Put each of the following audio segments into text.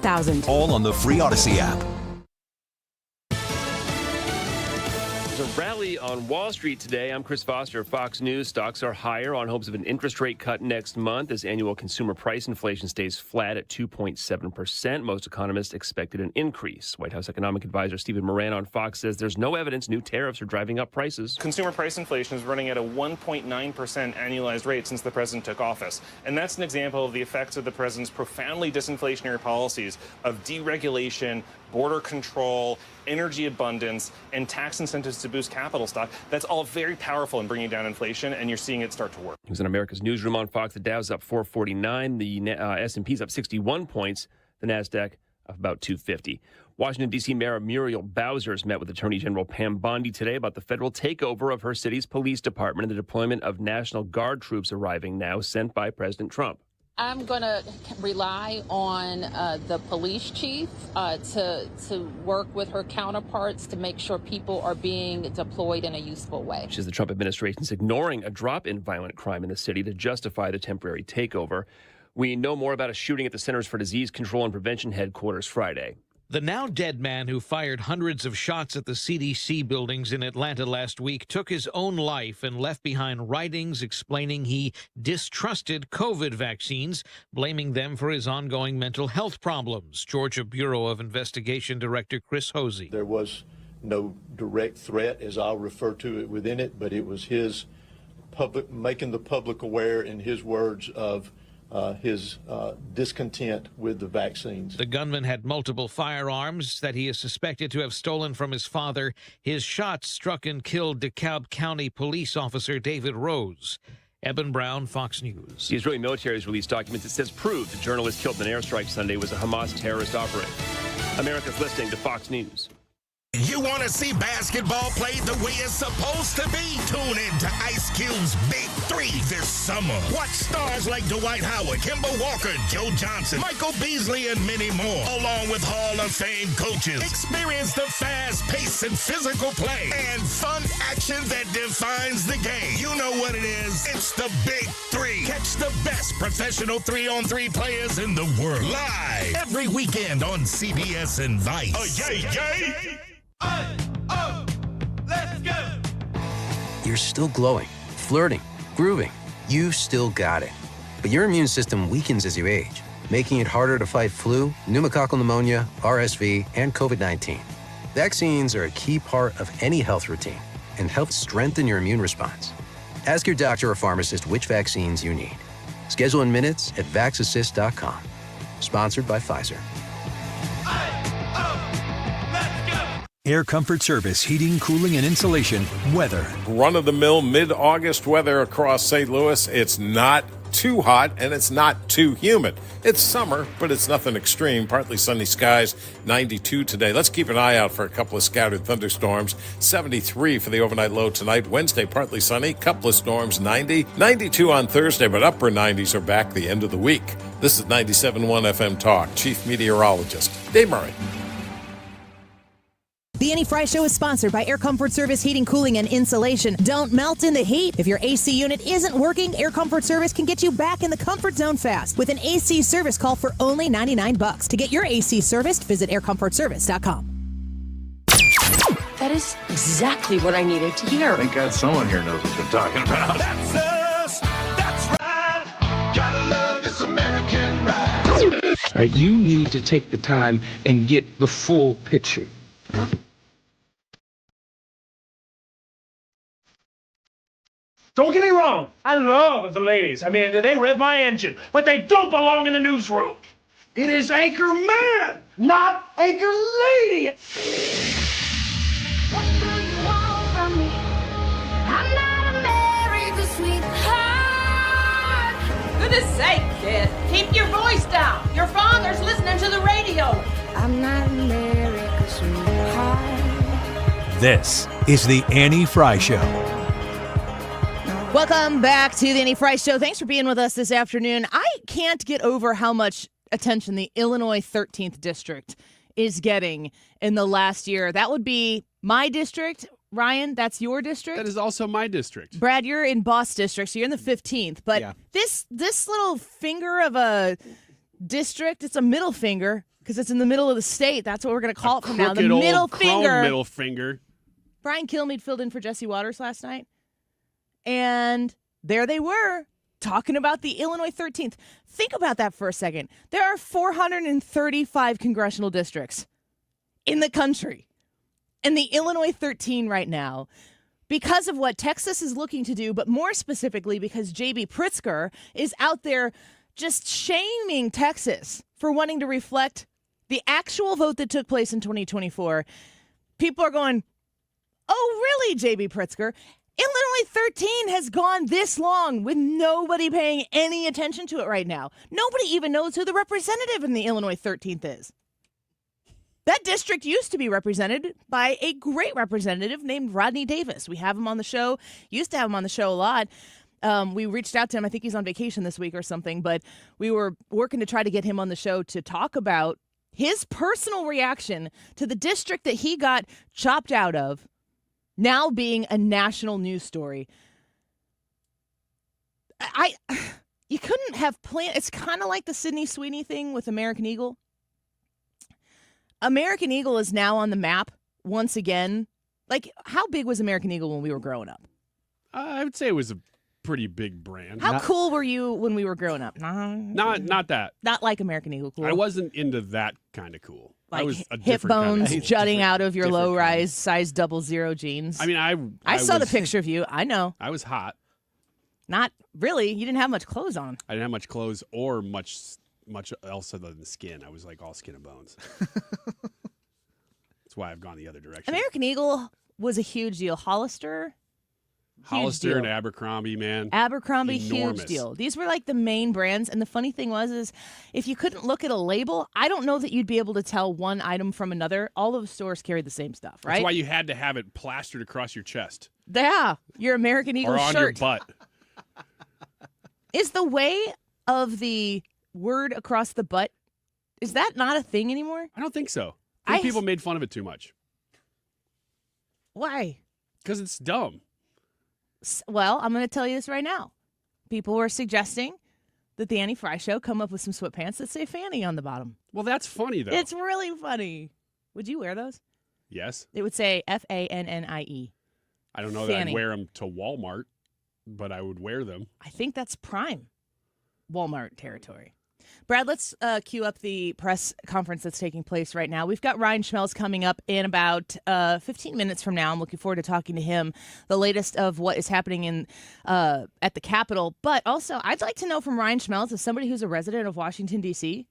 1,000. All on the free Odyssey app. There's a rally on Wall Street today. I'm Chris Foster, Fox News. Stocks are higher on hopes of an interest rate cut next month as annual consumer price inflation stays flat at 2.7%. Most economists expected an increase. White House economic advisor Stephen Moran on Fox says there's no evidence new tariffs are driving up prices. Consumer price inflation is running at a 1.9% annualized rate since the president took office. And that's an example of the effects of the president's profoundly disinflationary policies of deregulation, border control, energy abundance, and tax incentives to boost capital stock. That's all very powerful in bringing down inflation, and you're seeing it start to work. He was in America's Newsroom on Fox. The Dow's up 449. The S&P's up 61 points. The NASDAQ up about 250. Washington, D.C. Mayor Muriel Bowser met with Attorney General Pam Bondi today about the federal takeover of her city's police department and the deployment of National Guard troops arriving now, sent by President Trump. I'm going to rely on the police chief to work with her counterparts to make sure people are being deployed in a useful way. She says the Trump administration is ignoring a drop in violent crime in the city to justify the temporary takeover. We know more about a shooting at the Centers for Disease Control and Prevention headquarters Friday. The now dead man who fired hundreds of shots at the CDC buildings in Atlanta last week took his own life and left behind writings explaining he distrusted COVID vaccines, blaming them for his ongoing mental health problems. Georgia Bureau of Investigation Director Chris Hosey. There was no direct threat, as I'll refer to it within it, but it was his making the public aware, in his words, of his discontent with the vaccines. The gunman had multiple firearms that he is suspected to have stolen from his father. His shots struck and killed DeKalb County police officer David Rose. Eben Brown, Fox News. The Israeli military has released documents that says proved the journalist killed in an airstrike Sunday was a Hamas terrorist operative. America's listening to Fox News. You want to see basketball played the way it's supposed to be? Tune in to Ice Cube's Big Three this summer. Watch stars like Dwight Howard, Kemba Walker, Joe Johnson, Michael Beasley, and many more, along with Hall of Fame coaches. Experience the fast pace and physical play and fun action that defines the game. You know what it is. It's the Big Three. Catch the best professional 3-on-3 players in the world live every weekend on CBS and Vice. Oh, yay, yay! Let's go! You're still glowing, flirting, grooving. You still got it. But your immune system weakens as you age, making it harder to fight flu, pneumococcal pneumonia, RSV, and COVID-19. Vaccines are a key part of any health routine and help strengthen your immune response. Ask your doctor or pharmacist which vaccines you need. Schedule in minutes at vaxassist.com. Sponsored by Pfizer. Air Comfort Service, heating, cooling, and insulation. Weather. Run-of-the-mill mid-August weather across St. Louis. It's not too hot and it's not too humid. It's summer, but it's nothing extreme. Partly sunny skies, 92 today. Let's keep an eye out for a couple of scattered thunderstorms. 73 for the overnight low tonight. Wednesday, partly sunny. Couple of storms, 90. 92 on Thursday, but upper 90s are back the end of the week. This is 97.1 FM Talk. Chief Meteorologist Dave Murray. The Annie Fry Show is sponsored by Air Comfort Service Heating, Cooling, and Insulation. Don't melt in the heat. If your AC unit isn't working, Air Comfort Service can get you back in the comfort zone fast with an AC service call for only $99. To get your AC serviced, visit aircomfortservice.com. That is exactly what I needed to hear. Thank God someone here knows what they're talking about. That's us. That's right. Gotta love this American ride. All right, you need to take the time and get the full picture. Don't get me wrong, I love the ladies. I mean, they rev my engine, but they don't belong in the newsroom. It is Anchor Man, not Anchor Lady. What do you want from me? I'm not America's sweetheart. Goodness sake, kid. Keep your voice down. Your father's listening to the radio. I'm not America's sweetheart. This is the Annie Fry Show. Welcome back to the Annie Fry Show. Thanks for being with us this afternoon. I can't get over how much attention the Illinois 13th District is getting in the last year. That would be my district. Ryan, that's your district? That is also my district. Brad, you're in Boss District, so you're in the 15th. But this little finger of a district, it's a middle finger, because it's in the middle of the state. That's what we're going to call it from now. The Crooked old middle chrome finger. middle finger. Brian Kilmeade filled in for Jesse Waters last night. And there they were, talking about the Illinois 13th. Think about that for a second. There are 435 congressional districts in the country. And the Illinois 13 right now, because of what Texas is looking to do, but more specifically because J.B. Pritzker is out there just shaming Texas for wanting to reflect the actual vote that took place in 2024. People are going, oh, really, J.B. Pritzker? Illinois 13 has gone this long with nobody paying any attention to it right now. Nobody even knows who the representative in the Illinois 13th is. That district used to be represented by a great representative named Rodney Davis. We have him on the show, used to have him on the show a lot. We reached out to him. I think he's on vacation this week or something, but we were working to try to get him on the show to talk about his personal reaction to the district that he got chopped out of now being a national news story. You couldn't have planned. It's kind of like the Sydney Sweeney thing with American Eagle. American Eagle is now on the map once again. Like, how big was American Eagle when we were growing up? I would say it was a pretty big brand. How cool were you when we were growing up? Not that. Not like American Eagle cool. I wasn't into that kind of cool. Like I was a hip different kind bones of jutting out of your low-rise size 00 jeans. I mean, I saw the picture of you. I know. I was hot. Not really. You didn't have much clothes on. I didn't have much clothes or much else other than skin. I was like all skin and bones. That's why I've gone the other direction. American Eagle was a huge deal. Hollister and Abercrombie, man. Abercrombie, Enormous. huge deal. These were like the main brands. And the funny thing is if you couldn't look at a label, I don't know that you'd be able to tell one item from another. All of the stores carried the same stuff, right? That's why you had to have it plastered across your chest. Yeah, your American Eagle or on shirt. your butt. Is the way of the word across the butt, is that not a thing anymore? I don't think so. I think people made fun of it too much. Why? Because it's dumb. Well, I'm going to tell you this right now. People were suggesting that the Annie Fry Show come up with some sweatpants that say Fanny on the bottom. Well, that's funny, though. It's really funny. Would you wear those? Yes. It would say Fannie. I don't know that I'd wear them to Walmart, but I would wear them. I think that's prime Walmart territory. Brad, let's cue up the press conference that's taking place right now. We've got Ryan Schmelz coming up in about 15 minutes from now. I'm looking forward to talking to him, the latest of what is happening in at the Capitol. But also, I'd like to know from Ryan Schmelz, as somebody who's a resident of Washington, D.C.,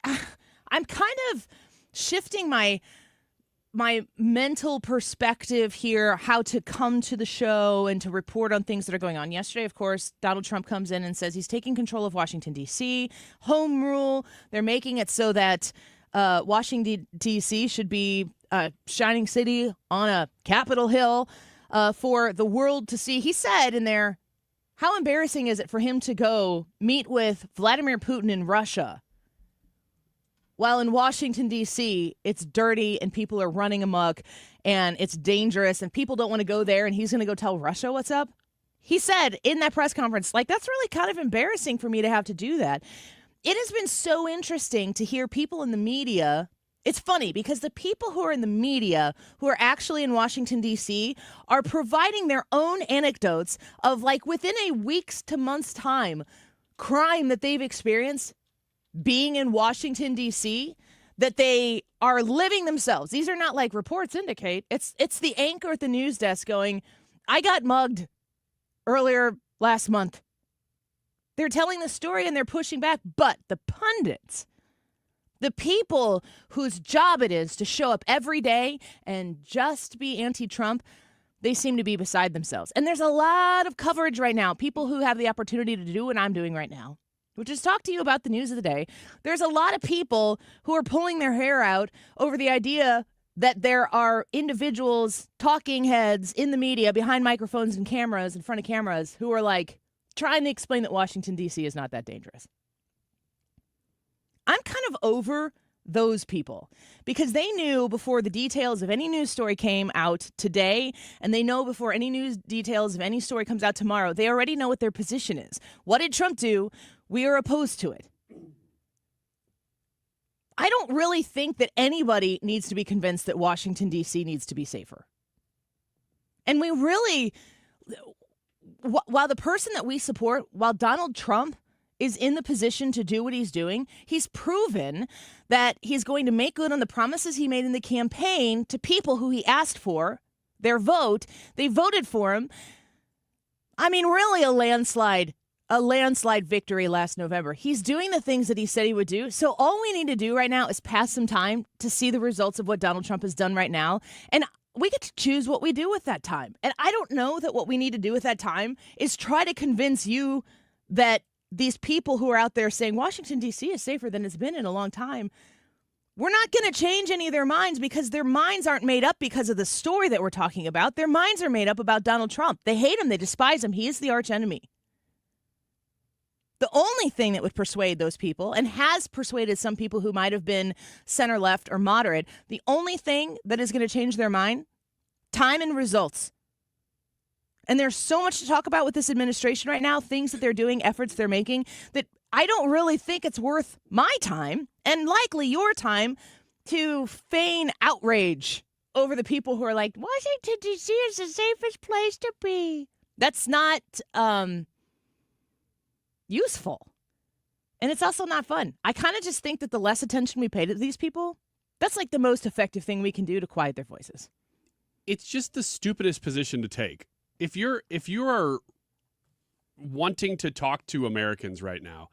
I'm kind of shifting my mental perspective here, how to come to the show and to report on things that are going on. Yesterday, of course, Donald Trump comes in and says he's taking control of Washington, D.C., home rule. They're making it so that Washington, D.C. should be a shining city on a Capitol Hill for the world to see. He said in there, how embarrassing is it for him to go meet with Vladimir Putin in Russia, while in Washington, D.C., it's dirty and people are running amok and it's dangerous and people don't want to go there and he's going to go tell Russia what's up? He said in that press conference, like, that's really kind of embarrassing for me to have to do that. It has been so interesting to hear people in the media. It's funny because the people who are in the media who are actually in Washington, D.C. are providing their own anecdotes of, like, within a week's to month's time, crime that they've experienced being in Washington, D.C., that they are living themselves. These are not like reports indicate. It's the anchor at the news desk going, I got mugged earlier last month. They're telling the story and they're pushing back. But the pundits, the people whose job it is to show up every day and just be anti-Trump, they seem to be beside themselves. And there's a lot of coverage right now. People who have the opportunity to do what I'm doing right now, which is talk to you about the news of the day. There's a lot of people who are pulling their hair out over the idea that there are individuals, talking heads in the media behind microphones and cameras, in front of cameras, who are like trying to explain that Washington, D.C. is not that dangerous. I'm kind of over those people because they knew before the details of any news story came out today, and they know before any news details of any story comes out tomorrow, they already know what their position is. What did Trump do? We are opposed to it. don't really think that anybody needs to be convinced that Washington, D.C. needs to be safer. And we really, while the person that we support, while Donald Trump is in the position to do what he's doing, he's proven that he's going to make good on the promises he made in the campaign to people who he asked for their vote. They voted for him. I mean, really a landslide victory last November. He's doing the things that he said he would do. So all we need to do right now is pass some time to see the results of what Donald Trump has done right now. And we get to choose what we do with that time. And I don't know that what we need to do with that time is try to convince you that these people who are out there saying Washington, D.C. is safer than it's been in a long time, we're not going to change any of their minds, because their minds aren't made up because of the story that we're talking about. Their minds are made up about Donald Trump. They hate him. They despise him. He is the arch enemy. The only thing that would persuade those people, and has persuaded some people who might have been center left or moderate, the only thing that is going to change their mind, time and results. And there's so much to talk about with this administration right now, things that they're doing, efforts they're making, that I don't really think it's worth my time and likely your time to feign outrage over the people who are like, Washington, D.C. is the safest place to be. That's not useful. And it's also not fun. I kind of just think that the less attention we pay to these people, that's like the most effective thing we can do to quiet their voices. It's just the stupidest position to take. If you are wanting to talk to Americans right now,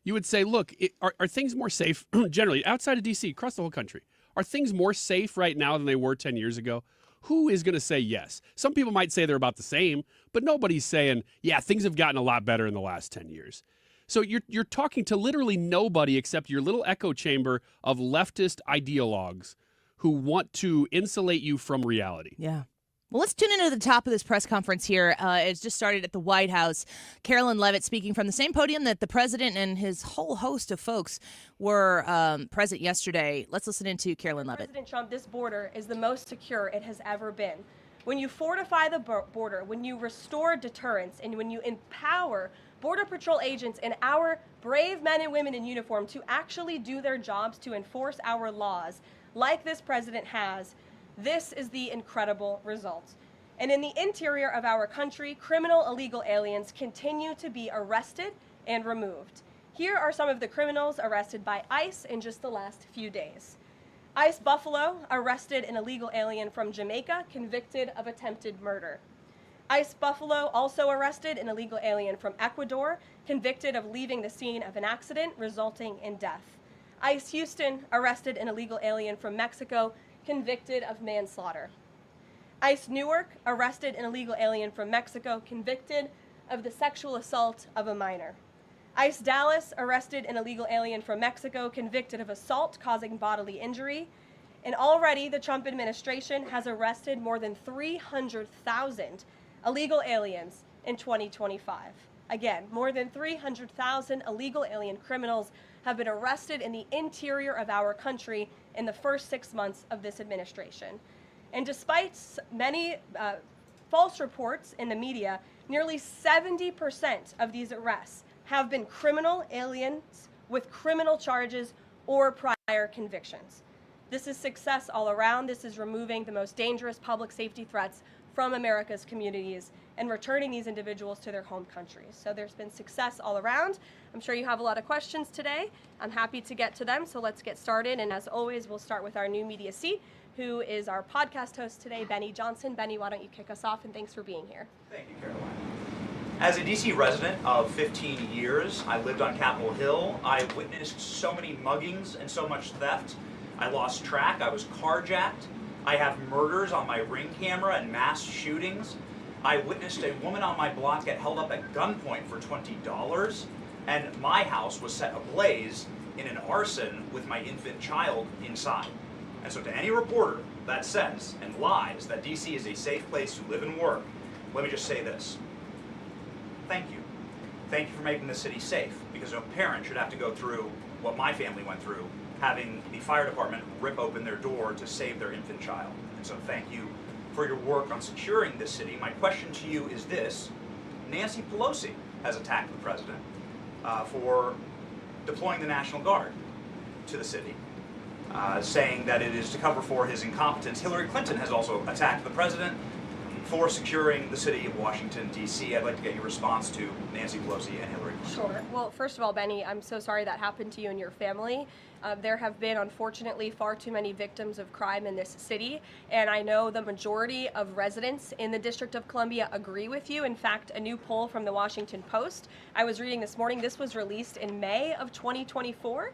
you would say, look, are things more safe generally outside of D.C., across the whole country? Are things more safe right now than they were 10 years ago? Who is going to say yes? Some people might say they're about the same, but nobody's saying, yeah, things have gotten a lot better in the last 10 years. So you're talking to literally nobody except your little echo chamber of leftist ideologues who want to insulate you from reality. Yeah. Well, let's tune into the top of this press conference here. It's just started at the White House. Carolyn Leavitt speaking from the same podium that the president and his whole host of folks were present yesterday. Let's listen into Carolyn Leavitt. President Trump, this border is the most secure it has ever been. When you fortify the border, when you restore deterrence, and when you empower Border Patrol agents and our brave men and women in uniform to actually do their jobs to enforce our laws, like this president has, this is the incredible result. And in the interior of our country, criminal illegal aliens continue to be arrested and removed. Here are some of the criminals arrested by ICE in just the last few days. ICE Buffalo arrested an illegal alien from Jamaica convicted of attempted murder. ICE Buffalo also arrested an illegal alien from Ecuador convicted of leaving the scene of an accident resulting in death. ICE Houston arrested an illegal alien from Mexico convicted of manslaughter. ICE Newark arrested an illegal alien from Mexico convicted of the sexual assault of a minor. ICE Dallas arrested an illegal alien from Mexico convicted of assault causing bodily injury. And already the Trump administration has arrested more than 300,000 illegal aliens in 2025. Again, more than 300,000 illegal alien criminals have been arrested in the interior of our country in the first 6 months of this administration. And despite many false reports in the media, nearly 70% of these arrests have been criminal aliens with criminal charges or prior convictions. This is success all around. This is removing the most dangerous public safety threats from America's communities and returning these individuals to their home countries. So there's been success all around. I'm sure you have a lot of questions today. I'm happy to get to them, so let's get started. And as always, we'll start with our new media seat, who is our podcast host today, Benny Johnson. Benny, why don't you kick us off, and thanks for being here. Thank you, Caroline. As a DC resident of 15 years, I lived on Capitol Hill. I witnessed so many muggings and so much theft. I lost track. I was carjacked. I have murders on my Ring camera and mass shootings. I witnessed a woman on my block get held up at gunpoint for $20, and my house was set ablaze in an arson with my infant child inside. And so to any reporter that says and lies that DC is a safe place to live and work, let me just say this. Thank you. Thank you for making the city safe, because no parent should have to go through what my family went through, having the fire department rip open their door to save their infant child. And so thank you for your work on securing this city. My question to you is this. Nancy Pelosi has attacked the president for deploying the National Guard to the city. saying that it is to cover for his incompetence. Hillary Clinton has also attacked the president for securing the city of Washington, D.C. I'd like to get your response to Nancy Pelosi and Hillary Clinton. Sure. Well, first of all, Benny, I'm so sorry that happened to you and your family. There have been, unfortunately, far too many victims of crime in this city, and I know the majority of residents in the District of Columbia agree with you. In fact, a new poll from the Washington Post I was reading this morning, this was released in May of 2024,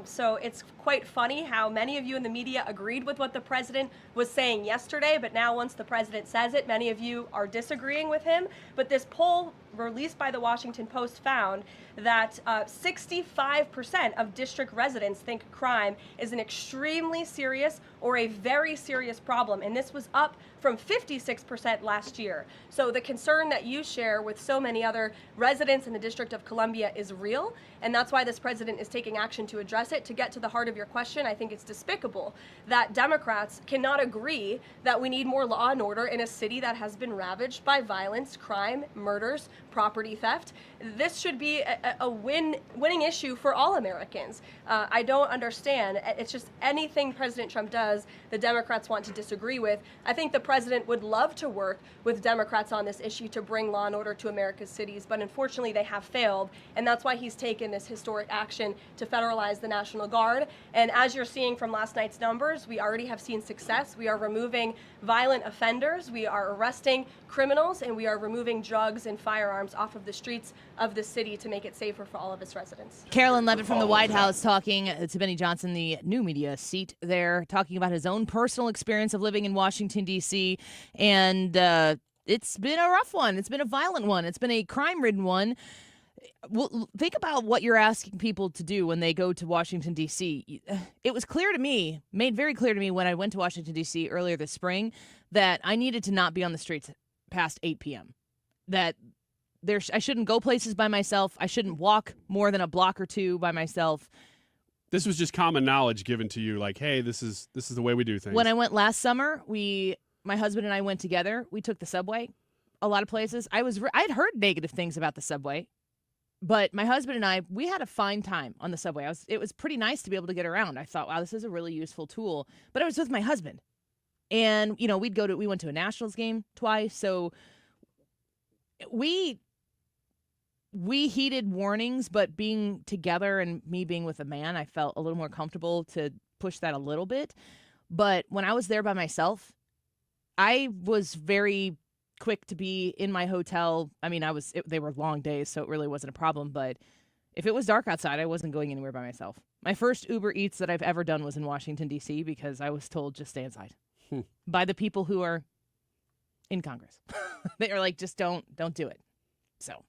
so it's quite funny how many of you in the media agreed with what the president was saying yesterday, but now once the president says it, many of you are disagreeing with him. But this poll released by the Washington Post found that 65% of district residents think crime is an extremely serious or a very serious problem, and this was up from 56% last year. So the concern that you share with so many other residents in the District of Columbia is real, and that's why this president is taking action to address it. To get to the heart of your question, I think it's despicable that Democrats cannot agree that we need more law and order in a city that has been ravaged by violence, crime, murders, property theft. This should be a winning issue for all Americans. I don't understand. It's just anything President Trump does, the Democrats want to disagree with. I think the president would love to work with Democrats on this issue to bring law and order to America's cities, but unfortunately they have failed, and that's why he's taken this historic action to federalize the National Guard. And as you're seeing from last night's numbers, we already have seen success. We are removing violent offenders, we are arresting criminals, and we are removing drugs and firearms off of the streets of the city to make it safer for all of its residents. Carolyn Levitt from the White House talking to Benny Johnson, the new media seat there, talking about his own personal experience of living in Washington, D.C., and it's been a rough one. It's been a violent one. It's been a crime-ridden one. Well, think about what you're asking people to do when they go to Washington, D.C. It was clear to me, made very clear to me when I went to Washington, D.C. earlier this spring, that I needed to not be on the streets past 8 p.m., that I shouldn't go places by myself. I shouldn't walk more than a block or two by myself. This was just common knowledge given to you, like, hey, this is the way we do things. When I went last summer, my husband and I went together. We took the subway a lot of places. I'd heard negative things about the subway, but my husband and I, we had a fine time on the subway. It was pretty nice to be able to get around. I thought, wow, this is a really useful tool. But I was with my husband, and we went to a Nationals game twice, so we heeded warnings, but being together and me being with a man, I felt a little more comfortable to push that a little bit. But when I was there by myself, I was very quick to be in my hotel. I mean, they were long days, so it really wasn't a problem. But if it was dark outside, I wasn't going anywhere by myself. My first Uber Eats that I've ever done was in Washington, D.C., because I was told just stay inside by the people who are in Congress. They are like, just don't do it. So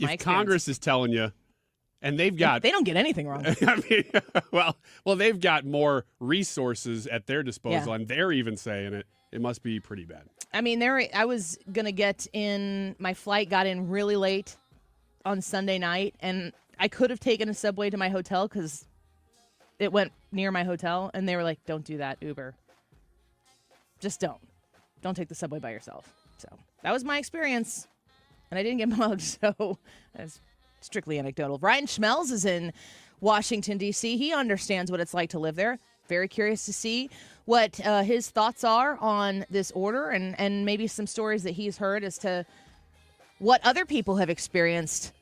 if Congress is telling you, and they don't get anything wrong. I mean, well, they've got more resources at their disposal, and they're even saying it. It must be pretty bad. I mean, I was gonna get in. My flight got in really late on Sunday night, and I could have taken a subway to my hotel because it went near my hotel, and they were like, "Don't do that, Uber. Just don't take the subway by yourself." So that was my experience. And I didn't get mugged, so that's strictly anecdotal. Ryan Schmelz is in Washington, D.C. He understands what it's like to live there. Very curious to see what his thoughts are on this order and maybe some stories that he's heard as to what other people have experienced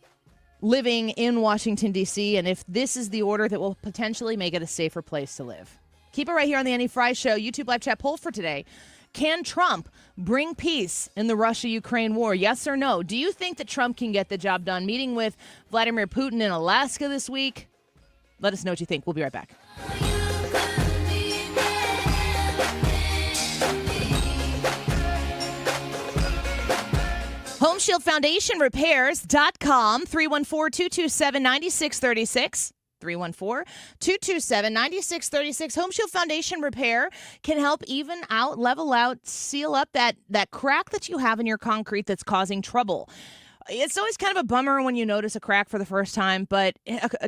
living in Washington, D.C., and if this is the order that will potentially make it a safer place to live. Keep it right here on the Annie Fry Show. YouTube live chat poll for today. Can Trump bring peace in the Russia-Ukraine war? Yes or no? Do you think that Trump can get the job done? Meeting with Vladimir Putin in Alaska this week. Let us know what you think. We'll be right back. Home Shield Foundation Repairs.com, 314-227-9636. 314-227-9636. Home Shield Foundation Repair can help even out, level out, seal up that crack that you have in your concrete that's causing trouble. It's always kind of a bummer when you notice a crack for the first time, but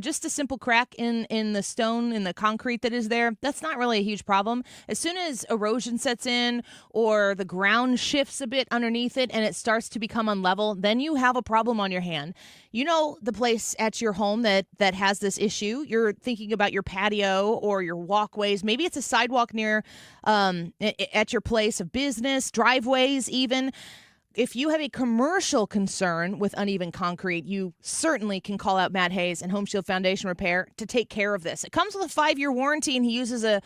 just a simple crack in the stone, in the concrete that is there, that's not really a huge problem. As soon as erosion sets in or the ground shifts a bit underneath it and it starts to become unlevel, then you have a problem on your hand. You know the place at your home that has this issue. You're thinking about your patio or your walkways. Maybe it's a sidewalk near at your place of business, driveways even. If you have a commercial concern with uneven concrete, you certainly can call out Matt Hayes and Home Shield Foundation Repair to take care of this. It comes with a 5-year warranty, and he uses a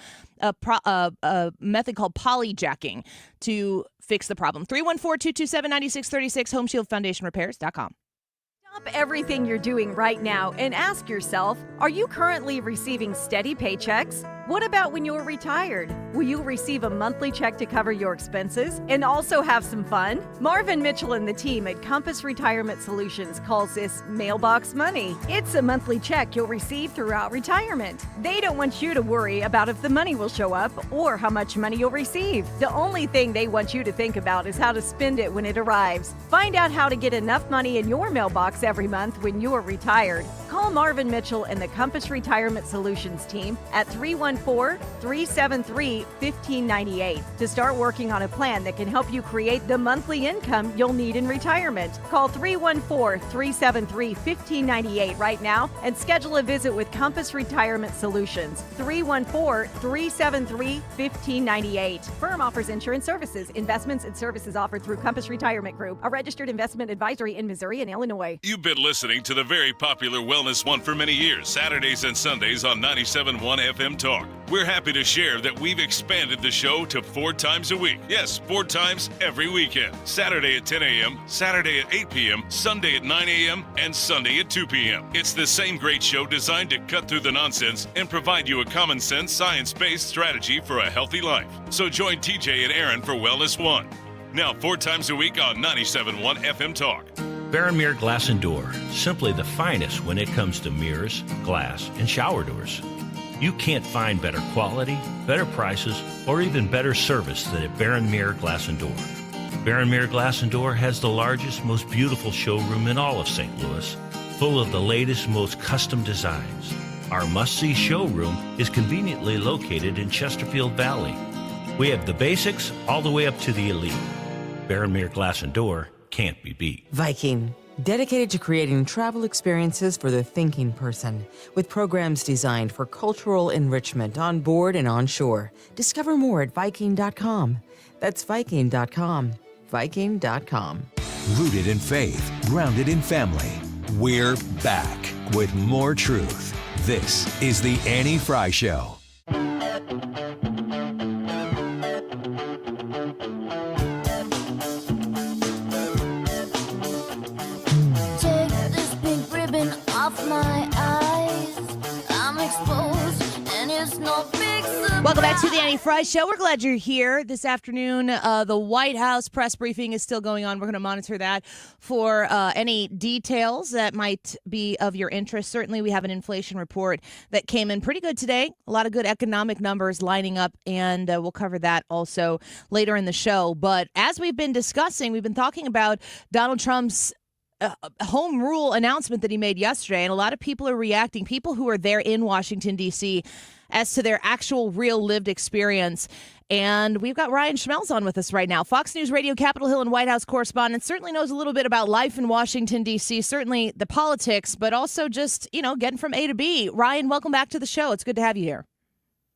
method called polyjacking to fix the problem. 314-227-9636, HomeshieldFoundationRepairs.com. Stop everything you're doing right now and ask yourself, are you currently receiving steady paychecks? What about when you're retired? Will you receive a monthly check to cover your expenses and also have some fun? Marvin Mitchell and the team at Compass Retirement Solutions calls this mailbox money. It's a monthly check you'll receive throughout retirement. They don't want you to worry about if the money will show up or how much money you'll receive. The only thing they want you to think about is how to spend it when it arrives. Find out how to get enough money in your mailbox every month when you're retired. Call Marvin Mitchell and the Compass Retirement Solutions team at 314-373-1598 to start working on a plan that can help you create the monthly income you'll need in retirement. Call 314-373-1598 right now and schedule a visit with Compass Retirement Solutions. 314-373-1598. Firm offers insurance services, investments, and services offered through Compass Retirement Group, a registered investment advisory in Missouri and Illinois. You've been listening to the very popular Wellness One for many years, Saturdays and Sundays on 97.1 FM Talk. We're happy to share that we've expanded the show to 4 times a week. Yes, 4 times every weekend. Saturday at 10 a.m., Saturday at 8 p.m., Sunday at 9 a.m., and Sunday at 2 p.m. It's the same great show designed to cut through the nonsense and provide you a common sense, science-based strategy for a healthy life. So join TJ and Aaron for Wellness One. Now 4 times a week on 97.1 FM Talk. Baron Mirror Glass and Door, simply the finest when it comes to mirrors, glass, and shower doors. You can't find better quality, better prices, or even better service than at Baron Mirror Glass and Door. Baron Mirror Glass and Door has the largest, most beautiful showroom in all of St. Louis, full of the latest, most custom designs. Our must-see showroom is conveniently located in Chesterfield Valley. We have the basics all the way up to the elite. Baron Mirror Glass and Door can't be beat. Viking, dedicated to creating travel experiences for the thinking person, with programs designed for cultural enrichment on board and on shore. Discover more at Viking.com. That's Viking.com. Viking.com. Rooted in faith, grounded in family. We're back with more truth. This is the Annie Fry Show. My eyes, I'm exposed, and it's no big surprise. Welcome back to the Annie Fry Show. We're glad you're here this afternoon. The White House press briefing is still going on. We're going to monitor that for any details that might be of your interest. Certainly, we have an inflation report that came in pretty good today. A lot of good economic numbers lining up, and we'll cover that also later in the show. But as we've been discussing, we've been talking about Donald Trump's home rule announcement that he made yesterday, and a lot of people are reacting, people who are there in Washington, D.C., as to their actual real lived experience. And we've got Ryan Schmelz on with us right now, Fox News Radio, Capitol Hill, and White House correspondent. Certainly knows a little bit about life in Washington, D.C., certainly the politics, but also just, getting from A to B. Ryan, welcome back to the show. It's good to have you here.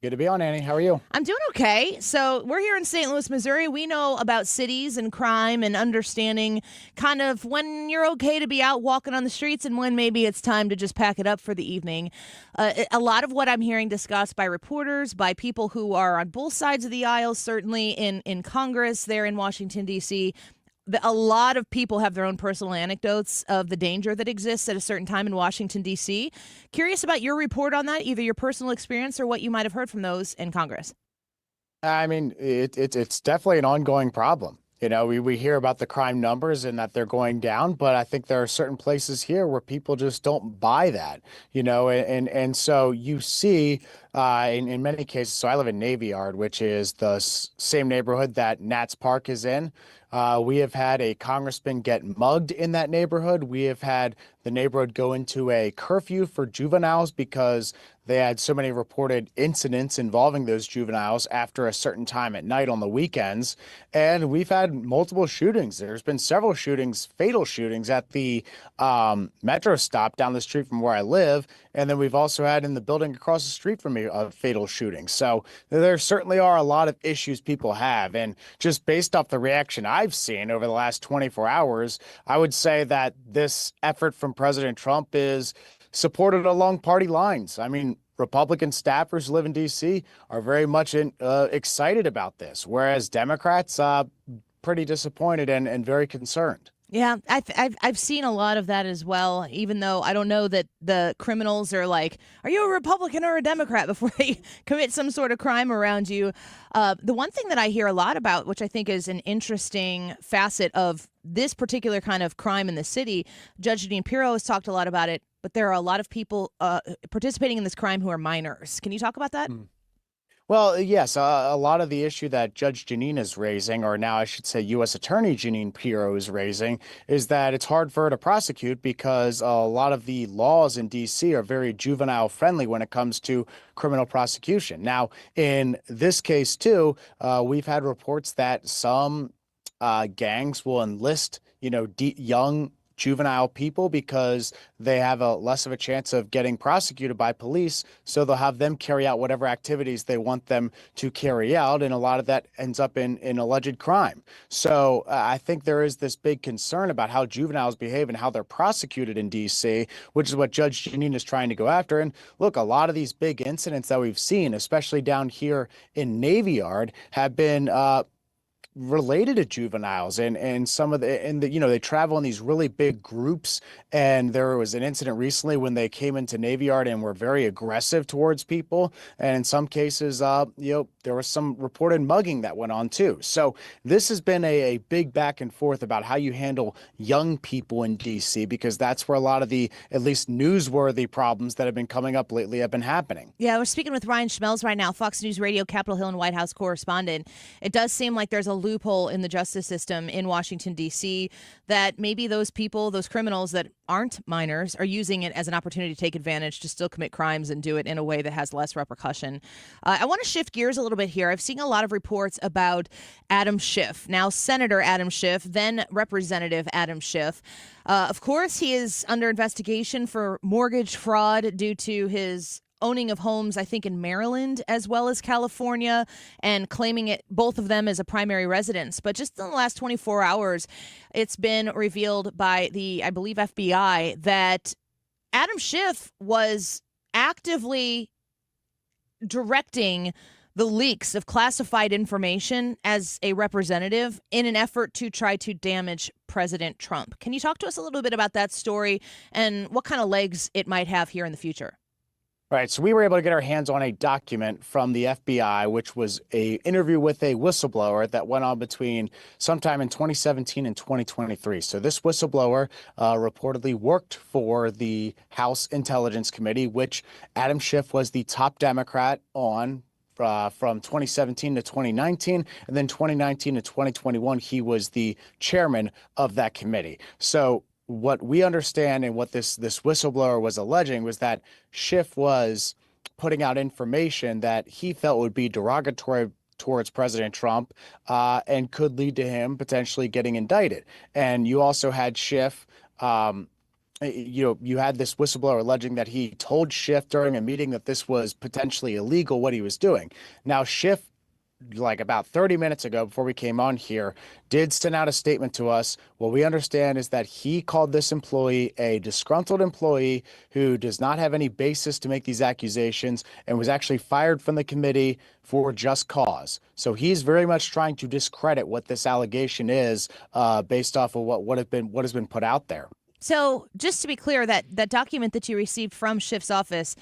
Good to be on, Annie. How are you? I'm doing okay. So we're here in St. Louis, Missouri. We know about cities and crime and understanding kind of when you're okay to be out walking on the streets and when maybe it's time to just pack it up for the evening. A lot of what I'm hearing discussed by reporters, by people who are on both sides of the aisle, certainly in Congress there in Washington, D.C., a lot of people have their own personal anecdotes of the danger that exists at a certain time in Washington, D.C. Curious about your report on that, either your personal experience or what you might have heard from those in Congress. I mean, it's definitely an ongoing problem. We hear about the crime numbers and that they're going down, but I think there are certain places here where people just don't buy that, and so you see in many cases. So I live in Navy Yard, which is the same neighborhood that Nats Park is in. We have had a congressman get mugged in that neighborhood. We have had the neighborhood go into a curfew for juveniles because they had so many reported incidents involving those juveniles after a certain time at night on the weekends. And we've had multiple shootings. There's been several shootings, fatal shootings at the metro stop down the street from where I live. And then we've also had in the building across the street from me a fatal shooting. So there certainly are a lot of issues people have. And just based off the reaction I've seen over the last 24 hours, I would say that this effort from President Trump is supported along party lines. I mean, Republican staffers who live in D.C. are very much excited about this, whereas Democrats pretty disappointed and very concerned. Yeah, I've seen a lot of that as well, even though I don't know that the criminals are like, are you a Republican or a Democrat before they commit some sort of crime around you. The one thing that I hear a lot about, which I think is an interesting facet of this particular kind of crime in the city, Judge Jeanine Pirro has talked a lot about it, but there are a lot of people participating in this crime who are minors. Can you talk about that? Well, yes, a lot of the issue that Judge Jeanine is raising, or now I should say U.S. Attorney Jeanine Pirro is raising, is that it's hard for her to prosecute because a lot of the laws in D.C. are very juvenile friendly when it comes to criminal prosecution. Now, in this case, too, we've had reports that some gangs will enlist, young juvenile people because they have a less of a chance of getting prosecuted by police, so they'll have them carry out whatever activities they want them to carry out, and a lot of that ends up in alleged crime. So I think there is this big concern about how juveniles behave and how they're prosecuted in D.C., which is what Judge Jeanine is trying to go after. And look, a lot of these big incidents that we've seen, especially down here in Navy Yard, have been related to juveniles and some of they travel in these really big groups. And there was an incident recently when they came into Navy Yard and were very aggressive towards people. And in some cases, there was some reported mugging that went on too. So this has been a big back and forth about how you handle young people in DC, because that's where a lot of the at least newsworthy problems that have been coming up lately have been happening. Yeah, we're speaking with Ryan Schmelz right now, Fox News Radio, Capitol Hill and White House correspondent. It does seem like there's a loophole in the justice system in Washington, D.C., that maybe those people, those criminals that aren't minors, are using it as an opportunity to take advantage to still commit crimes and do it in a way that has less repercussion. I want to shift gears a little bit here. I've seen a lot of reports about Adam Schiff, now Senator Adam Schiff, then Representative Adam Schiff. Of course, he is under investigation for mortgage fraud due to his owning of homes, I think, in Maryland as well as California, and claiming it, both of them, as a primary residence. But just in the last 24 hours, it's been revealed by the, I believe, FBI that Adam Schiff was actively directing the leaks of classified information as a representative in an effort to try to damage President Trump. Can you talk to us a little bit about that story and what kind of legs it might have here in the future? Right. So we were able to get our hands on a document from the FBI, which was an interview with a whistleblower that went on between sometime in 2017 and 2023. So this whistleblower reportedly worked for the House Intelligence Committee, which Adam Schiff was the top Democrat on from 2017 to 2019, and then 2019 to 2021, he was the chairman of that committee. So what we understand and what this whistleblower was alleging was that Schiff was putting out information that he felt would be derogatory towards President Trump and could lead to him potentially getting indicted. And you also had Schiff, you had this whistleblower alleging that he told Schiff during a meeting that this was potentially illegal, what he was doing. Now, Schiff, like about 30 minutes ago before we came on here, did send out a statement to us. What we understand is that he called this employee a disgruntled employee who does not have any basis to make these accusations and was actually fired from the committee for just cause. So he's very much trying to discredit what this allegation is based off of what has been put out there. So just to be clear, that document that you received from Schiff's office,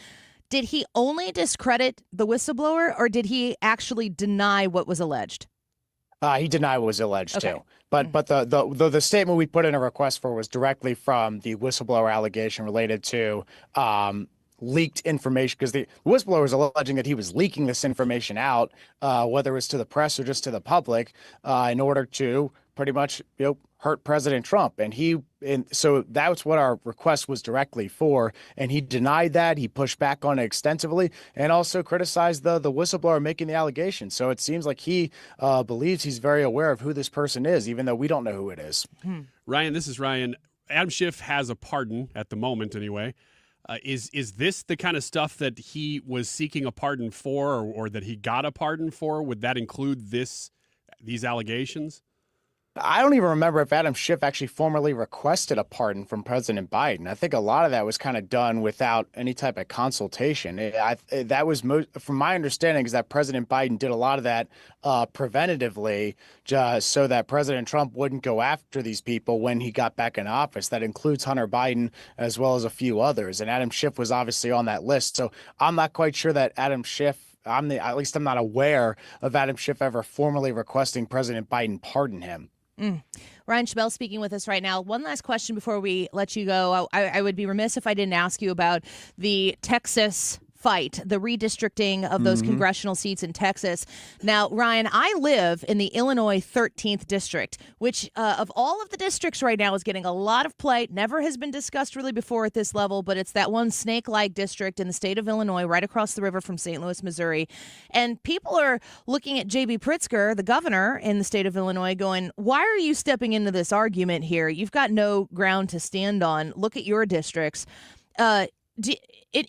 did he only discredit the whistleblower, or did he actually deny what was alleged? He denied what was alleged too. But the statement we put in a request for was directly from the whistleblower allegation related to leaked information, because the whistleblower is alleging that he was leaking this information out, whether it was to the press or just to the public, in order to pretty much, hurt President Trump. And so that's what our request was directly for. And he denied that. He pushed back on it extensively and also criticized the whistleblower making the allegation. So it seems like he believes he's very aware of who this person is, even though we don't know who it is. Ryan, this is Ryan. Adam Schiff has a pardon at the moment anyway. Is this the kind of stuff that he was seeking a pardon for, or that he got a pardon for? Would that include these allegations? I don't even remember if Adam Schiff actually formally requested a pardon from President Biden. I think a lot of that was kind of done without any type of consultation. That was, from my understanding, is that President Biden did a lot of that preventatively, just so that President Trump wouldn't go after these people when he got back in office. That includes Hunter Biden as well as a few others. And Adam Schiff was obviously on that list. So I'm not quite sure that Adam Schiff, at least I'm not aware of Adam Schiff ever formally requesting President Biden pardon him. Ryan Schmelz speaking with us right now. One last question before we let you go. I would be remiss if I didn't ask you about the Texas fight, the redistricting of those congressional seats in Texas. Now, Ryan, I live in the Illinois 13th district, which of all of the districts right now is getting a lot of play. Never has been discussed really before at this level, but it's that one snake-like district in the state of Illinois, right across the river from St. Louis, Missouri. And people are looking at J.B. Pritzker, the governor in the state of Illinois, going, why are you stepping into this argument here? You've got no ground to stand on. Look at your districts.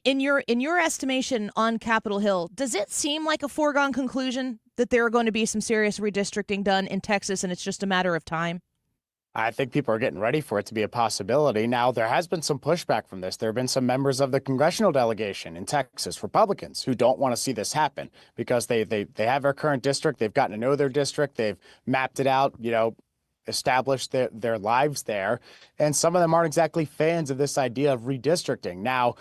In your estimation on Capitol Hill, does it seem like a foregone conclusion that there are going to be some serious redistricting done in Texas and it's just a matter of time? I think people are getting ready for it to be a possibility. Now, there has been some pushback from this. There have been some members of the congressional delegation in Texas, Republicans, who don't want to see this happen because they have their current district. They've gotten to know their district. They've mapped it out, established their lives there. And some of them aren't exactly fans of this idea of redistricting. Now,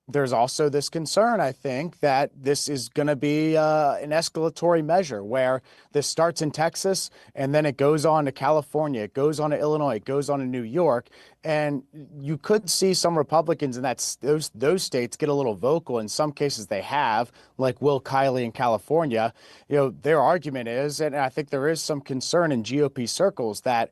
there's also this concern, I think, that this is going to be an escalatory measure where this starts in Texas and then it goes on to California, it goes on to Illinois, it goes on to New York. And you could see some Republicans in those states get a little vocal. In some cases they have, like Will Kiley in California. Their argument is, and I think there is some concern in GOP circles, that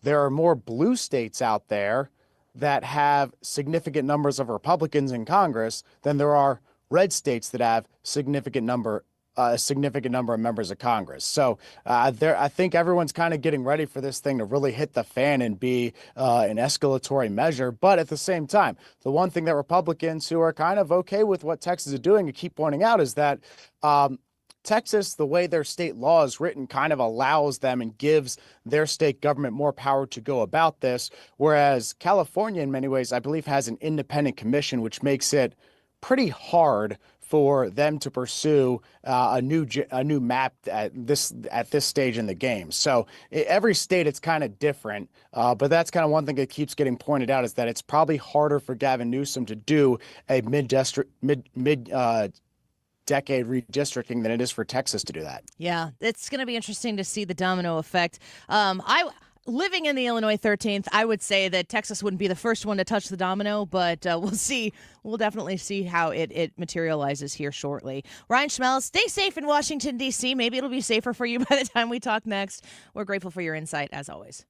there are more blue states out there that have significant numbers of Republicans in Congress than there are red states that have a significant number of members of Congress. So I think everyone's kind of getting ready for this thing to really hit the fan and be an escalatory measure. But at the same time, the one thing that Republicans who are kind of okay with what Texas is doing and keep pointing out is that Texas, the way their state law is written, kind of allows them and gives their state government more power to go about this, whereas California, in many ways, I believe, has an independent commission, which makes it pretty hard for them to pursue a new map at this stage in the game. So every state, it's kind of different, but that's kind of one thing that keeps getting pointed out, is that it's probably harder for Gavin Newsom to do a decade redistricting than it is for Texas to do that. Yeah, it's going to be interesting to see the domino effect. Living in the Illinois 13th, I would say that Texas wouldn't be the first one to touch the domino, but we'll see. We'll definitely see how it materializes here shortly. Ryan Schmelz, stay safe in Washington, D.C. Maybe it'll be safer for you by the time we talk next. We're grateful for your insight, as always.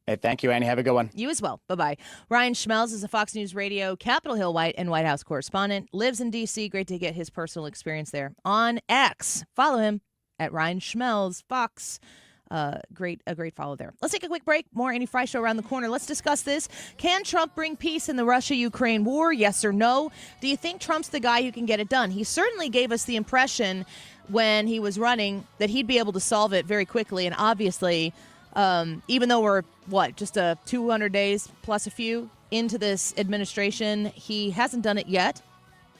Hey, thank you, Annie. Have a good one. You as well. Bye-bye. Ryan Schmelz is a Fox News Radio Capitol Hill White House correspondent. Lives in D.C. Great to get his personal experience there. On X, follow him at Ryan Schmelz Fox. A great follow there. Let's take a quick break. More Annie Fry Show around the corner. Let's discuss this. Can Trump bring peace in the Russia-Ukraine war? Yes or no? Do you think Trump's the guy who can get it done? He certainly gave us the impression when he was running that he'd be able to solve it very quickly. And obviously, even though we're, just 200 days plus a few into this administration, he hasn't done it yet.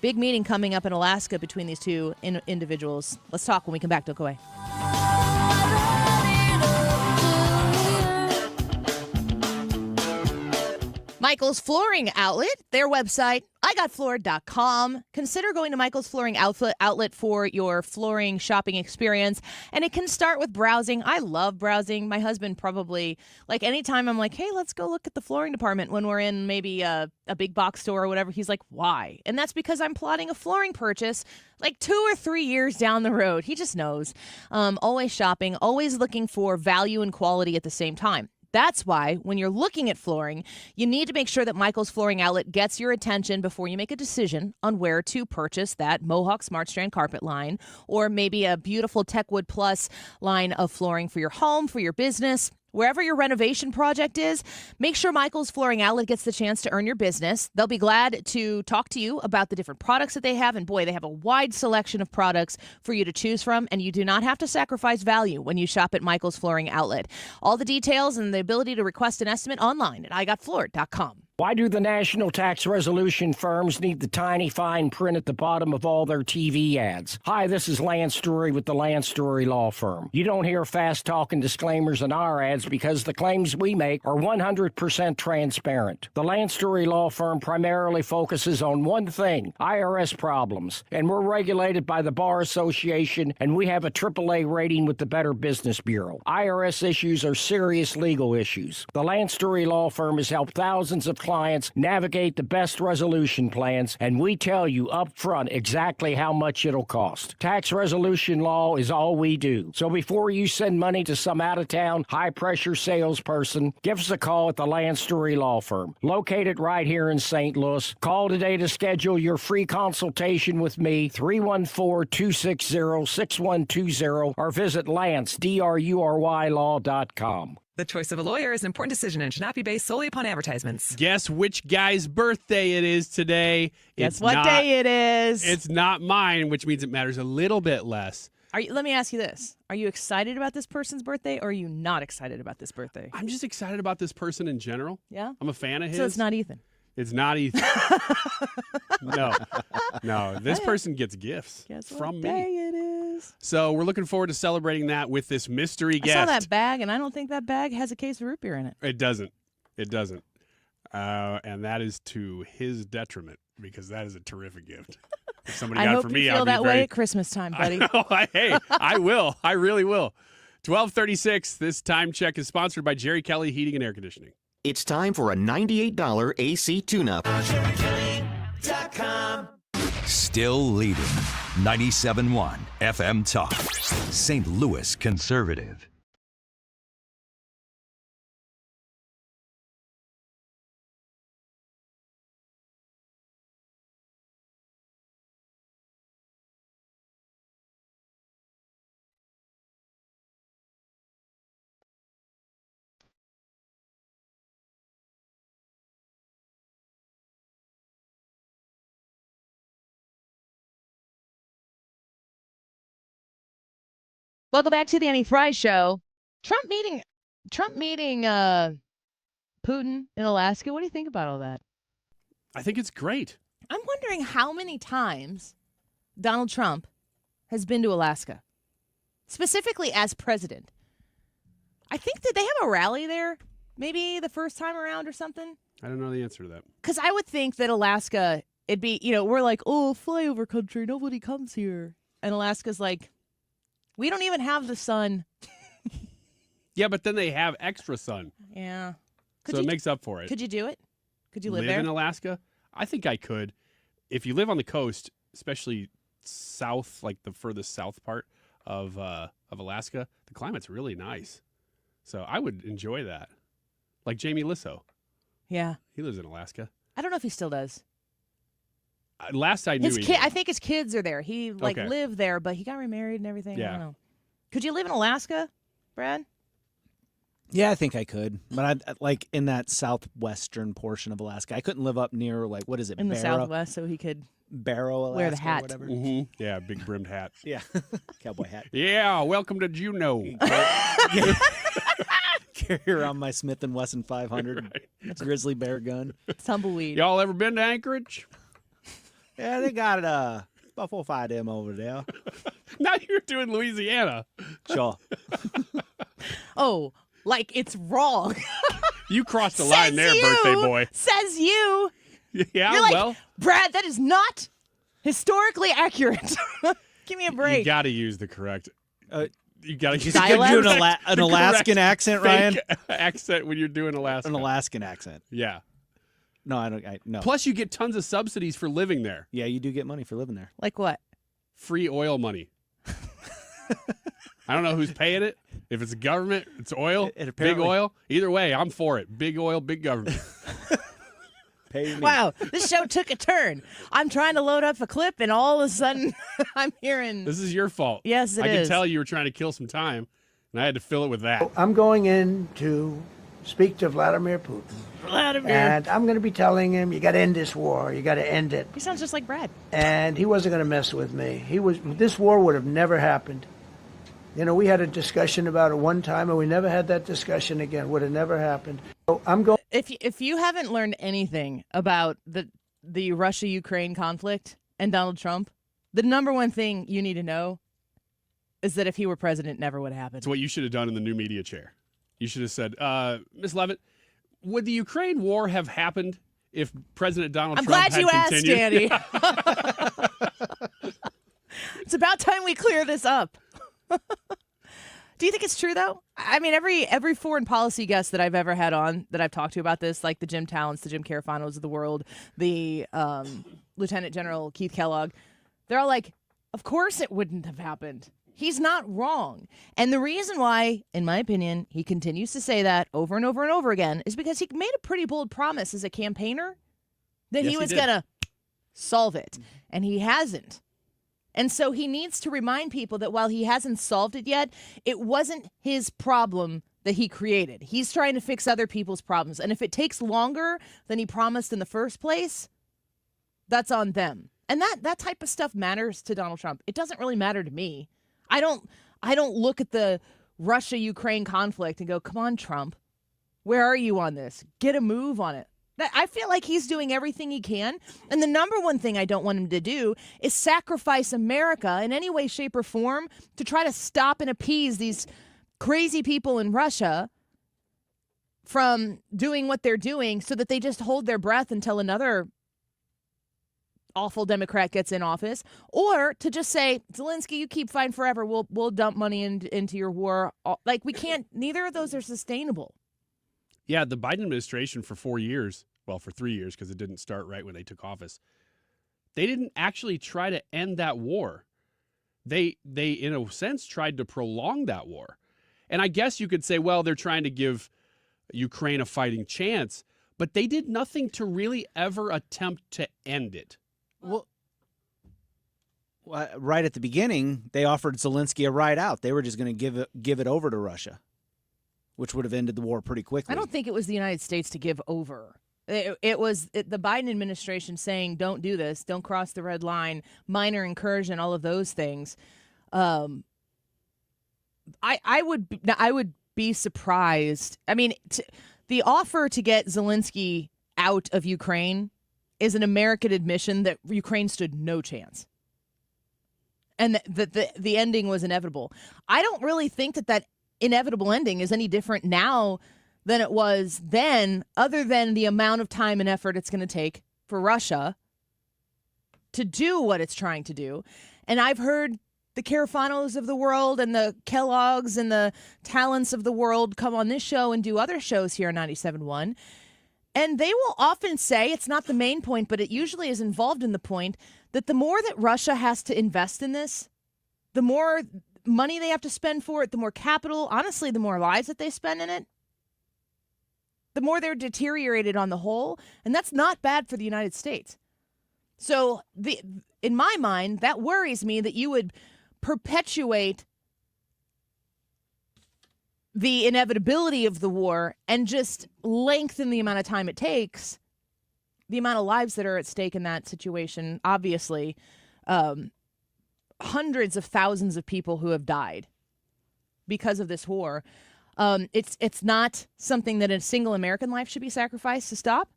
Big meeting coming up in Alaska between these two individuals. Let's talk when we come back. Don't go away. Michael's Flooring Outlet, their website, igotfloored.com. Consider going to Michael's Flooring Outlet for your flooring shopping experience. And it can start with browsing. I love browsing. My husband probably, like anytime I'm like, hey, let's go look at the flooring department when we're in maybe a big box store or whatever. He's like, why? And that's because I'm plotting a flooring purchase like 2 or 3 years down the road. He just knows. Always shopping, always looking for value and quality at the same time. That's why when you're looking at flooring, you need to make sure that Michael's Flooring Outlet gets your attention before you make a decision on where to purchase that Mohawk Smart Strand carpet line or maybe a beautiful Techwood Plus line of flooring for your home, for your business. Wherever your renovation project is, make sure Michael's Flooring Outlet gets the chance to earn your business. They'll be glad to talk to you about the different products that they have. And boy, they have a wide selection of products for you to choose from. And you do not have to sacrifice value when you shop at Michael's Flooring Outlet. All the details and the ability to request an estimate online at igotfloored.com. Why do the national tax resolution firms need the tiny fine print at the bottom of all their TV ads? Hi, this is Lance Story with the Lance Story Law Firm. You don't hear fast-talking disclaimers in our ads because the claims we make are 100% transparent. The Lance Story Law Firm primarily focuses on one thing, IRS problems, and we're regulated by the Bar Association, and we have a AAA rating with the Better Business Bureau. IRS issues are serious legal issues. The Lance Story Law Firm has helped thousands of clients navigate the best resolution plans, and we tell you up front exactly how much it'll cost. Tax resolution law is all we do. So before you send money to some out-of-town, high-pressure salesperson, give us a call at the Lance Story Law Firm, located right here in St. Louis. Call today to schedule your free consultation with me, 314-260-6120, or visit Lance, DRURYlaw.com. The choice of a lawyer is an important decision and should not be based solely upon advertisements. Guess which guy's birthday it is today? Guess what day it is? It's not mine, which means it matters a little bit less. Let me ask you this. Are you excited about this person's birthday or are you not excited about this birthday? I'm just excited about this person in general. Yeah? I'm a fan of his. So it's not Ethan. It's not Ethan. No. This person gets gifts from me. Day it is. So we're looking forward to celebrating that with this mystery guest. I saw that bag, and I don't think that bag has a case of root beer in it. It doesn't. And that is to his detriment because that is a terrific gift. If somebody got it for me, I hope you feel that way at Christmas time, buddy. Hey, I will. I really will. 12:36. This time check is sponsored by Jerry Kelly Heating and Air Conditioning. It's time for a $98 AC tune-up. Still leading 97.1 FM Talk. St. Louis Conservative. Welcome back to the Annie Fry Show. Trump meeting Putin in Alaska. What do you think about all that? I think it's great. I'm wondering how many times Donald Trump has been to Alaska, specifically as president. I think that they have a rally there, maybe the first time around or something. I don't know the answer to that. Because I would think that Alaska, it'd be, we're like, oh, flyover country, nobody comes here. And Alaska's like, we don't even have the sun. Yeah, but then they have extra sun. Yeah. So it makes up for it. Could you do it? Could you live there? Live in Alaska? I think I could. If you live on the coast, especially south, like the furthest south part of Alaska, the climate's really nice. So I would enjoy that. Like Jamie Lissow. Yeah. He lives in Alaska. I don't know if he still does. Last I knew he did. I think his kids are there. He lived there, but he got remarried and everything. Yeah. I don't know. Could you live in Alaska, Brad? Yeah, I think I could. But I like in that southwestern portion of Alaska. I couldn't live up near what is it? In the southwest, so he could Barrow, Alaska, wear the hat. or whatever. Mm-hmm. Yeah, big brimmed hat. Yeah, cowboy hat. Yeah, welcome to Juneau. Carry around my Smith & Wesson 500 grizzly bear gun. Tumbleweed. Y'all ever been to Anchorage? Yeah, they got about 4 or 5 of them over there. Now you're doing Louisiana. Sure. Oh, like it's wrong. You crossed the line there, birthday boy. Says you. Yeah, You're like, well, Brad, that is not historically accurate. Give me a break. you got to use the correct. You got to use You could do an Alaskan accent, Ryan. Accent when you're doing Alaska. An Alaskan accent. Yeah. No, I don't. No. Plus, you get tons of subsidies for living there. Yeah, you do get money for living there. Like what? Free oil money. I don't know who's paying it. If it's government, it's oil, big oil. Either way, I'm for it. Big oil, big government. Pay me. Wow, this show took a turn. I'm trying to load up a clip, and all of a sudden, I'm hearing. This is your fault. Yes, it I is. can tell you were trying to kill some time, and I had to fill it with that. I'm going in to speak to Vladimir Putin. Vladimir. And I'm going to be telling him, you got to end this war. You got to end it. He sounds just like Brad. And he wasn't going to mess with me. This war would have never happened. You know, we had a discussion about it one time, and we never had that discussion again. Would have never happened. So I'm going. If you haven't learned anything about the Russia-Ukraine conflict and Donald Trump, the number one thing you need to know is that if he were president, it never would have happened. It's what you should have done in the new media chair. You should have said, Ms. Levitt, would the Ukraine war have happened if President Donald Trump had continued? I'm glad you asked, Danny. It's about time we clear this up. Do you think it's true, though? I mean, every foreign policy guest that I've ever had on that I've talked to about this, like the Jim Tallents, the Jim Carafanos of the world, the Lieutenant General Keith Kellogg, they're all like, of course it wouldn't have happened. He's not wrong. And the reason why, in my opinion, he continues to say that over and over and over again is because he made a pretty bold promise as a campaigner that he was going to solve it. And he hasn't. And so he needs to remind people that while he hasn't solved it yet, it wasn't his problem that he created. He's trying to fix other people's problems. And if it takes longer than he promised in the first place, that's on them. And that type of stuff matters to Donald Trump. It doesn't really matter to me. I don't look at the Russia-Ukraine conflict and go, come on, Trump, where are you on this? Get a move on it. I feel like he's doing everything he can. And the number one thing I don't want him to do is sacrifice America in any way, shape, or form to try to stop and appease these crazy people in Russia from doing what they're doing so that they just hold their breath until another awful Democrat gets in office, or to just say, Zelensky, you keep fighting forever. We'll dump money into your war. Like, we can't, neither of those are sustainable. Yeah, the Biden administration for 4 years, well, for 3 years, because it didn't start right when they took office, they didn't actually try to end that war. They in a sense, tried to prolong that war. And I guess you could say, well, they're trying to give Ukraine a fighting chance, but they did nothing to really ever attempt to end it. Well, right at the beginning, they offered Zelensky a ride out. They were just going to give it over to Russia, which would have ended the war pretty quickly. I don't think it was the United States to give over. It was the Biden administration saying, don't do this, don't cross the red line, minor incursion, all of those things. I would be surprised. I mean, the offer to get Zelensky out of Ukraine is an American admission that Ukraine stood no chance. And the ending was inevitable. I don't really think that inevitable ending is any different now than it was then, other than the amount of time and effort it's going to take for Russia to do what it's trying to do. And I've heard the Carafanos of the world and the Kellogg's and the Tallents of the world come on this show and do other shows here on 97.1. And they will often say, it's not the main point, but it usually is involved in the point, that the more that Russia has to invest in this, the more money they have to spend for it, the more capital, honestly, the more lives that they spend in it, the more they're deteriorated on the whole. And that's not bad for the United States. So in my mind, that worries me that you would perpetuate the inevitability of the war and just lengthen the amount of time it takes, the amount of lives that are at stake in that situation. Obviously, hundreds of thousands of people who have died because of this war. It's not something that a single American life should be sacrificed to stop.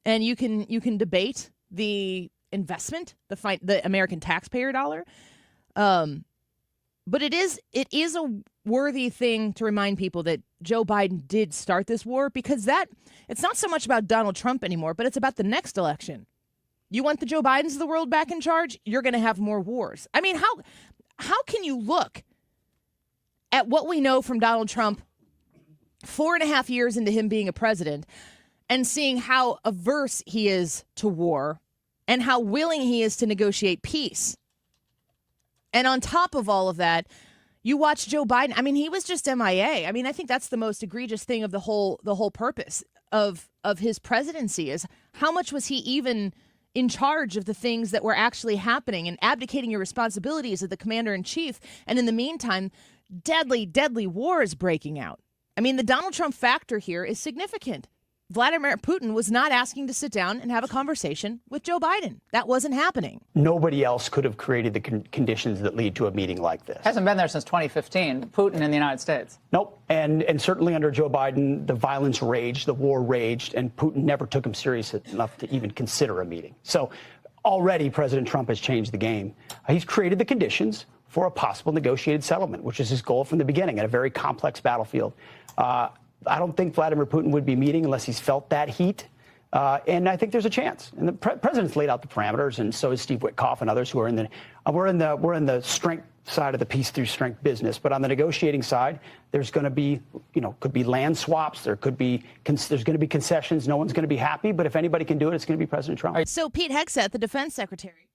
And you can debate the investment, the American taxpayer dollar. But it is a worthy thing to remind people that Joe Biden did start this war, because it's not so much about Donald Trump anymore, but it's about the next election. You want the Joe Bidens of the world back in charge, you're going to have more wars. I mean, how can you look at what we know from Donald Trump 4.5 years into him being a president and seeing how averse he is to war and how willing he is to negotiate peace? And on top of all of that, you watch Joe Biden. I mean, he was just MIA. I mean, I think that's the most egregious thing of the whole purpose of his presidency is how much was he even in charge of the things that were actually happening and abdicating your responsibilities as the commander-in-chief. And in the meantime, deadly, deadly war is breaking out. I mean, the Donald Trump factor here is significant. Vladimir Putin was not asking to sit down and have a conversation with Joe Biden. That wasn't happening. Nobody else could have created the conditions that lead to a meeting like this. Hasn't been there since 2015, Putin in the United States. Nope. And certainly under Joe Biden, the violence raged, the war raged, and Putin never took him serious enough to even consider a meeting. So already President Trump has changed the game. He's created the conditions for a possible negotiated settlement, which is his goal from the beginning at a very complex battlefield. I don't think Vladimir Putin would be meeting unless he's felt that heat. And I think there's a chance. And the president's laid out the parameters, and so is Steve Witkoff and others who are in the we're in the strength side of the peace through strength business. But on the negotiating side, there's going to be, could be land swaps. There's going to be concessions. No one's going to be happy. But if anybody can do it, it's going to be President Trump. So Pete Hegseth, the defense secretary.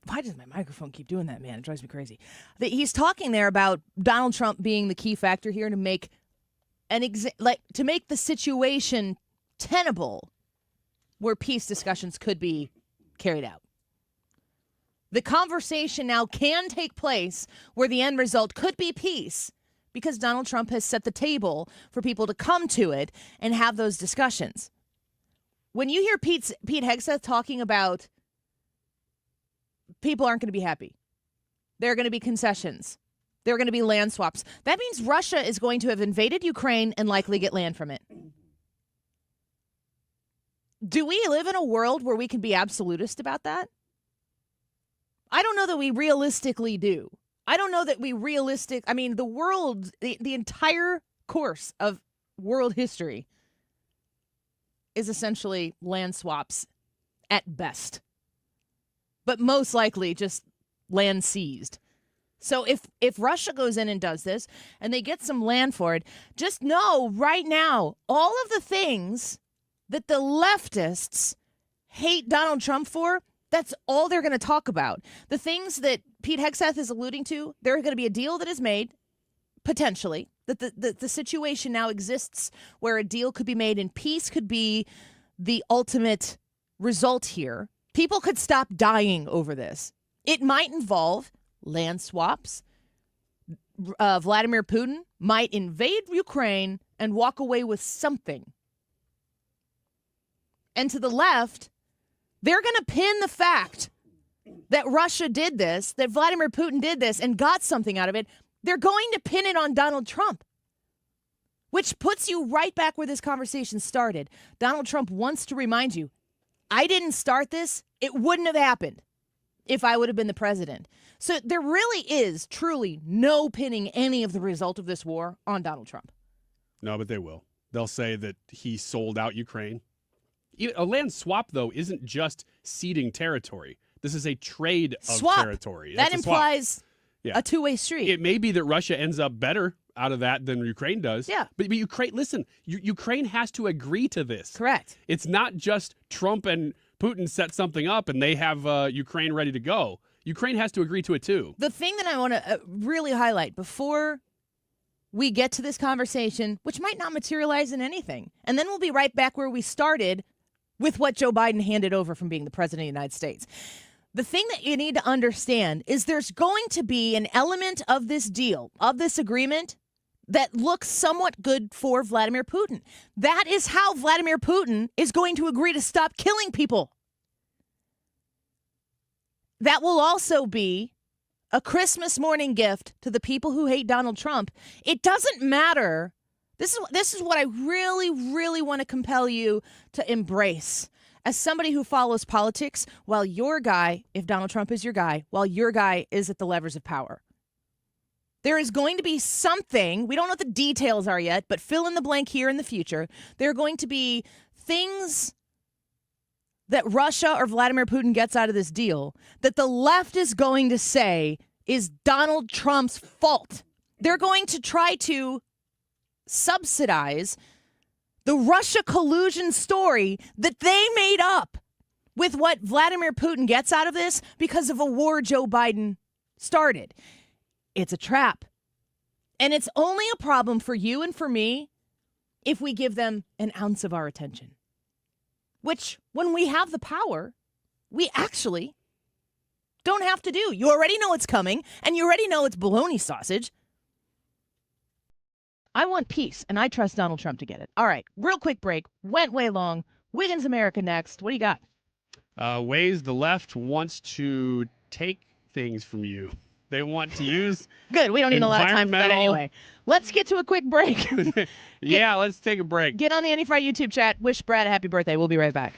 Why does my microphone keep doing that, man? It drives me crazy. He's talking there about Donald Trump being the key factor here to make to make the situation tenable where peace discussions could be carried out. The conversation now can take place where the end result could be peace because Donald Trump has set the table for people to come to it and have those discussions. When you hear Pete Hegseth talking about people aren't going to be happy, there are going to be concessions, there are going to be land swaps, that means Russia is going to have invaded Ukraine and likely get land from it. Do we live in a world where we can be absolutist about that? I don't know that we realistically do. I don't know that we the world, the entire course of world history is essentially land swaps at best. But most likely just land seized. So if Russia goes in and does this and they get some land for it, just know right now, all of the things that the leftists hate Donald Trump for, that's all they're going to talk about. The things that Pete Hegseth is alluding to, there's going to be a deal that is made, potentially, that the situation now exists where a deal could be made and peace could be the ultimate result here. People could stop dying over this. It might involve land swaps. Vladimir Putin might invade Ukraine and walk away with something. And to the left, they're going to pin the fact that Russia did this, that Vladimir Putin did this and got something out of it. They're going to pin it on Donald Trump, which puts you right back where this conversation started. Donald Trump wants to remind you, I didn't start this. It wouldn't have happened if I would have been the president. So there really is truly no pinning any of the result of this war on Donald Trump. No, but they will. They'll say that he sold out Ukraine. A land swap, though, isn't just ceding territory. This is a trade of territory. That implies a two-way street. It may be that Russia ends up better out of that than Ukraine does. Yeah. But Ukraine, listen, Ukraine has to agree to this. Correct. It's not just Trump and Putin set something up and they have Ukraine ready to go. Ukraine has to agree to it, too. The thing that I want to really highlight before we get to this conversation, which might not materialize in anything, and then we'll be right back where we started with what Joe Biden handed over from being the president of the United States. The thing that you need to understand is there's going to be an element of this deal, of this agreement, that looks somewhat good for Vladimir Putin. That is how Vladimir Putin is going to agree to stop killing people. That will also be a Christmas morning gift to the people who hate Donald Trump. It doesn't matter. This is what I really, really want to compel you to embrace. As somebody who follows politics, while your guy, if Donald Trump is your guy, while your guy is at the levers of power. There is going to be something, we don't know what the details are yet, but fill in the blank here in the future. There are going to be things that Russia or Vladimir Putin gets out of this deal that the left is going to say is Donald Trump's fault. They're going to try to subsidize the Russia collusion story that they made up with what Vladimir Putin gets out of this because of a war Joe Biden started. It's a trap. And it's only a problem for you and for me if we give them an ounce of our attention. Which, when we have the power, we actually don't have to do. You already know it's coming, and you already know it's bologna sausage. I want peace, and I trust Donald Trump to get it. All right, real quick break. Went way long. Wiggins America next. What do you got? Ways the left wants to take things from you. They want to use Good, we don't need a lot of time for that anyway. Let's get to a quick break. Yeah, let's take a break. Get on the Andy Fry YouTube chat. Wish Brad a happy birthday. We'll be right back.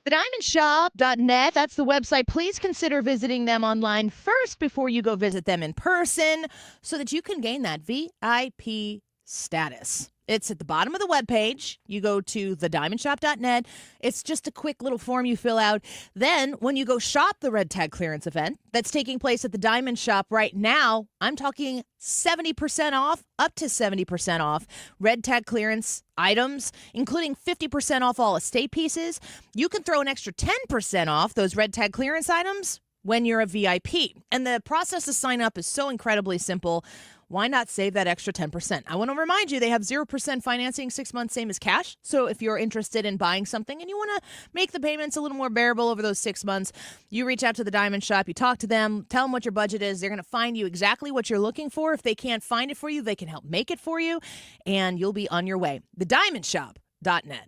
TheDiamondShop.net, that's the website. Please consider visiting them online first before you go visit them in person so that you can gain that VIP status. It's at the bottom of the webpage. You go to TheDiamondShop.net. It's just a quick little form you fill out. Then when you go shop the Red Tag Clearance event that's taking place at the Diamond Shop right now, I'm talking 70% off, up to 70% off Red Tag Clearance items, including 50% off all estate pieces. You can throw an extra 10% off those Red Tag Clearance items when you're a VIP. And the process to sign up is so incredibly simple. Why not save that extra 10%? I want to remind you, they have 0% financing, 6 months, same as cash. So if you're interested in buying something and you want to make the payments a little more bearable over those 6 months, you reach out to the Diamond Shop, you talk to them, tell them what your budget is. They're going to find you exactly what you're looking for. If they can't find it for you, they can help make it for you, and you'll be on your way. TheDiamondShop.net.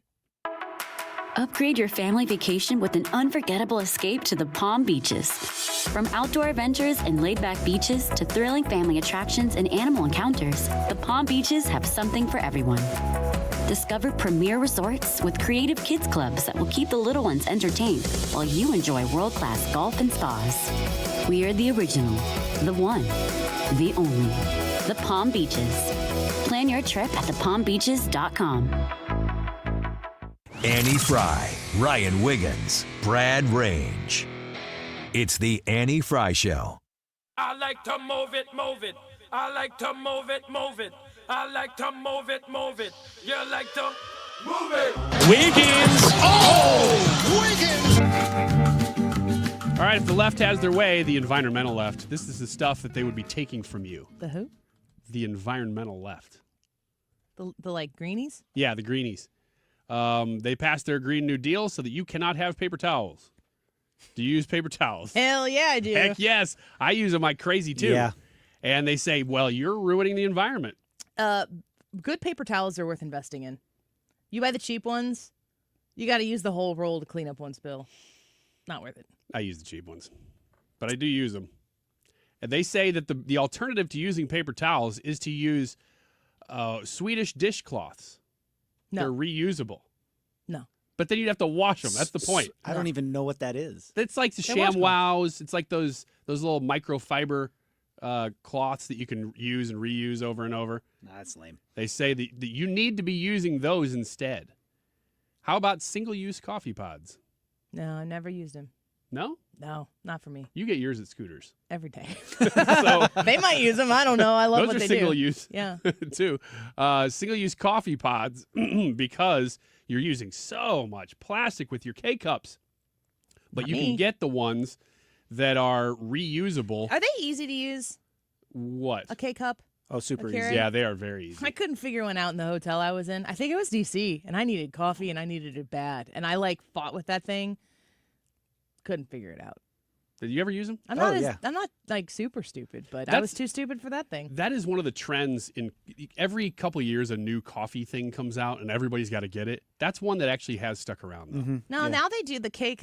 Upgrade your family vacation with an unforgettable escape to the Palm Beaches. From outdoor adventures and laid-back beaches to thrilling family attractions and animal encounters, the Palm Beaches have something for everyone. Discover premier resorts with creative kids clubs that will keep the little ones entertained while you enjoy world-class golf and spas. We are the original, the one, the only, the Palm Beaches. Plan your trip at thepalmbeaches.com. Annie Fry, Ryan Wiggins, Brad Range. It's the Annie Fry Show. I like to move it, move it. I like to move it, move it. I like to move it, move it. You like to move it. Wiggins! Oh! Wiggins! All right, if the left has their way, the environmental left, this is the stuff that they would be taking from you. The who? The environmental left. The like greenies? Yeah, the greenies. They passed their Green New Deal so that you cannot have paper towels. Do you use paper towels? Hell yeah, I do. Heck yes. I use them like crazy too. Yeah. And they say, well, you're ruining the environment. Good paper towels are worth investing in. You buy the cheap ones, you got to use the whole roll to clean up one spill. Not worth it. I use the cheap ones, but I do use them. And they say that the alternative to using paper towels is to use Swedish dishcloths. No. They're reusable. No. But then you'd have to wash them. That's the point. I don't even know what that is. It's like the ShamWows. It's like those little microfiber cloths that you can use and reuse over and over. Nah, that's lame. They say that you need to be using those instead. How about single-use coffee pods? No, I never used them. No? No, not for me. You get yours at Scooters. Every day. So they might use them. I don't know. I love what they do. Those are single-use, yeah. too. Single-use coffee pods because you're using so much plastic with your K-Cups. But Not you me. can get the ones that are reusable. Are they easy to use? What? A K-Cup? Oh, super easy. Yeah, they are very easy. I couldn't figure one out in the hotel I was in. I think it was D.C., and I needed coffee, and I needed it bad. And I, fought with that thing. Couldn't figure it out. Did you ever use them? I'm not like super stupid, but I was too stupid for that thing. That is one of the trends in every couple of years. A new coffee thing comes out, and everybody's got to get it. That's one that actually has stuck around. Though. No, now they do the K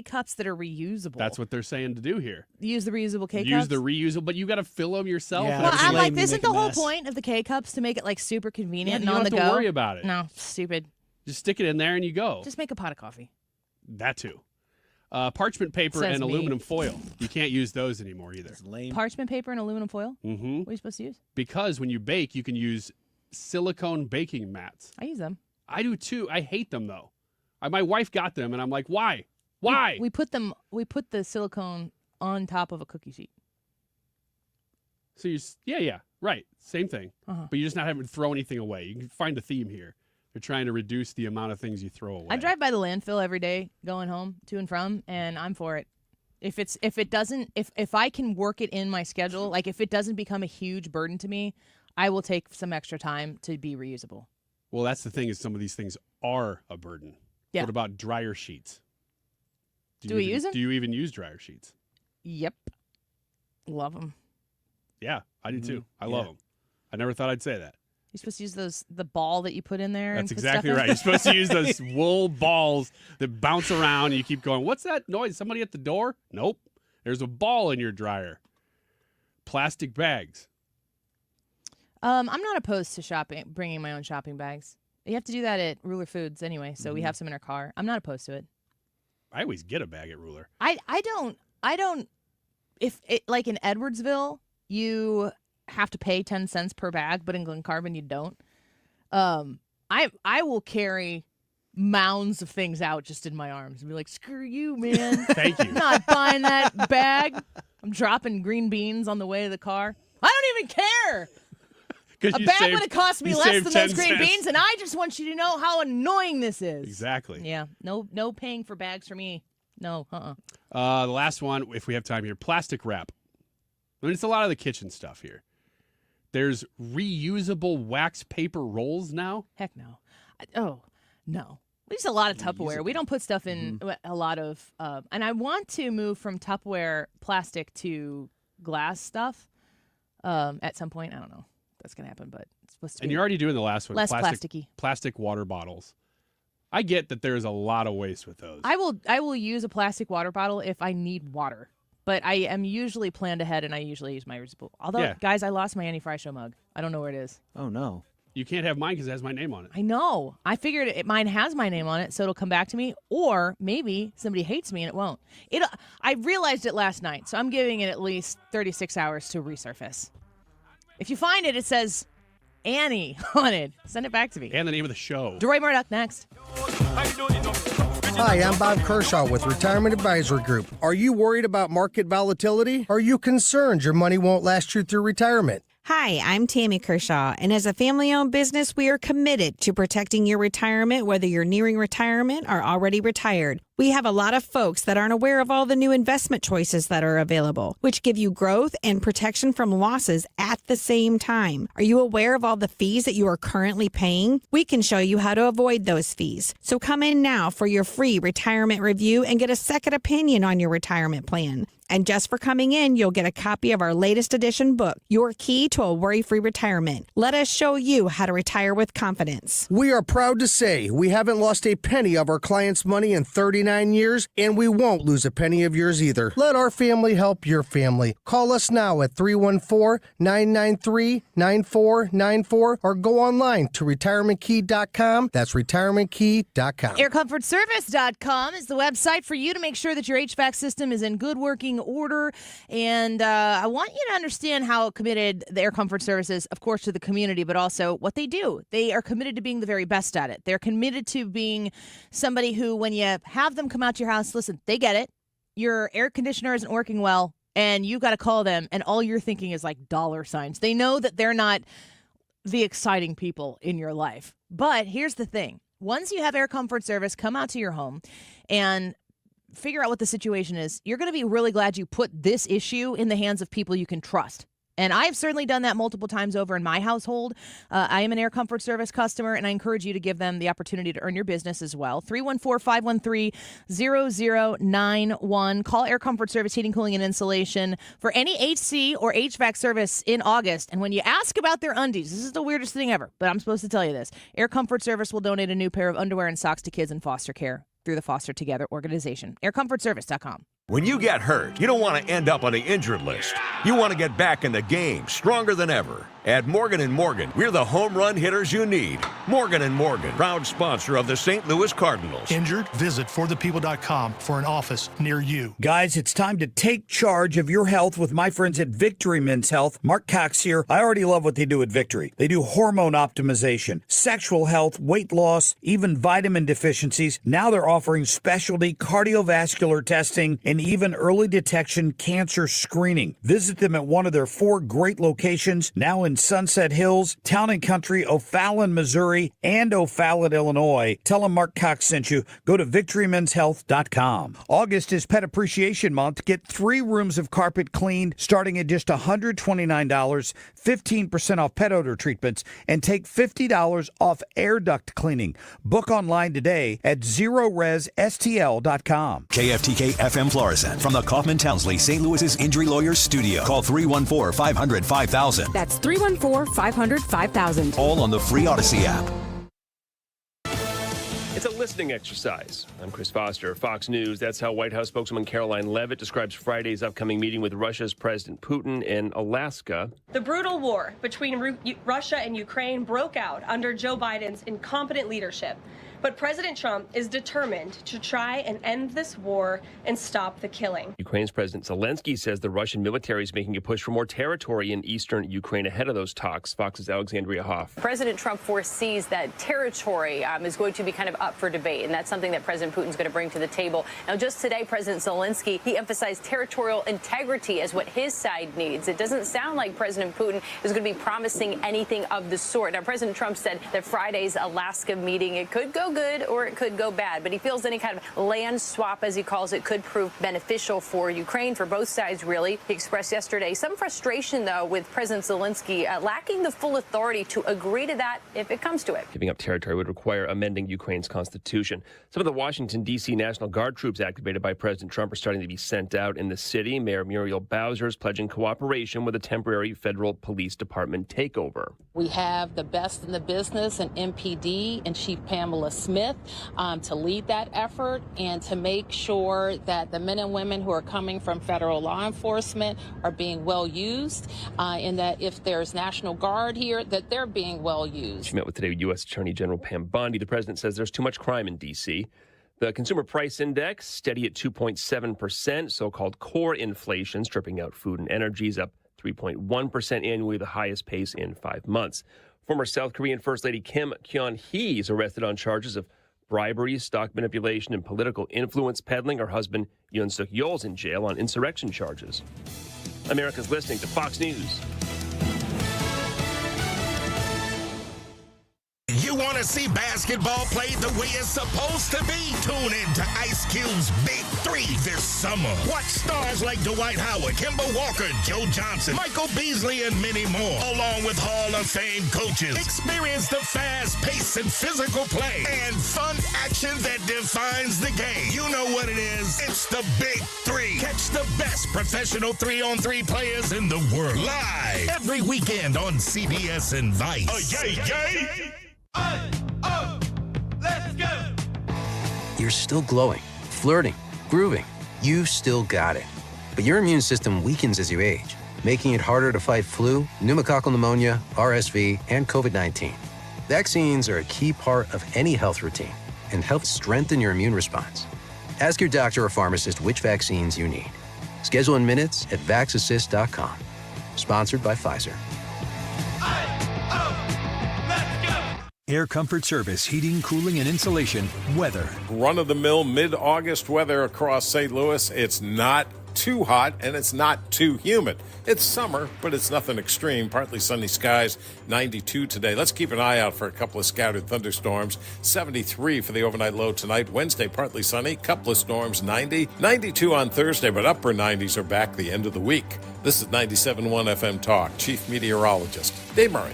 cups that are reusable. That's what they're saying to do here. Use the reusable K cups. Use the reusable, but you got to fill them yourself. Yeah. Well, I'm like, isn't the whole point of the K cups to make it like super convenient and on the go? You don't have to worry about it. No, stupid. Just stick it in there and you go. Just make a pot of coffee. That too. Parchment paper and aluminum foil. You can't use those anymore either. That's lame. Parchment paper and aluminum foil? Mm-hmm. What are you supposed to use? Because when you bake, you can use silicone baking mats. I use them. I do too. I hate them though. My wife got them, and I'm like, why? Why? We put the silicone on top of a cookie sheet. So right, same thing. But you're just not having to throw anything away. You can find a theme here. They're trying to reduce the amount of things you throw away. I drive by the landfill every day going home to and from, and I'm for it. If I can work it in my schedule, like if it doesn't become a huge burden to me, I will take some extra time to be reusable. Well, that's the thing is some of these things are a burden. Yeah. What about dryer sheets? Do we use them? Do you even use dryer sheets? Yep. Love them. Yeah, I do too. I love them. I never thought I'd say that. You're supposed to use the ball that you put in there. That's and put exactly stuff in? right. You're supposed to use those wool balls that bounce around. And you keep going, what's that noise? Somebody at the door? Nope. There's a ball in your dryer. Plastic bags. I'm not opposed to bringing my own shopping bags. You have to do that at Ruler Foods anyway, so we have some in our car. I'm not opposed to it. I always get a bag at Ruler. I don't. If it like in Edwardsville, you have to pay 10 cents per bag, but in Glen Carbon you don't. I will carry mounds of things out just in my arms and be like, screw you, man. Thank you. I'm not buying that bag. I'm dropping green beans on the way to the car. I don't even care. A bag would have cost me less than those green beans, and I just want you to know how annoying this is. Exactly. Yeah. No paying for bags for me. No. The last one, if we have time here, plastic wrap. I mean, it's a lot of the kitchen stuff here. There's reusable wax paper rolls now. Heck no. Oh, no. We use a lot of Tupperware. We don't put stuff in a lot of, and I want to move from Tupperware plastic to glass stuff at some point. I don't know if that's going to happen, but it's supposed to be. And you're already doing the last one. Less plasticky. Plastic water bottles. I get that there's a lot of waste with those. I will use a plastic water bottle if I need water. But I am usually planned ahead, and I usually use my reusable. Although, guys, I lost my Annie Fry Show mug. I don't know where it is. Oh, no. You can't have mine because it has my name on it. I know. I figured mine has my name on it, so it'll come back to me. Or maybe somebody hates me and it won't. I realized it last night, so I'm giving it at least 36 hours to resurface. If you find it, it says Annie on it. Send it back to me. And the name of the show. Deroy Murdock next. Hi, I'm Bob Kershaw with Retirement Advisory Group. Are you worried about market volatility? Are you concerned your money won't last you through retirement? Hi, I'm Tammy Kershaw, and as a family-owned business, we are committed to protecting your retirement, whether you're nearing retirement or already retired. We have a lot of folks that aren't aware of all the new investment choices that are available, which give you growth and protection from losses at the same time. Are you aware of all the fees that you are currently paying? We can show you how to avoid those fees. So come in now for your free retirement review and get a second opinion on your retirement plan. And just for coming in, you'll get a copy of our latest edition book, Your Key to a Worry-Free Retirement. Let us show you how to retire with confidence. We are proud to say we haven't lost a penny of our clients' money in 39 years, and we won't lose a penny of yours either. Let our family help your family. Call us now at 314-993-9494 or go online to retirementkey.com. That's retirementkey.com. AirComfortService.com is the website for you to make sure that your HVAC system is in good working order. And I want you to understand how committed the Air Comfort Service is, of course, to the community, but also what they do. They are committed to being the very best at it. They're committed to being somebody who, when you have them come out to your house, listen, they get it. Your air conditioner isn't working well, and you got to call them, and all you're thinking is like dollar signs. They know that they're not the exciting people in your life. But here's the thing. Once you have Air Comfort Service come out to your home and figure out what the situation is, you're going to be really glad you put this issue in the hands of people you can trust. And I've certainly done that multiple times over in my household. I am an Air Comfort Service customer, and I encourage you to give them the opportunity to earn your business as well. 314-513-0091. Call Air Comfort Service Heating, Cooling, and Insulation for any HC or HVAC service in August. And when you ask about their undies, this is the weirdest thing ever, but I'm supposed to tell you this. Air Comfort Service will donate a new pair of underwear and socks to kids in foster care through the Foster Together organization. AirComfortService.com. When you get hurt, you don't want to end up on the injured list. You want to get back in the game, stronger than ever. At Morgan & Morgan, we're the home run hitters you need. Morgan & Morgan, proud sponsor of the St. Louis Cardinals. Injured? Visit forthepeople.com for an office near you. Guys, it's time to take charge of your health with my friends at Victory Men's Health. Mark Cox here. I already love what they do at Victory. They do hormone optimization, sexual health, weight loss, even vitamin deficiencies. Now they're offering specialty cardiovascular testing and even early detection cancer screening. Visit them at one of their 4 great locations, now in Sunset Hills, Town and Country, O'Fallon, Missouri, and O'Fallon, Illinois. Tell them Mark Cox sent you. Go to VictoryMen'sHealth.com. August is Pet Appreciation Month. Get 3 rooms of carpet cleaned starting at just $129, 15% off pet odor treatments, and take $50 off air duct cleaning. Book online today at ZeroResSTL.com. KFTK FM Florissant from the Kaufman Townsley St. Louis's Injury Lawyers Studio. Call 314-500-5000. That's 314-500-5000. All on the free Odyssey app. It's a listening exercise. I'm Chris Foster, Fox News. That's how White House spokeswoman Caroline Leavitt describes Friday's upcoming meeting with Russia's President Putin in Alaska. The brutal war between Russia and Ukraine broke out under Joe Biden's incompetent leadership. But President Trump is determined to try and end this war and stop the killing. Ukraine's President Zelensky says the Russian military is making a push for more territory in eastern Ukraine ahead of those talks. Fox's Alexandria Hoff. President Trump foresees that territory is going to be kind of up for debate, and that's something that President Putin's going to bring to the table. Now, just today, President Zelensky, he emphasized territorial integrity as what his side needs. It doesn't sound like President Putin is going to be promising anything of the sort. Now, President Trump said that Friday's Alaska meeting, it could go good or it could go bad, but he feels any kind of land swap, as he calls it, could prove beneficial for Ukraine, for both sides, really. He expressed yesterday some frustration, though, with President Zelensky lacking the full authority to agree to that if it comes to it. Giving up territory would require amending Ukraine's constitution. Some of the Washington, D.C. National Guard troops activated by President Trump are starting to be sent out in the city. Mayor Muriel Bowser is pledging cooperation with a temporary federal police department takeover. We have the best in the business and MPD and Chief Pamela Smith to lead that effort and to make sure that the men and women who are coming from federal law enforcement are being well used, and that if there's National Guard here, that they're being well used. She met with today U.S. Attorney General Pam Bondi. The president says there's too much crime in D.C. The Consumer Price Index steady at 2.7%. So-called core inflation, stripping out food and energy, is up 3.1% annually, the highest pace in 5 months. Former South Korean First Lady Kim Kyun-hee is arrested on charges of bribery, stock manipulation, and political influence peddling. Her husband, Yoon Suk-yeol's in jail on insurrection charges. America's listening to Fox News. You want to see basketball played the way it's supposed to be? Tune in to Ice Cube's Big 3 this summer. Watch stars like Dwight Howard, Kemba Walker, Joe Johnson, Michael Beasley, and many more, along with Hall of Fame coaches. Experience the fast pace and physical play and fun action that defines the game. You know what it is. It's the Big 3. Catch the best professional 3-on-3 players in the world live every weekend on CBS and Vice. Yay! Let's go! You're still glowing, flirting, grooving. You still got it. But your immune system weakens as you age, making it harder to fight flu, pneumococcal pneumonia, RSV, and COVID-19. Vaccines are a key part of any health routine and help strengthen your immune response. Ask your doctor or pharmacist which vaccines you need. Schedule in minutes at VaxAssist.com. Sponsored by Pfizer. Air Comfort Service Heating, Cooling, and Insulation weather. Run-of-the-mill mid-August weather across St. Louis. It's not too hot and it's not too humid. It's summer, but it's nothing extreme. Partly sunny skies, 92 today. Let's keep an eye out for a couple of scattered thunderstorms. 73 for the overnight low tonight. Wednesday, partly sunny, couple of storms, 90. 92 on Thursday, but upper 90s are back the end of the week. This is 97.1 FM Talk. Chief Meteorologist Dave Murray.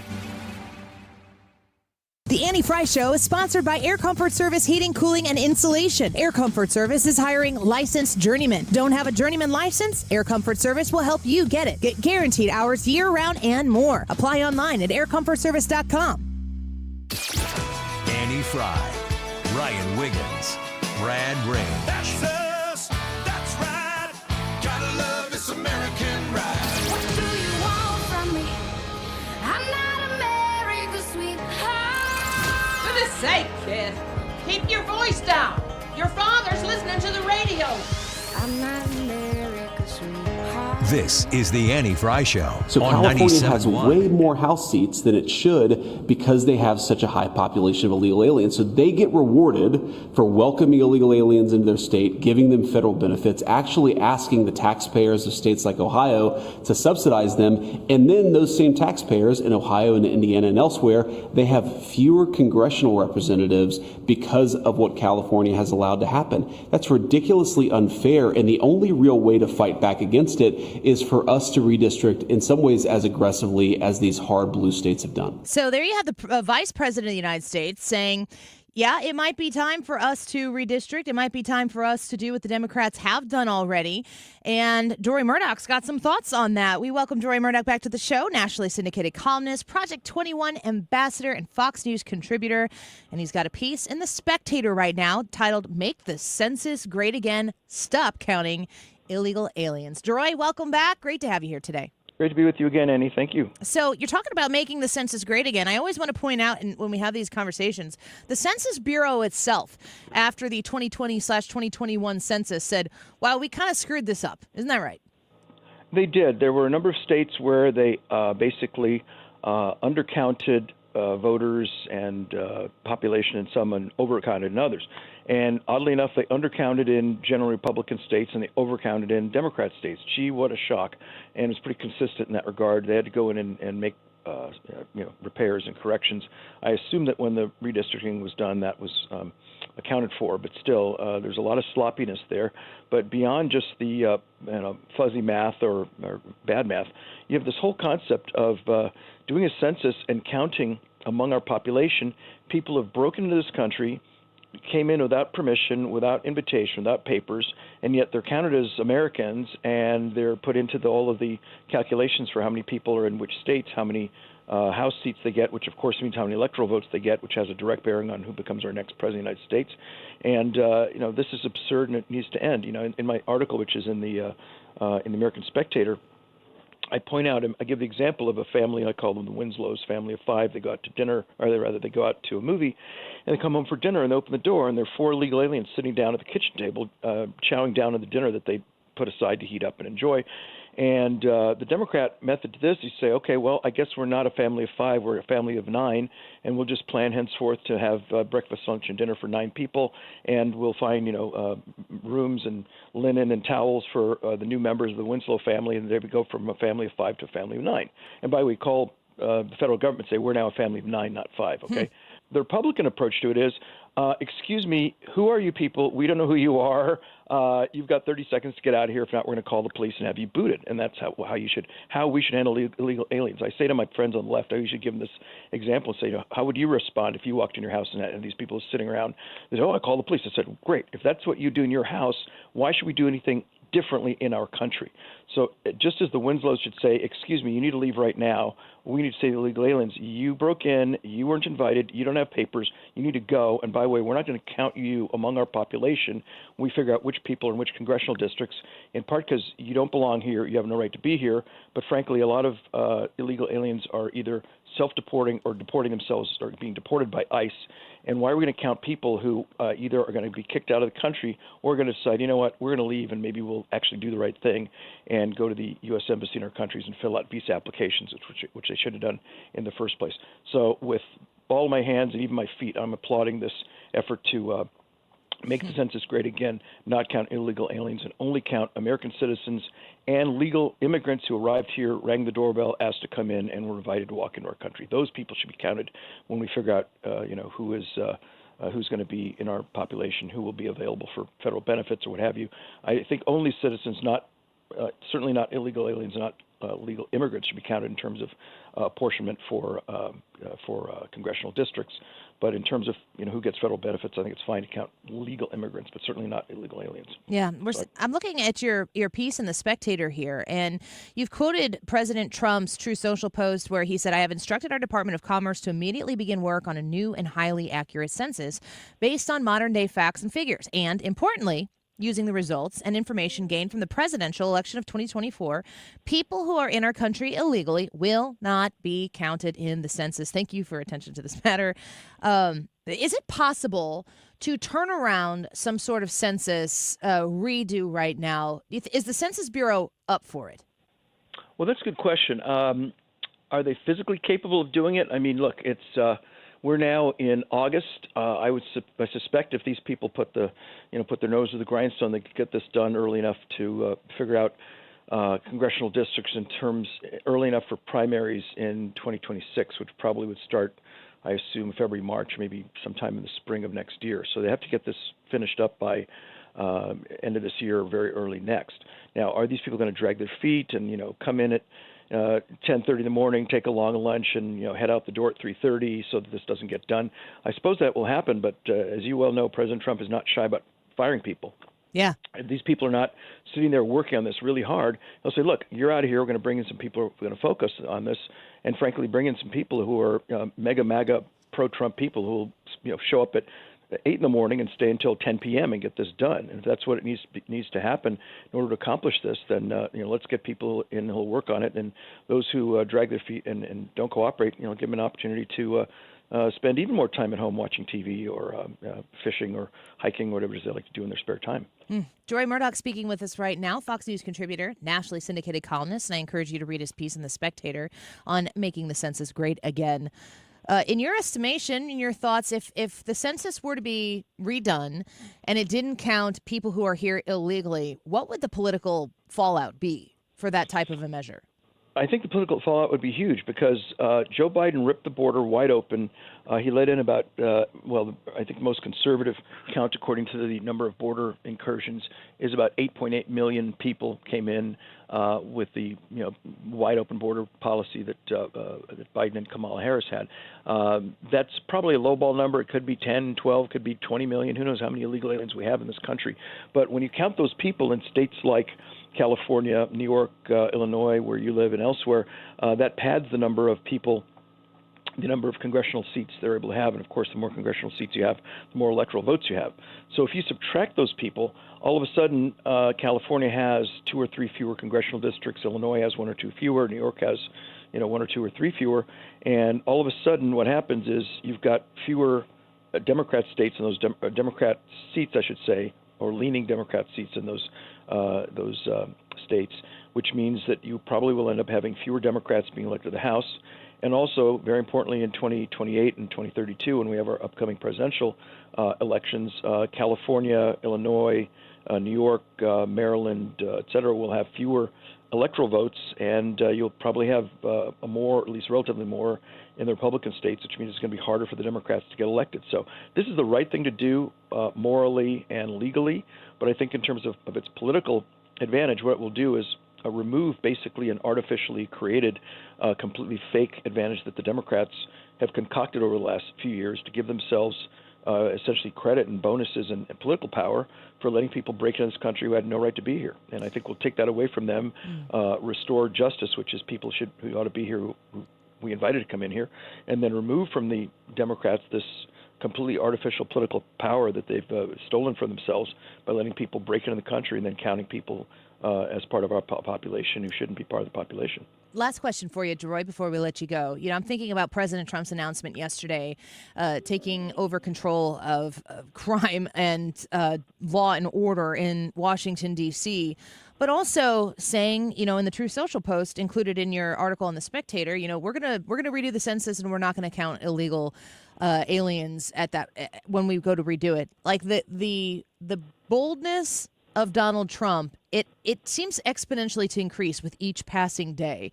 The Annie Fry Show is sponsored by Air Comfort Service Heating, Cooling, and Insulation. Air Comfort Service is hiring licensed journeymen. Don't have a journeyman license? Air Comfort Service will help you get it. Get guaranteed hours year-round and more. Apply online at aircomfortservice.com. Annie Fry, Ryan Wiggins, Brad Rain. That's us. That's right. Gotta love this American ride. What do you want from me? I'm not America's sweetheart. For goodness sake, kid. Keep your voice down. Your father's listening to the radio. I'm not America's sweetheart. This is the Annie Fry Show So on California has 97.1. way more House seats than it should because they have such a high population of illegal aliens. So they get rewarded for welcoming illegal aliens into their state, giving them federal benefits, actually asking the taxpayers of states like Ohio to subsidize them. And then those same taxpayers in Ohio and Indiana and elsewhere, they have fewer congressional representatives because of what California has allowed to happen. That's ridiculously unfair. And the only real way to fight back against it is for us to redistrict in some ways as aggressively as these hard blue states have done. So there you have the Vice President of the United States saying, yeah, it might be time for us to redistrict. It might be time for us to do what the Democrats have done already. And Deroy Murdock's got some thoughts on that. We welcome Deroy Murdock back to the show, nationally syndicated columnist, Project 21 ambassador, and Fox News contributor. And he's got a piece in The Spectator right now titled, Make the Census Great Again, Stop Counting Illegal Aliens. Deroy, welcome back. Great to have you here today. Great to be with you again, Annie. Thank you. So you're talking about making the census great again. I always want to point out, and when we have these conversations, the Census Bureau itself, after the 2020/2021 census, said, wow, we kind of screwed this up. Isn't that right? They did. There were a number of states where they basically undercounted voters and population in some and overcounted in others. And oddly enough, they undercounted in general Republican states and they overcounted in Democrat states. Gee, what a shock. And it's pretty consistent in that regard. They had to go in and make repairs and corrections. I assume that when the redistricting was done, that was accounted for. But still, there's a lot of sloppiness there. But beyond just the fuzzy math or bad math, you have this whole concept of doing a census and counting among our population. People have broken into this country, came in without permission, without invitation, without papers, and yet they're counted as Americans, and they're put into all of the calculations for how many people are in which states, how many House seats they get, which of course means how many electoral votes they get, which has a direct bearing on who becomes our next president of the United States. And this is absurd, and it needs to end. In my article, which is in the American Spectator, I point out, I give the example of a family, I call them the Winslows, family of five. They go out to dinner, or rather they go out to a movie, and they come home for dinner, and they open the door, and there are four illegal aliens sitting down at the kitchen table, chowing down on the dinner that they put aside to heat up and enjoy. And the Democrat method to this, you say, okay, well, I guess we're not a family of five, we're a family of nine, and we'll just plan henceforth to have breakfast, lunch, and dinner for nine people, and we'll find, rooms and linen and towels for the new members of the Winslow family, and there we go from a family of five to a family of nine. And by the way, call the federal government, say we're now a family of nine, not five, okay? The Republican approach to it is, excuse me, who are you people? We don't know who you are. You've got 30 seconds to get out of here. If not, we're going to call the police and have you booted. And that's how we should handle illegal aliens. I say to my friends on the left, I usually give them this example and say, how would you respond if you walked in your house and these people sitting around? They say, I call the police. I said, great. If that's what you do in your house, why should we do anything differently in our country? So just as the Winslows should say, excuse me, you need to leave right now, we need to say to illegal aliens, you broke in, you weren't invited, you don't have papers, you need to go. And by the way, we're not going to count you among our population. We figure out which people are in which congressional districts, in part because you don't belong here, you have no right to be here. But frankly, a lot of illegal aliens are either self-deporting or deporting themselves or being deported by ICE. And why are we going to count people who either are going to be kicked out of the country or are going to decide, you know what, we're going to leave and maybe we'll actually do the right thing and go to the U.S. Embassy in our countries and fill out visa applications, which they should have done in the first place. So with all my hands and even my feet, I'm applauding this effort to make the census great again, not count illegal aliens, and only count American citizens and legal immigrants who arrived here, rang the doorbell, asked to come in, and were invited to walk into our country. Those people should be counted when we figure out, who's going to be in our population, who will be available for federal benefits or what have you. I think only citizens, certainly not illegal aliens, not legal immigrants, should be counted in terms of apportionment for congressional districts. But in terms of who gets federal benefits, I think it's fine to count legal immigrants, but certainly not illegal aliens. Yeah, I'm looking at your piece in The Spectator here, and you've quoted President Trump's True Social post where he said, "I have instructed our Department of Commerce to immediately begin work on a new and highly accurate census based on modern-day facts and figures, and importantly, using the results and information gained from the presidential election of 2024, people who are in our country illegally will not be counted in the census." Thank you for attention to this matter. Is it possible to turn around some sort of census redo right now? Is the Census Bureau up for it? Well, that's a good question. Are they physically capable of doing it? I mean, look, it's we're now in August. I suspect if these people put their nose to the grindstone, they could get this done early enough to figure out congressional districts early enough for primaries in 2026, which probably would start, I assume, February, March, maybe sometime in the spring of next year. So they have to get this finished up by end of this year or very early next. Now, are these people going to drag their feet and come in at 10:30 in the morning, take a long lunch, and head out the door at 3:30 so that this doesn't get done? I suppose that will happen, but as you well know, President Trump is not shy about firing people. Yeah. These people are not sitting there working on this really hard. They'll say, look, you're out of here. We're going to bring in some people who are going to focus on this, and frankly, bring in some people who are MAGA pro-Trump people who will show up at 8 in the morning and stay until 10 p.m. and get this done. And if that's what it needs to happen in order to accomplish this, then let's get people in who'll work on it. And those who drag their feet and don't cooperate, give them an opportunity to spend even more time at home watching TV or fishing or hiking, whatever it is they like to do in their spare time. Deroy Murdock speaking with us right now, Fox News contributor, nationally syndicated columnist, and I encourage you to read his piece in The Spectator on making the census great again. In your estimation, in your thoughts, if the census were to be redone and it didn't count people who are here illegally, what would the political fallout be for that type of a measure? I think the political fallout would be huge because Joe Biden ripped the border wide open. He let in about, I think the most conservative count, according to the number of border incursions, is about 8.8 million people came in with the wide open border policy that Biden and Kamala Harris had. That's probably a lowball number. It could be 10, 12, could be 20 million. Who knows how many illegal aliens we have in this country. But when you count those people in states like California, New York, Illinois, where you live, and elsewhere, that pads the number of people, the number of congressional seats they're able to have. And, of course, the more congressional seats you have, the more electoral votes you have. So if you subtract those people, all of a sudden California has 2 or 3 fewer congressional districts. Illinois has 1 or 2 fewer. New York has 1 or 2 or 3 fewer. And all of a sudden what happens is you've got fewer Democrat states and those Democrat seats, I should say, or leaning Democrat seats in those states, which means that you probably will end up having fewer Democrats being elected to the House. And also, very importantly, in 2028 and 2032, when we have our upcoming presidential elections, California, Illinois, New York, Maryland, et cetera, will have fewer electoral votes, and you'll probably have more, at least relatively more, in the Republican states, which means it's going to be harder for the Democrats to get elected. So this is the right thing to do morally and legally, but I think in terms of its political advantage, what it will do is remove basically an artificially created, completely fake advantage that the Democrats have concocted over the last few years to give themselves essentially credit and bonuses and political power for letting people break into this country who had no right to be here. And I think we'll take that away from them, restore justice, which is people who ought to be here, who we invited to come in here, and then remove from the Democrats this completely artificial political power that they've stolen from themselves by letting people break into the country and then counting people as part of our population who shouldn't be part of the population. Last question for you, Deroy, before we let you go. I'm thinking about President Trump's announcement yesterday, taking over control of crime and law and order in Washington, D.C. but also saying, in the Truth Social post included in your article on The Spectator, we're gonna redo the census and we're not going to count illegal aliens at that when we go to redo it. Like the boldness of Donald Trump, it seems exponentially to increase with each passing day.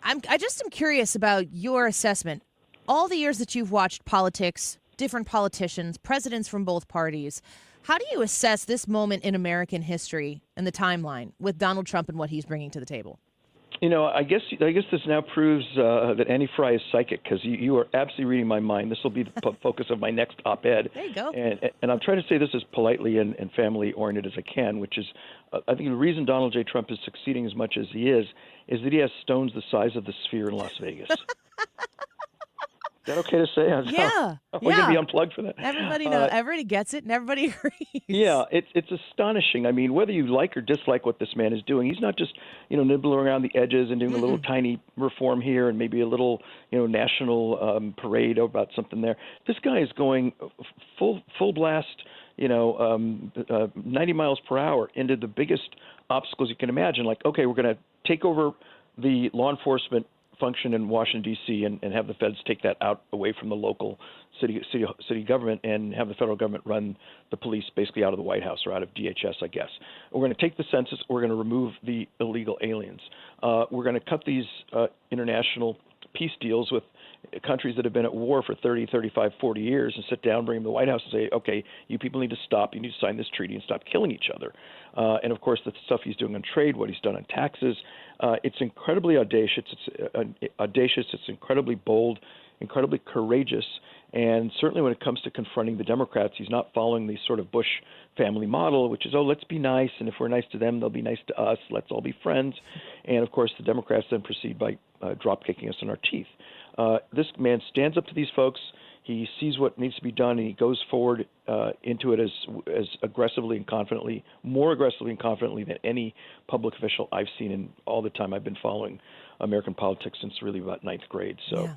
I just am curious about your assessment. All the years that you've watched politics, different politicians, presidents from both parties, how do you assess this moment in American history and the timeline with Donald Trump and what he's bringing to the table? I guess this now proves that Annie Fry is psychic, because you are absolutely reading my mind. This will be the focus of my next op-ed. There you go. And I'm trying to say this as politely and family-oriented as I can, which is I think the reason Donald J. Trump is succeeding as much as he is that he has stones the size of the Sphere in Las Vegas. Is that okay to say? Yeah. We're going to be unplugged for that. Everybody knows. Everybody gets it, and everybody agrees. Yeah, it's astonishing. I mean, whether you like or dislike what this man is doing, he's not just nibbling around the edges and doing a little tiny reform here and maybe a little national parade about something there. This guy is going full blast, 90 miles per hour into the biggest obstacles you can imagine. Like, okay, we're going to take over the law enforcement function in Washington, D.C., and have the feds take that out away from the local city government and have the federal government run the police basically out of the White House or out of DHS, I guess. We're going to take the census. We're going to remove the illegal aliens. We're going to cut these international peace deals with countries that have been at war for 30, 35, 40 years and sit down, bring them to the White House and say, okay, you people need to stop. You need to sign this treaty and stop killing each other. And, of course, the stuff he's doing on trade, what he's done on taxes, it's incredibly audacious. It's incredibly bold, incredibly courageous. And certainly when it comes to confronting the Democrats, he's not following the sort of Bush family model, which is, let's be nice, and if we're nice to them, they'll be nice to us. Let's all be friends. And, of course, the Democrats then proceed by drop-kicking us in our teeth. This man stands up to these folks. He sees what needs to be done, and he goes forward into it as aggressively and confidently, more aggressively and confidently than any public official I've seen in all the time I've been following American politics since really about ninth grade. So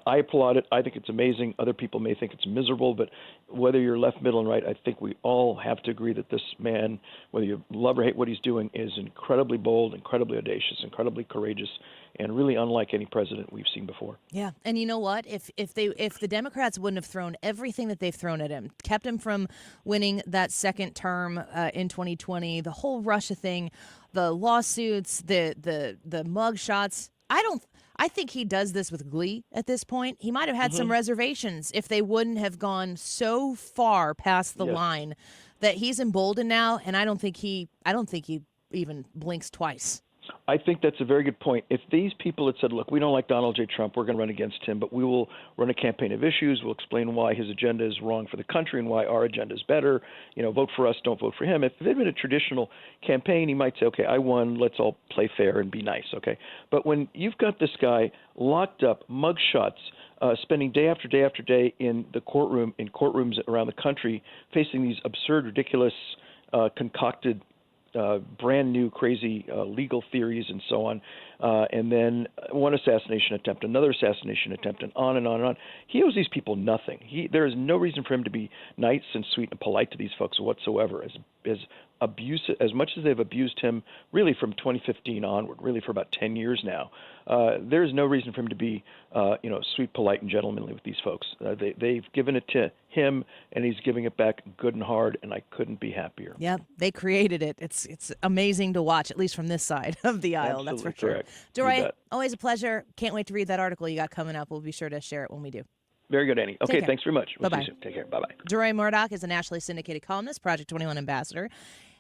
I applaud it. I think it's amazing. Other people may think it's miserable, but whether you're left, middle, and right, I think we all have to agree that this man, whether you love or hate what he's doing, is incredibly bold, incredibly audacious, incredibly courageous, and really unlike any president we've seen before. Yeah, and you know what? If the Democrats wouldn't have thrown everything that they've thrown at him, kept him from winning that second term in 2020, the whole Russia thing, the lawsuits, the mug shots, I think he does this with glee at this point. He might have had some reservations if they wouldn't have gone so far past the line that he's emboldened now, and I don't think he even blinks twice. I think that's a very good point. If these people had said, look, we don't like Donald J. Trump, we're going to run against him, but we will run a campaign of issues, we'll explain why his agenda is wrong for the country and why our agenda is better, vote for us, don't vote for him. If it had been a traditional campaign, he might say, okay, I won, let's all play fair and be nice, okay? But when you've got this guy locked up, mugshots, spending day after day after day in courtrooms around the country, facing these absurd, ridiculous, concocted brand new crazy legal theories and so on, and then one assassination attempt, another assassination attempt, and on and on and on. He owes these people nothing. There is no reason for him to be nice and sweet and polite to these folks whatsoever. As much as they've abused him really from 2015 onward, really for about 10 years now, there's no reason for him to be sweet, polite, and gentlemanly with these folks. They've given it to him, and he's giving it back good and hard, and I couldn't be happier. Yeah, they created it. It's amazing to watch, at least from this side of the aisle. Absolutely, that's for correct. Sure. Deroy, always a pleasure. Can't wait to read that article you got coming up. We'll be sure to share it when we do. Very good, Annie. Okay, thanks very much. We'll Bye-bye. see you soon. Take care. Bye-bye. Deroy Murdock is a nationally syndicated columnist, Project 21 ambassador,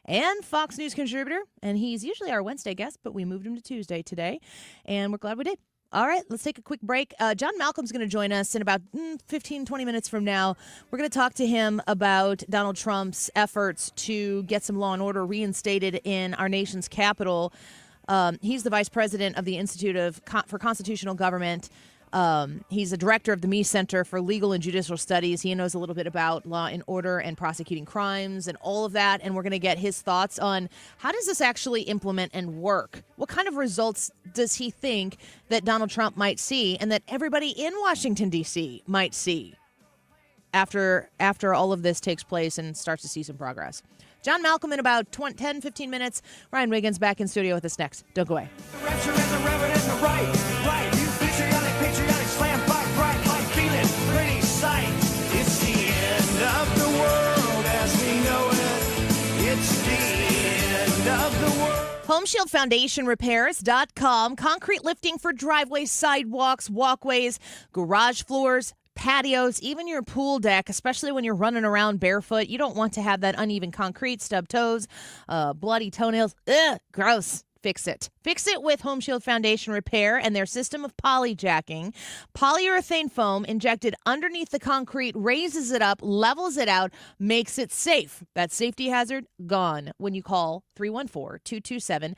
and Fox News contributor. And he's usually our Wednesday guest, but we moved him to Tuesday today, and we're glad we did. All right, let's take a quick break. John Malcolm's going to join us in about 15, 20 minutes from now. We're going to talk to him about Donald Trump's efforts to get some law and order reinstated in our nation's capital. He's the vice president of the Institute for Constitutional Government. He's a director of the Mies Center for Legal and Judicial Studies. He knows a little bit about law and order and prosecuting crimes and all of that. And we're going to get his thoughts on how does this actually implement and work? What kind of results does he think that Donald Trump might see and that everybody in Washington, D.C. might see after all of this takes place and starts to see some progress? John Malcolm in about 10, 15 minutes. Ryan Wiggins back in studio with us next. Don't go away. The rapture and the reverend and the right. You patriotic, slam fight, right, feeling pretty sight. It's the end of the world as we know it. It's the end of the world. HomeshieldFoundationRepairs.com. Concrete lifting for driveways, sidewalks, walkways, garage floors, patios, even your pool deck, especially when you're running around barefoot. You don't want to have that uneven concrete, stub toes, bloody toenails. Ugh, gross. Fix it. Fix it with Home Shield Foundation Repair and their system of polyjacking. Polyurethane foam injected underneath the concrete raises it up, levels it out, makes it safe. That safety hazard gone when you call 314-227-9636.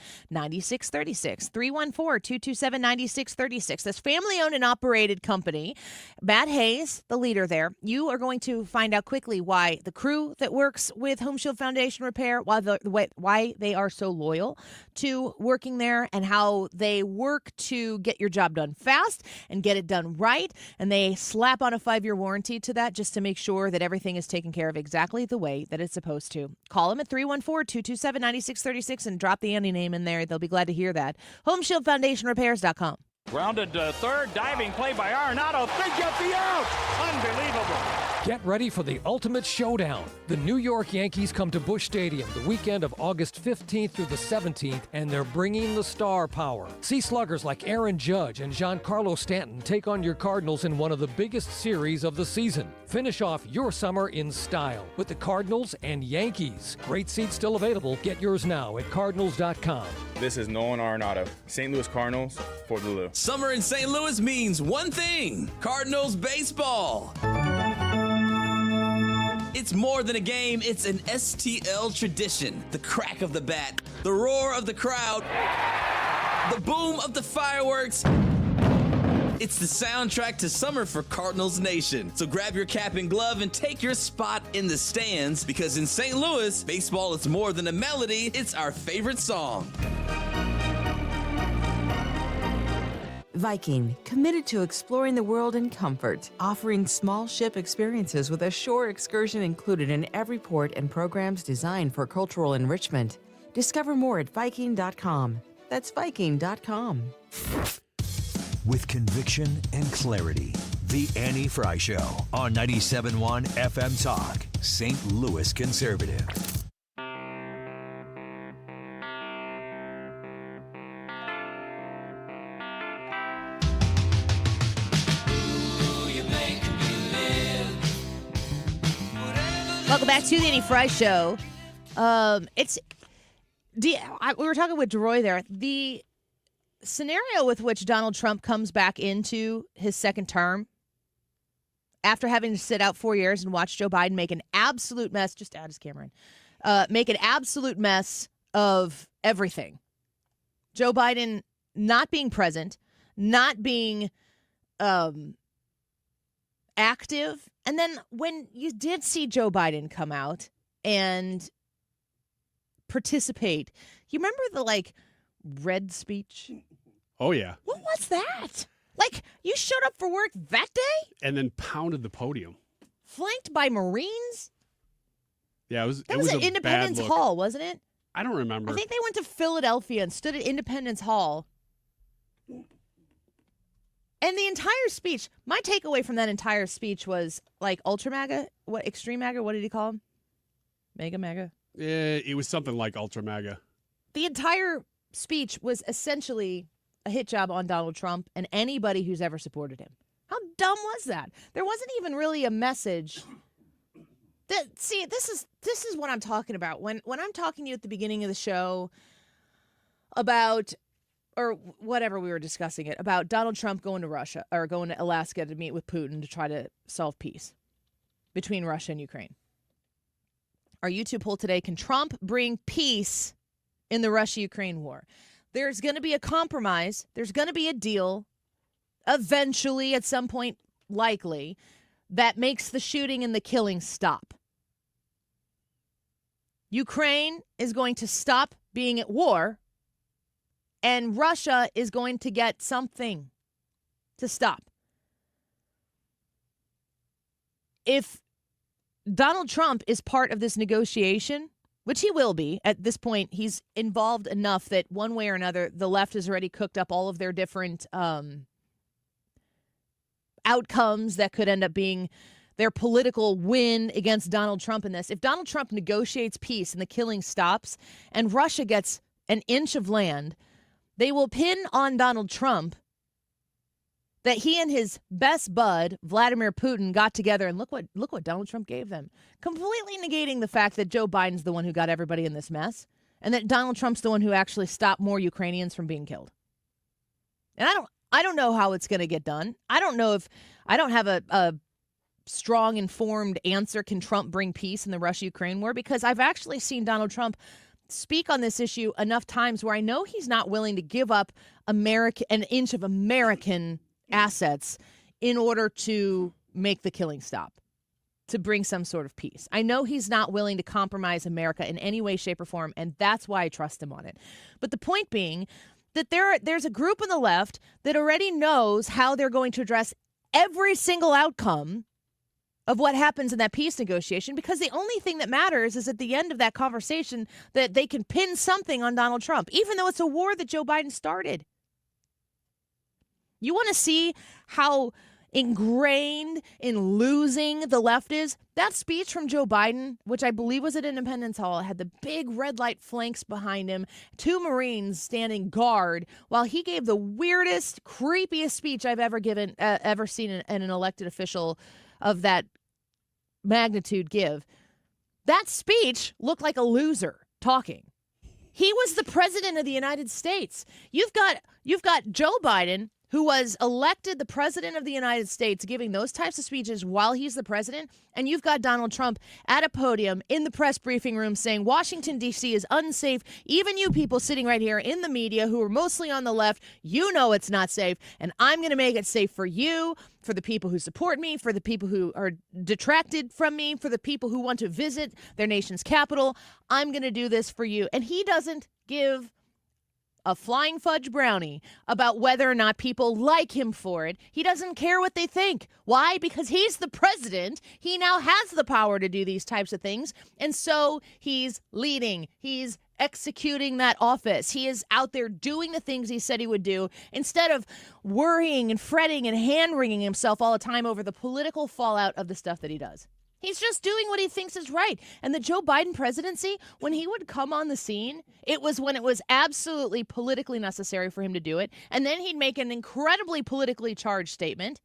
314-227-9636. This family-owned and operated company. Matt Hayes, the leader there. You are going to find out quickly why the crew that works with Home Shield Foundation Repair, why they are so loyal to working there and how they work to get your job done fast and get it done right. And they slap on a 5-year warranty to that just to make sure that everything is taken care of exactly the way that it's supposed to. Call them at 314-227-9636 and drop the Andy name in there. They'll be glad to hear that. HomeshieldFoundationRepairs.com. Grounded third, diving play by Arenado. They get the out! Unbelievable! Get ready for the ultimate showdown. The New York Yankees come to Busch Stadium the weekend of August 15th through the 17th, and they're bringing the star power. See sluggers like Aaron Judge and Giancarlo Stanton take on your Cardinals in one of the biggest series of the season. Finish off your summer in style with the Cardinals and Yankees. Great seats still available. Get yours now at Cardinals.com. This is Nolan Arenado, St. Louis Cardinals, Fort Lulu. Summer in St. Louis means one thing: Cardinals baseball. It's more than a game, it's an STL tradition. The crack of the bat, the roar of the crowd, the boom of the fireworks. It's the soundtrack to summer for Cardinals Nation. So grab your cap and glove and take your spot in the stands, because in St. Louis, baseball is more than a melody, it's our favorite song. Viking, committed to exploring the world in comfort, offering small ship experiences with a shore excursion included in every port and programs designed for cultural enrichment. Discover more at Viking.com. That's Viking.com. With conviction and clarity, The Annie Fry Show on 97.1 FM Talk, St. Louis Conservative. Welcome back to the Annie Fry Show. We were talking with Deroy there. The scenario with which Donald Trump comes back into his second term after having to sit out 4 years and watch Joe Biden make an absolute mess, just add his camera in, make an absolute mess of everything. Joe Biden not being present, not being active. And then when you did see Joe Biden come out and participate, you remember the red speech? Oh, yeah. What was that? You showed up for work that day? And then pounded the podium. Flanked by Marines? Yeah, it was That was at Independence Hall, wasn't it? I don't remember. I think they went to Philadelphia and stood at Independence Hall. And the entire speech, my takeaway from that entire speech was Ultra MAGA, Extreme MAGA, what did he call him? Mega MAGA? Yeah, it was something like Ultra MAGA. The entire speech was essentially a hit job on Donald Trump and anybody who's ever supported him. How dumb was that? There wasn't even really a message. See, this is what I'm talking about. When I'm talking to you at the beginning of the show about, or whatever we were discussing it, about Donald Trump going to Russia or going to Alaska to meet with Putin to try to solve peace between Russia and Ukraine. Our YouTube poll today: can Trump bring peace in the Russia-Ukraine war? There's going to be a compromise. There's going to be a deal eventually at some point, likely, that makes the shooting and the killing stop. Ukraine is going to stop being at war, and Russia is going to get something to stop. If Donald Trump is part of this negotiation which he will be at this point. He's involved enough that one way or another, the left has already cooked up all of their different outcomes that could end up being their political win against Donald Trump in this. If Donald Trump negotiates peace and the killing stops and Russia gets an inch of land, they will pin on Donald Trump that he and his best bud, Vladimir Putin, got together and look what Donald Trump gave them, completely negating the fact that Joe Biden's the one who got everybody in this mess and that Donald Trump's the one who actually stopped more Ukrainians from being killed. And I don't know how it's going to get done. I don't know if I don't have a strong, informed answer. Can Trump bring peace in the Russia-Ukraine war? Because I've actually seen Donald Trump speak on this issue enough times where I know he's not willing to give up an inch of American assets in order to make the killing stop, to bring some sort of peace. I know he's not willing to compromise America in any way, shape, or form, and that's why I trust him on it. But the point being that there's a group on the left that already knows how they're going to address every single outcome of what happens in that peace negotiation, because the only thing that matters is at the end of that conversation that they can pin something on Donald Trump, even though it's a war that Joe Biden started. You want to see how ingrained in losing the left is? That speech from Joe Biden, which I believe was at Independence Hall, had the big red light flanks behind him, 2 Marines standing guard while he gave the weirdest, creepiest speech I've ever seen an elected official of that magnitude give. That speech looked like a loser talking. He was the president of the United States. You've got Joe Biden, who was elected the president of the United States, giving those types of speeches while he's the president. And you've got Donald Trump at a podium in the press briefing room saying Washington, D.C. is unsafe. Even you people sitting right here in the media who are mostly on the left, you know it's not safe. And I'm going to make it safe for you, for the people who support me, for the people who are detracted from me, for the people who want to visit their nation's capital. I'm going to do this for you. And he doesn't give a flying fudge brownie about whether or not people like him for it. He doesn't care what they think. Why? Because he's the president. He now has the power to do these types of things. And so he's leading. He's executing that office. He is out there doing the things he said he would do instead of worrying and fretting and hand-wringing himself all the time over the political fallout of the stuff that he does. He's just doing what he thinks is right. And the Joe Biden presidency, when he would come on the scene, it was when it was absolutely politically necessary for him to do it. And then he'd make an incredibly politically charged statement.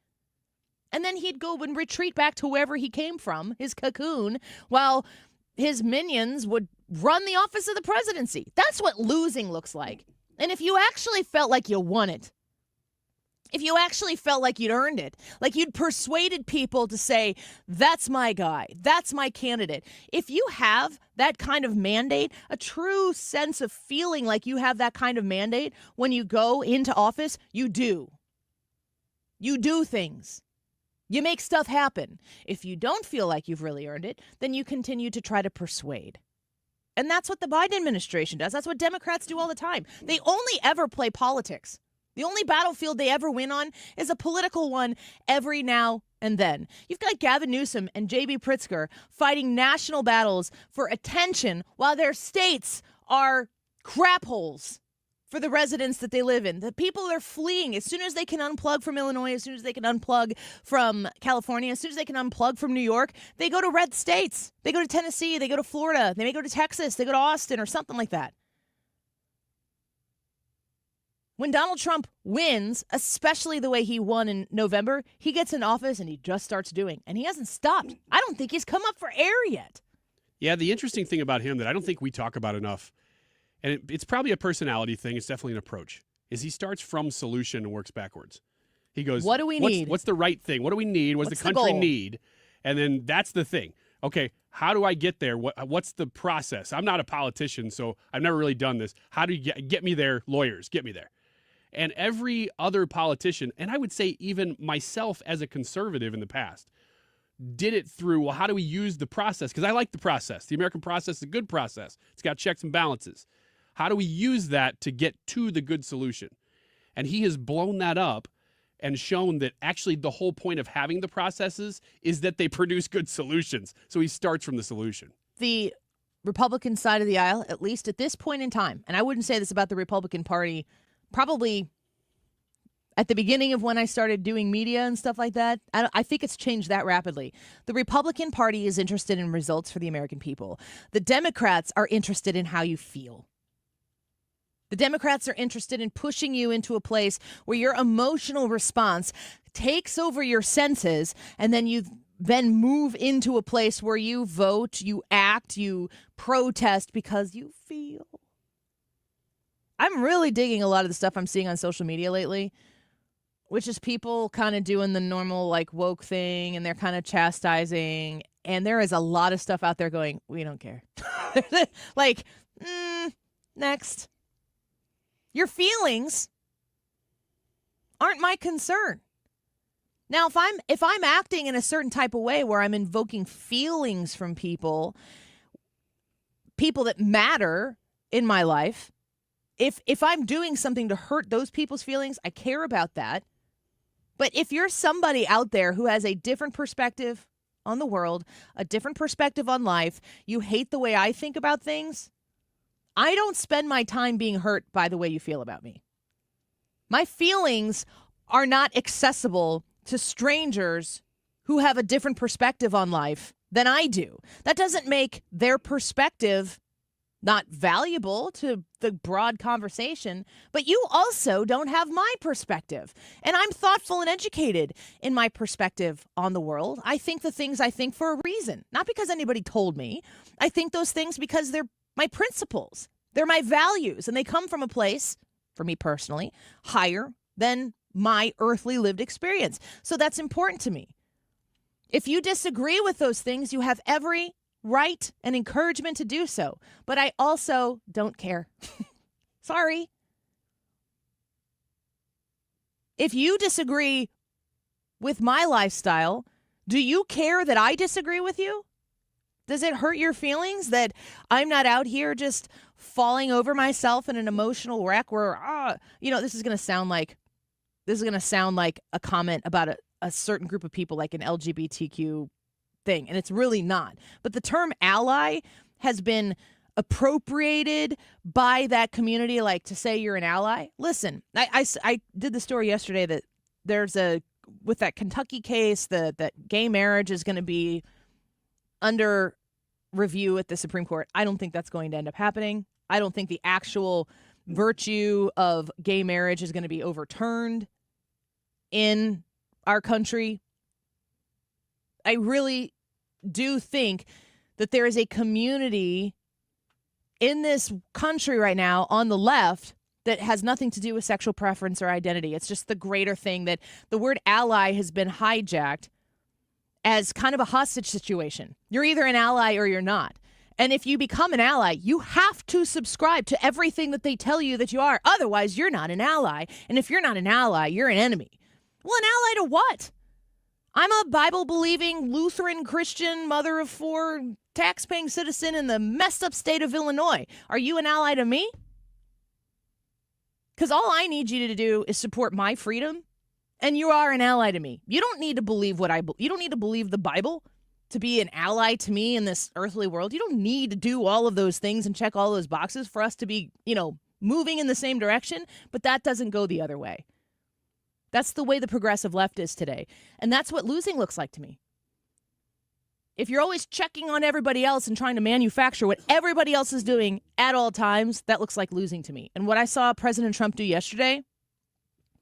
And then he'd go and retreat back to wherever he came from, his cocoon, while his minions would run the office of the presidency. That's what losing looks like. And if you actually felt like you won it, if you actually felt like you'd earned it, like you'd persuaded people to say, that's my guy, that's my candidate. If you have that kind of mandate, a true sense of feeling like you have that kind of mandate when you go into office, you do. You do things. You make stuff happen. If you don't feel like you've really earned it, then you continue to try to persuade. And that's what the Biden administration does. That's what Democrats do all the time. They only ever play politics. The only battlefield they ever win on is a political one every now and then. You've got Gavin Newsom and J.B. Pritzker fighting national battles for attention while their states are crap holes for the residents that they live in. The people are fleeing as soon as they can unplug from Illinois, as soon as they can unplug from California, as soon as they can unplug from New York, they go to red states. They go to Tennessee, they go to Florida, they may go to Texas, they go to Austin or something like that. When Donald Trump wins, especially the way he won in November, he gets in office and he just starts doing. And he hasn't stopped. I don't think he's come up for air yet. Yeah, the interesting thing about him that I don't think we talk about enough, and it's probably a personality thing, it's definitely an approach, is he starts from solution and works backwards. He goes, what do we need? What's the right thing? What do we need? What's the country need? And then that's the thing. Okay, how do I get there? What's the process? I'm not a politician, so I've never really done this. How do you get me there? Lawyers, get me there. And every other politician, and I would say even myself as a conservative in the past, did it through, well, how do we use the process? Because I like the process. The American process is a good process. It's got checks and balances. How do we use that to get to the good solution? And he has blown that up and shown that actually the whole point of having the processes is that they produce good solutions. So he starts from the solution. The Republican side of the aisle, at least at this point in time, and I wouldn't say this about the Republican Party probably at the beginning of when I started doing media and stuff like that. I think it's changed that rapidly. The Republican Party is interested in results for the American people. The Democrats are interested in how you feel. The Democrats are interested in pushing you into a place where your emotional response takes over your senses, and then you then move into a place where you vote, you act, you protest because you feel. I'm really digging a lot of the stuff I'm seeing on social media lately, which is people kind of doing the normal like woke thing, and they're kind of chastising. And there is a lot of stuff out there going, we don't care. Like, next. Your feelings aren't my concern. Now, if I'm acting in a certain type of way where I'm invoking feelings from people that matter in my life, if I'm doing something to hurt those people's feelings, I care about that. But if you're somebody out there who has a different perspective on the world, a different perspective on life, you hate the way I think about things, I don't spend my time being hurt by the way you feel about me. My feelings are not accessible to strangers who have a different perspective on life than I do. That doesn't make their perspective not valuable to the broad conversation, but you also don't have my perspective. And I'm thoughtful and educated in my perspective on the world. I think the things I think for a reason, not because anybody told me. I think those things because they're my principles. They're my values, and they come from a place, for me personally, higher than my earthly lived experience. So that's important to me. If you disagree with those things, you have every right and encouragement to do so. But I also don't care. Sorry. If you disagree with my lifestyle, do you care that I disagree with you? Does it hurt your feelings that I'm not out here just falling over myself in an emotional wreck where, this is going to sound like a comment about a certain group of people, like an LGBTQ thing, and it's really not. But the term ally has been appropriated by that community, like to say you're an ally. Listen, I did the story yesterday that there's with that Kentucky case, that gay marriage is going to be under review at the Supreme Court. I don't think that's going to end up happening. I don't think the actual virtue of gay marriage is going to be overturned in our country. I really do think that there is a community in this country right now on the left that has nothing to do with sexual preference or identity. It's just the greater thing that the word ally has been hijacked as kind of a hostage situation. You're either an ally or you're not. And if you become an ally, you have to subscribe to everything that they tell you that you are. Otherwise, you're not an ally. And if you're not an ally, you're an enemy. Well, an ally to what? I'm a Bible-believing Lutheran Christian mother of four, tax-paying citizen in the messed up state of Illinois. Are you an ally to me? Because all I need you to do is support my freedom, and you are an ally to me. You don't need to believe you don't need to believe the Bible to be an ally to me in this earthly world. You don't need to do all of those things and check all those boxes for us to be, moving in the same direction, but that doesn't go the other way. That's the way the progressive left is today. And that's what losing looks like to me. If you're always checking on everybody else and trying to manufacture what everybody else is doing at all times, that looks like losing to me. And what I saw President Trump do yesterday,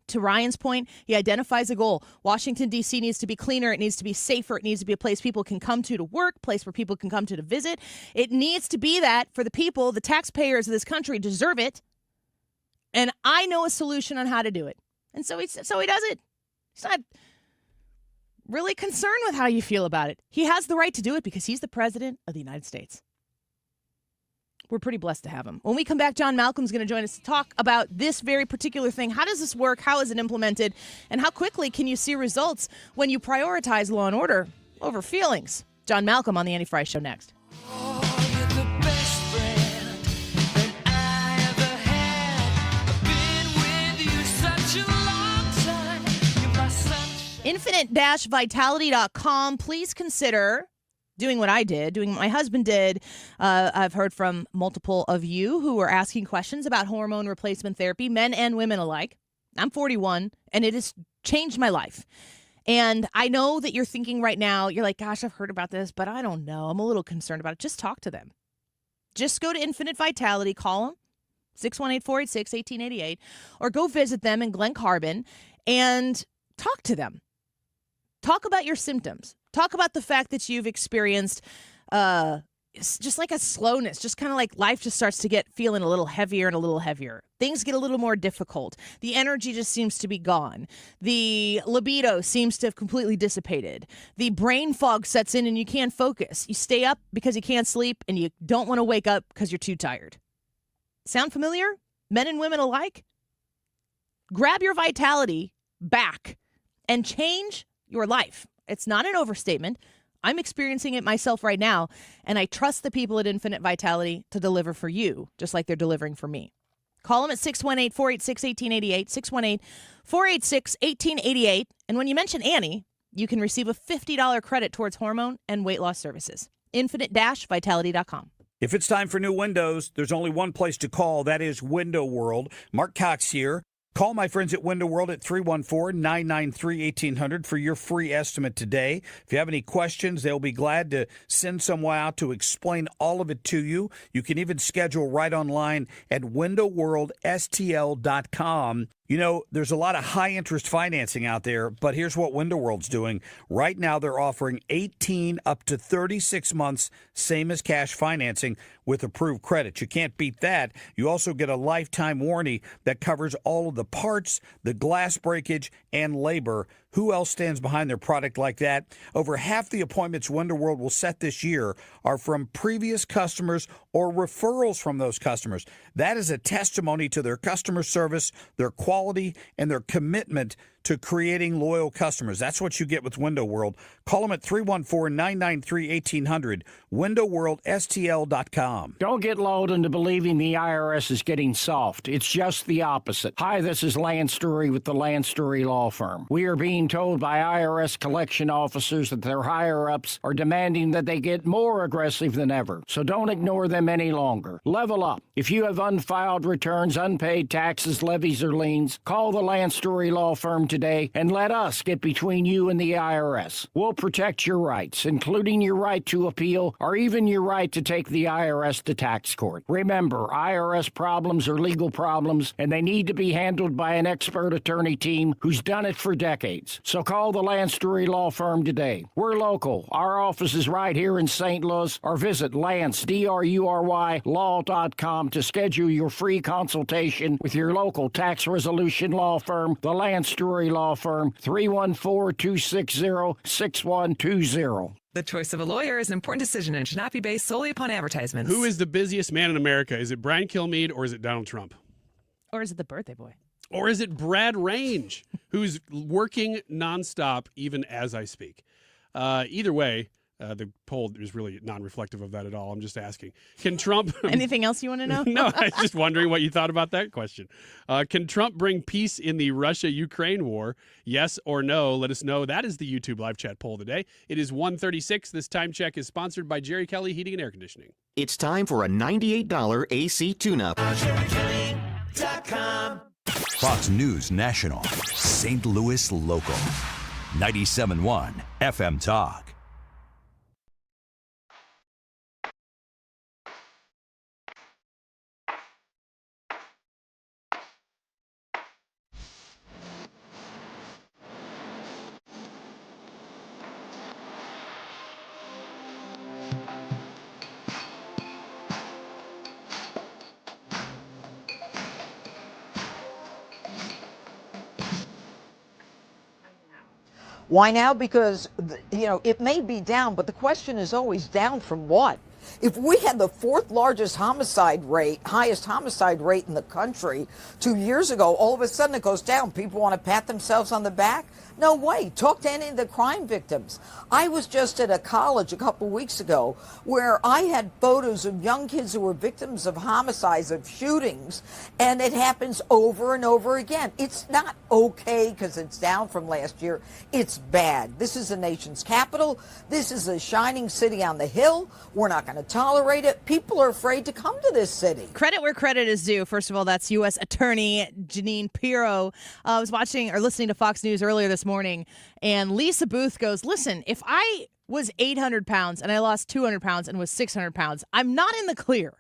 to Ryan's point, he identifies a goal. Washington, D.C. needs to be cleaner. It needs to be safer. It needs to be a place people can come to work, a place where people can come to visit. It needs to be that for the people, the taxpayers of this country deserve it. And I know a solution on how to do it. And so he does it. He's not really concerned with how you feel about it. He has the right to do it because he's the president of the United States. We're pretty blessed to have him. When we come back, John Malcolm's going to join us to talk about this very particular thing. How does this work? How is it implemented? And how quickly can you see results when you prioritize law and order over feelings? John Malcolm on the Annie Frey Show next. Infinite-vitality.com. Please consider doing what I did, doing what my husband did. I've heard from multiple of you who are asking questions about hormone replacement therapy, men and women alike. I'm 41, and it has changed my life. And I know that you're thinking right now, you're like, gosh, I've heard about this, but I don't know. I'm a little concerned about it. Just talk to them. Just go to Infinite Vitality, call them, 618-486-1888, or go visit them in Glen Carbon and talk to them. Talk about your symptoms. Talk about the fact that you've experienced just like a slowness, just kind of like life just starts to get feeling a little heavier and a little heavier. Things get a little more difficult. The energy just seems to be gone. The libido seems to have completely dissipated. The brain fog sets in and you can't focus. You stay up because you can't sleep and you don't want to wake up because you're too tired. Sound familiar? Men and women alike? Grab your vitality back and change your life. It's not an overstatement. I'm experiencing it myself right now, and I trust the people at Infinite Vitality to deliver for you, just like they're delivering for me. Call them at 618-486-1888, 618-486-1888, and when you mention Annie, you can receive a $50 credit towards hormone and weight loss services. Infinite-vitality.com. If it's time for new windows, there's only one place to call. That is Window World. Mark Cox here. Call my friends at Window World at 314-993-1800 for your free estimate today. If you have any questions, they'll be glad to send someone out to explain all of it to you. You can even schedule right online at windowworldstl.com. You know, there's a lot of high-interest financing out there, but here's what Window World's doing. Right now, they're offering 18 up to 36 months, same as cash financing with approved credit. You can't beat that. You also get a lifetime warranty that covers all of the parts, the glass breakage, and labor. Who else stands behind their product like that? Over half the appointments Window World will set this year are from previous customers or referrals from those customers. That is a testimony to their customer service, their quality, and their commitment to creating loyal customers. That's what you get with Window World. Call them at 314-993-1800, windowworldstl.com. Don't get lulled into believing the IRS is getting soft. It's just the opposite. Hi, this is Lance Story with the Lance Story Law Firm. We are being told by IRS collection officers that their higher-ups are demanding that they get more aggressive than ever. So don't ignore them any longer. Level up. If you have unfiled returns, unpaid taxes, levies, or liens, call the Lance Story Law Firm today and let us get between you and the IRS. We'll protect your rights, including your right to appeal or even your right to take the IRS to tax court. Remember, IRS problems are legal problems, and they need to be handled by an expert attorney team who's done it for decades. So call the Lance Story Law Firm today. We're local. Our office is right here in St. Louis, or visit Lance, DRURY, law.com to schedule your free consultation with your local tax resolution law firm, the Lance Story Law Firm, 314-260-6120. The choice of a lawyer is an important decision and should not be based solely upon advertisements. Who is the busiest man in America? Is it Brian Kilmeade or is it Donald Trump? Or is it the birthday boy? Or is it Brad Range, who's working nonstop even as I speak? Either way, the poll is really non-reflective of that at all. I'm just asking. Can Trump... Anything else you want to know? No, I was just wondering what you thought about that question. Can Trump bring peace in the Russia-Ukraine war? Yes or no? Let us know. That is the YouTube live chat poll today. It is 1:36. This time check is sponsored by Jerry Kelly Heating and Air Conditioning. It's time for a $98 AC tune-up. Fox News National, St. Louis Local, 97.1 FM Talk. Why now? Because, it may be down, but the question is always down from what? If we had the fourth largest highest homicide rate in the country 2 years ago, all of a sudden it goes down. People want to pat themselves on the back? No way. Talk to any of the crime victims. I was just at a college a couple weeks ago where I had photos of young kids who were victims of homicides, of shootings, and it happens over and over again. It's not okay because it's down from last year. It's bad. This is the nation's capital. This is a shining city on the hill. We're not going to tolerate it. People are afraid to come to this city. Credit where credit is due. First of all, that's U.S. Attorney Jeanine Pirro. I was watching or listening to Fox News earlier this morning, and Lisa Booth goes, listen, if I was 800 pounds and I lost 200 pounds and was 600 pounds, I'm not in the clear.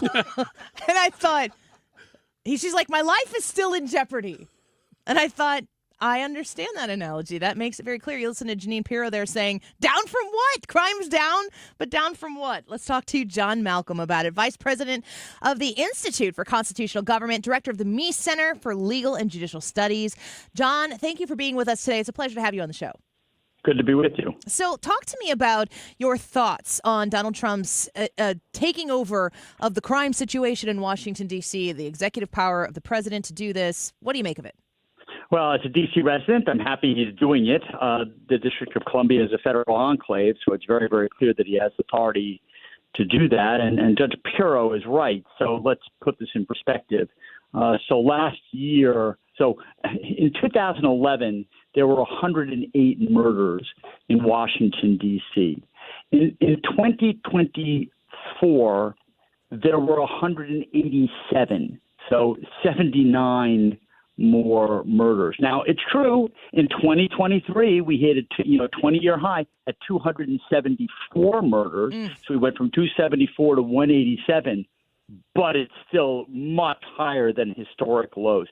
And I thought, she's like, my life is still in jeopardy. And I thought, I understand that analogy. That makes it very clear. You listen to Jeanine Pirro there saying, down from what? Crime's down, but down from what? Let's talk to John Malcolm about it. Vice President of the Institute for Constitutional Government, Director of the Meese Center for Legal and Judicial Studies. John, thank you for being with us today. It's a pleasure to have you on the show. Good to be with you. So talk to me about your thoughts on Donald Trump's taking over of the crime situation in Washington, D.C., the executive power of the president to do this. What do you make of it? Well, as a D.C. resident, I'm happy he's doing it. The District of Columbia is a federal enclave, so it's very, very clear that he has authority to do that. And Judge Pirro is right. So let's put this in perspective. So last year, in 2011, there were 108 murders in Washington, D.C. In 2024, there were 187, so 79 more murders. Now, it's true, in 2023, we hit a 20-year high at 274 murders. So we went from 274 to 187, but it's still much higher than historic lows.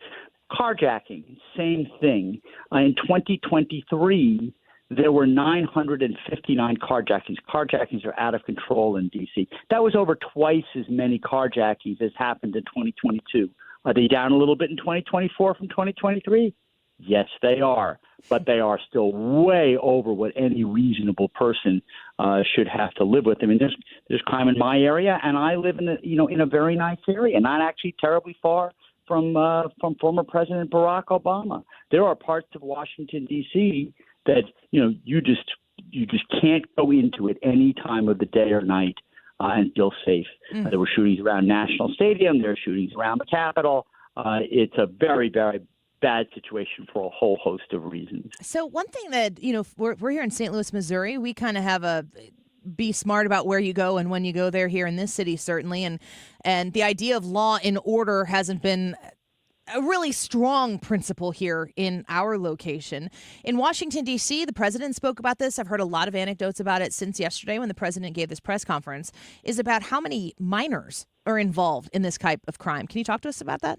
Carjacking, same thing. In 2023, there were 959 carjackings. Carjackings are out of control in D.C. That was over twice as many carjackings as happened in 2022. Are they down a little bit in 2024 from 2023? Yes, they are. But they are still way over what any reasonable person should have to live with. I mean, there's crime in my area, and I live in a very nice area, not actually terribly far from former President Barack Obama. There are parts of Washington, D.C. that you just can't go into at any time of the day or night and feel safe. There were shootings around National Stadium. There are shootings around the Capitol. It's a very, very bad situation for a whole host of reasons. So one thing that, we're here in St. Louis, Missouri. We kind of have a be smart about where you go and when you go there here in this city, certainly. And the idea of law and order hasn't been a really strong principle here in our location. In Washington, D.C., the president spoke about this. I've heard a lot of anecdotes about it since yesterday when the president gave this press conference, is about how many minors are involved in this type of crime. Can you talk to us about that?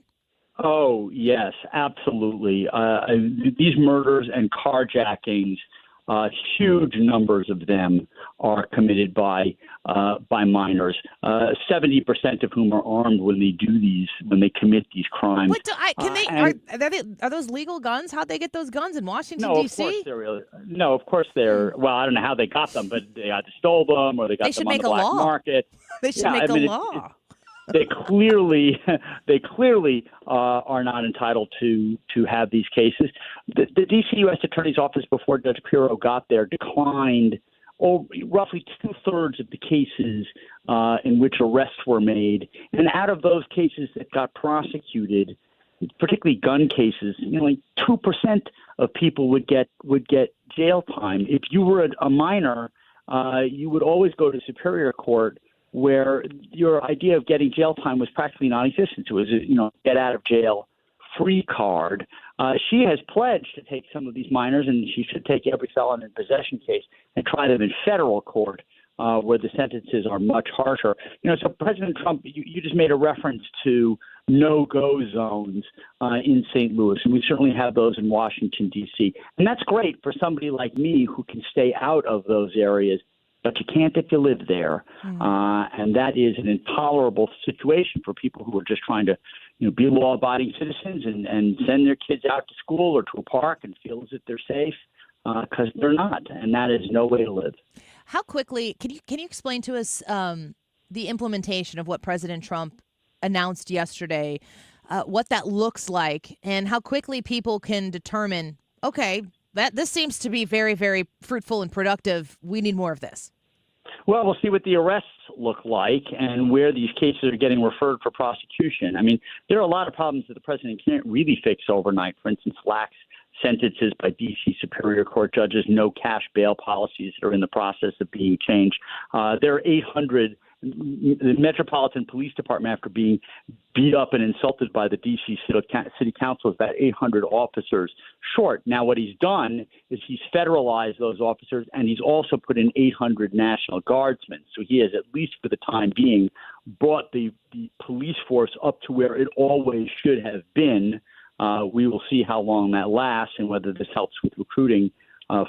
Oh, yes, absolutely. These murders and carjackings, huge numbers of them are committed by minors. 70% of whom are armed when they commit these crimes. Are those legal guns? How'd they get those guns in Washington, D.C.? Of course they're. Well, I don't know how they got them, but they either stole them or they got them on the black market. They should make a law. They clearly are not entitled to have these cases. The D.C. U.S. Attorney's Office, before Judge Pirro got there, declined roughly 2/3 of the cases in which arrests were made. And out of those cases that got prosecuted, particularly gun cases, like 2% of people would get jail time. If you were a minor, you would always go to Superior Court, where your idea of getting jail time was practically non-existent. It was get out of jail free card. She has pledged to take some of these minors, and she should take every felon in possession case and try them in federal court, where the sentences are much harsher. So President Trump, you just made a reference to no-go zones in St. Louis, and we certainly have those in Washington, D.C. And that's great for somebody like me who can stay out of those areas, but you can't if you live there. And that is an intolerable situation for people who are just trying to be law-abiding citizens and send their kids out to school or to a park and feel as if they're safe, because they're not. And that is no way to live. How quickly can you explain to us the implementation of what President Trump announced yesterday, what that looks like, and how quickly people can determine, okay, this seems to be very, very fruitful and productive. We need more of this. Well, we'll see what the arrests look like and where these cases are getting referred for prosecution. I mean, there are a lot of problems that the president can't really fix overnight. For instance, lax sentences by D.C. Superior Court judges, no cash bail policies that are in the process of being changed. There are 800. The Metropolitan Police Department, after being beat up and insulted by the D.C. City Council, is about 800 officers short. Now, what he's done is he's federalized those officers, and he's also put in 800 National Guardsmen. So he has, at least for the time being, brought the police force up to where it always should have been. We will see how long that lasts and whether this helps with recruiting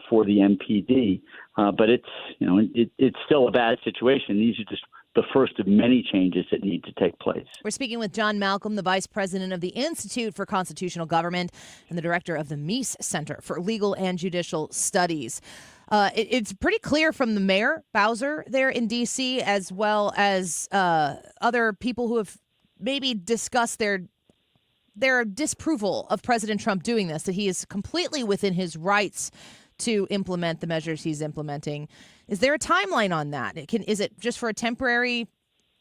for the MPD. But it's still a bad situation. These are just the first of many changes that need to take place. We're speaking with John Malcolm, the vice president of the Institute for Constitutional Government and the director of the Meese Center for Legal and Judicial Studies. It's pretty clear from the mayor, Bowser, there in D.C., as well as other people who have maybe discussed their disapproval of President Trump doing this, that he is completely within his rights to implement the measures he's implementing. Is there a timeline on that? Is it just for a temporary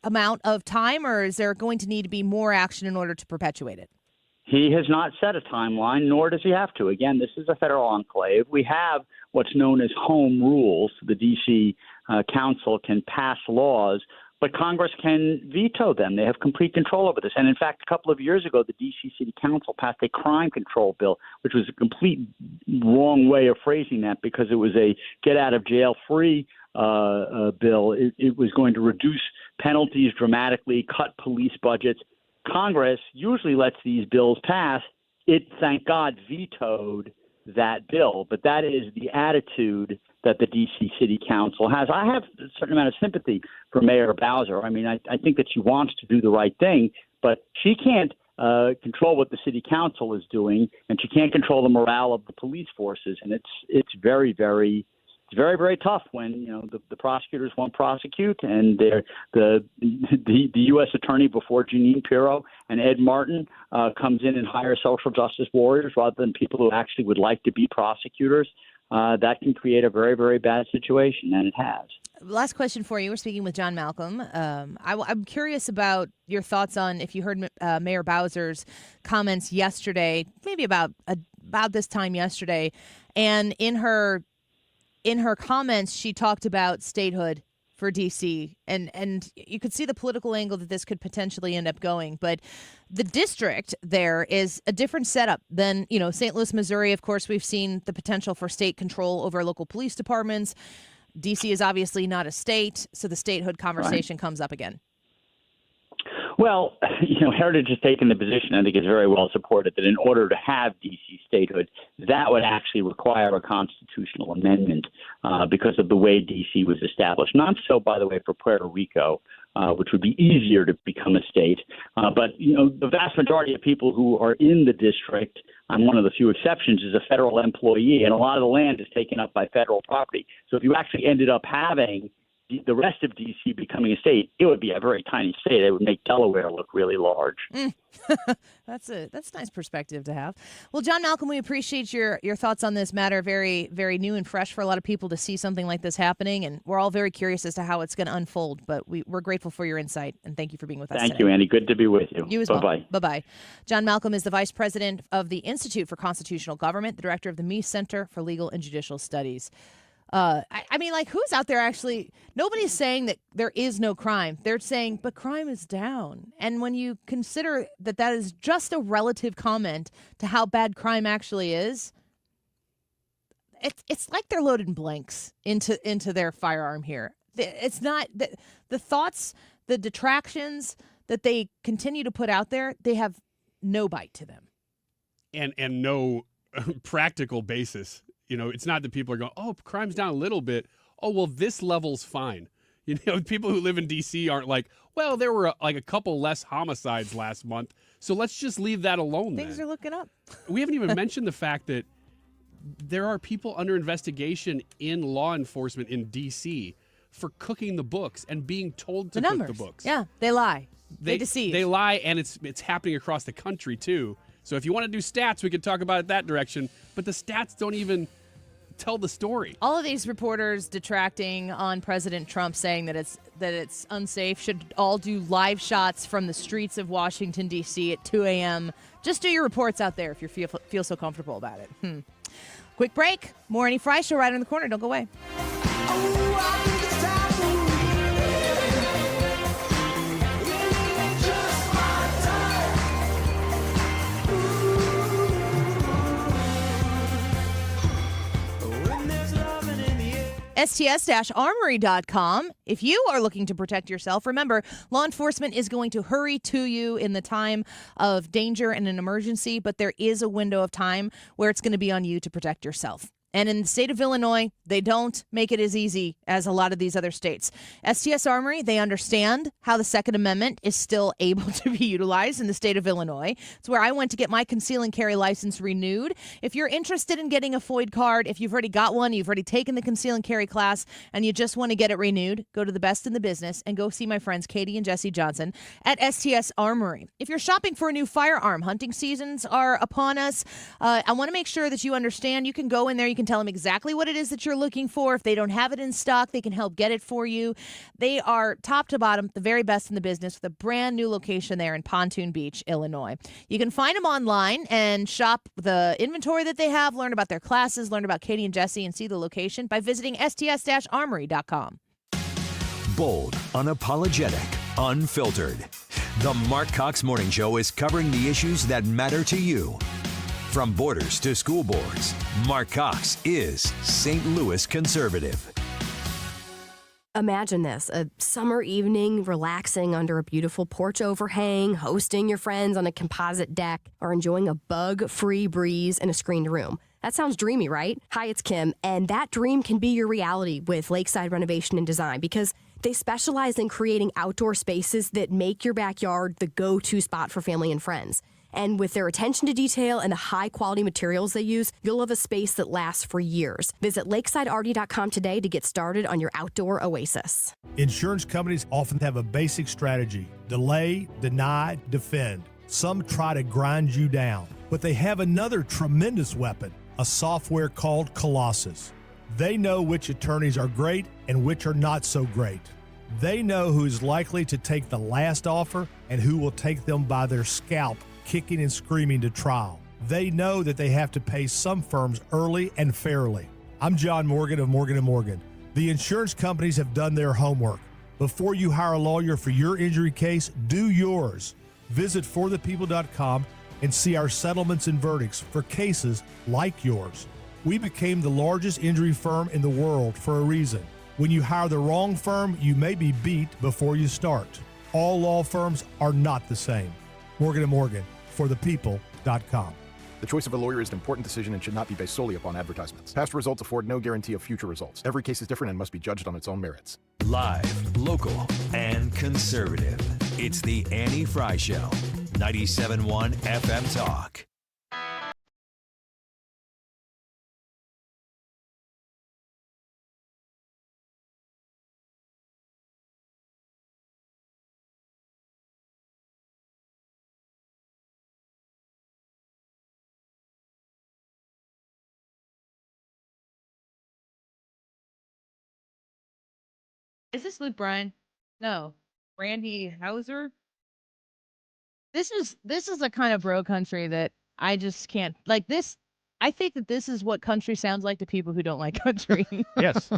amount of time, or is there going to need to be more action in order to perpetuate it? He has not set a timeline, nor does he have to. Again, this is a federal enclave. We have what's known as home rules. The D.C. Council can pass laws, but Congress can veto them. They have complete control over this. And in fact, a couple of years ago, the D.C. City Council passed a crime control bill, which was a complete wrong way of phrasing that because it was a get-out-of-jail-free bill. It was going to reduce penalties dramatically, cut police budgets. Congress usually lets these bills pass. It, thank God, vetoed that bill. But that is the attitude that the D.C. City Council has. I have a certain amount of sympathy for Mayor Bowser. I mean, I think that she wants to do the right thing, but she can't control what the City Council is doing, and she can't control the morale of the police forces. And it's very, very tough when the prosecutors won't prosecute, and the U.S. attorney before Jeanine Pirro and Ed Martin comes in and hires social justice warriors rather than people who actually would like to be prosecutors. That can create a very, very bad situation, and it has. Last question for you. We're speaking with John Malcolm. I'm curious about your thoughts on if you heard Mayor Bowser's comments yesterday, maybe about this time yesterday, and in her comments, she talked about statehood for D.C., and you could see the political angle that this could potentially end up going. But the district there is a different setup than, St. Louis, Missouri. Of course, we've seen the potential for state control over local police departments. D.C. is obviously not a state, so the statehood conversation comes up again. Well, Heritage has taken the position, I think it's very well supported, that in order to have D.C. statehood, that would actually require a constitutional amendment because of the way D.C. was established. Not so, by the way, for Puerto Rico, which would be easier to become a state. But, the vast majority of people who are in the district, I'm one of the few exceptions, is a federal employee, and a lot of the land is taken up by federal property. So if you actually ended up having the rest of D.C. becoming a state, it would be a very tiny state. It would make Delaware look really large. That's a nice perspective to have. Well, John Malcolm, we appreciate your thoughts on this matter. Very, very new and fresh for a lot of people to see something like this happening, and we're all very curious as to how it's going to unfold. But we're grateful for your insight, and thank you for being with us Thank today. you, Andy. Good to be with you. You as Bye-bye. well. Bye-bye. John Malcolm is the vice president of the Institute for Constitutional Government, the director of the Meese Center for Legal and Judicial Studies. I mean, who's out there actually? Nobody's saying that there is no crime. They're saying, but crime is down. And when you consider that is just a relative comment to how bad crime actually is, it's like they're loading blanks into their firearm here. It's not the thoughts, the detractions that they continue to put out there. They have no bite to them, and no practical basis. It's not that people are going, oh, crime's down a little bit. Oh, well, this level's fine. People who live in D.C. aren't like, well, there were a couple less homicides last month, so let's just leave that alone. Things are looking up. We haven't even mentioned the fact that there are people under investigation in law enforcement in D.C. for cooking the books and being told to cook the books. Yeah, they lie. They deceive. They lie, and it's happening across the country, too. So if you want to do stats, we could talk about it that direction. But the stats don't even tell the story. All of these reporters detracting on President Trump, saying that it's unsafe, should all do live shots from the streets of Washington, D.C. at 2 a.m. Just do your reports out there if you feel so comfortable about it. Quick break. More Annie Fry Show right in the corner. Don't go away. STS-armory.com. If you are looking to protect yourself, remember, law enforcement is going to hurry to you in the time of danger and an emergency, but there is a window of time where it's going to be on you to protect yourself. And in the state of Illinois, they don't make it as easy as a lot of these other states. STS Armory, they understand how the Second Amendment is still able to be utilized in the state of Illinois. It's where I went to get my conceal and carry license renewed. If you're interested in getting a FOID card, if you've already got one, you've already taken the conceal and carry class, and you just want to get it renewed, go to the best in the business and go see my friends Katie and Jesse Johnson at STS Armory. If you're shopping for a new firearm, hunting seasons are upon us. I want to make sure that you understand. You can go in there, you can tell them exactly what it is that you're looking for. If they don't have it in stock, they can help get it for you. They are top to bottom, the very best in the business, with a brand new location there in Pontoon Beach, Illinois. You can find them online and shop the inventory that they have, learn about their classes, learn about Katie and Jesse, and see the location by visiting sts-armory.com. Bold, unapologetic, unfiltered. The Mark Cox Morning Show is covering the issues that matter to you. From borders to school boards, Mark Cox is St. Louis conservative. Imagine this, a summer evening, relaxing under a beautiful porch overhang, hosting your friends on a composite deck, or enjoying a bug-free breeze in a screened room. That sounds dreamy, right? Hi, it's Kim, and that dream can be your reality with Lakeside Renovation and Design, because they specialize in creating outdoor spaces that make your backyard the go-to spot for family and friends. And with their attention to detail and the high-quality materials they use, you'll have a space that lasts for years. Visit lakesideRD.com today to get started on your outdoor oasis. Insurance companies often have a basic strategy: delay, deny, defend. Some try to grind you down, but they have another tremendous weapon, a software called Colossus. They know which attorneys are great and which are not so great. They know who is likely to take the last offer and who will take them by their scalp, kicking and screaming to trial. They know that they have to pay some firms early and fairly. I'm John Morgan of Morgan & Morgan. The insurance companies have done their homework. Before you hire a lawyer for your injury case, do yours. Visit forthepeople.com and see our settlements and verdicts for cases like yours. We became the largest injury firm in the world for a reason. When you hire the wrong firm, you may be beat before you start. All law firms are not the same. Morgan & Morgan, forthepeople.com. The choice of a lawyer is an important decision and should not be based solely upon advertisements. Past results afford no guarantee of future results. Every case is different and must be judged on its own merits. Live, local, and conservative. It's the Annie Fry Show. 97.1 FM Talk. Is this Luke Bryan? No. Randy Hauser? This is the kind of bro country that I just can't like this. I think that this is what country sounds like to people who don't like country. Yes.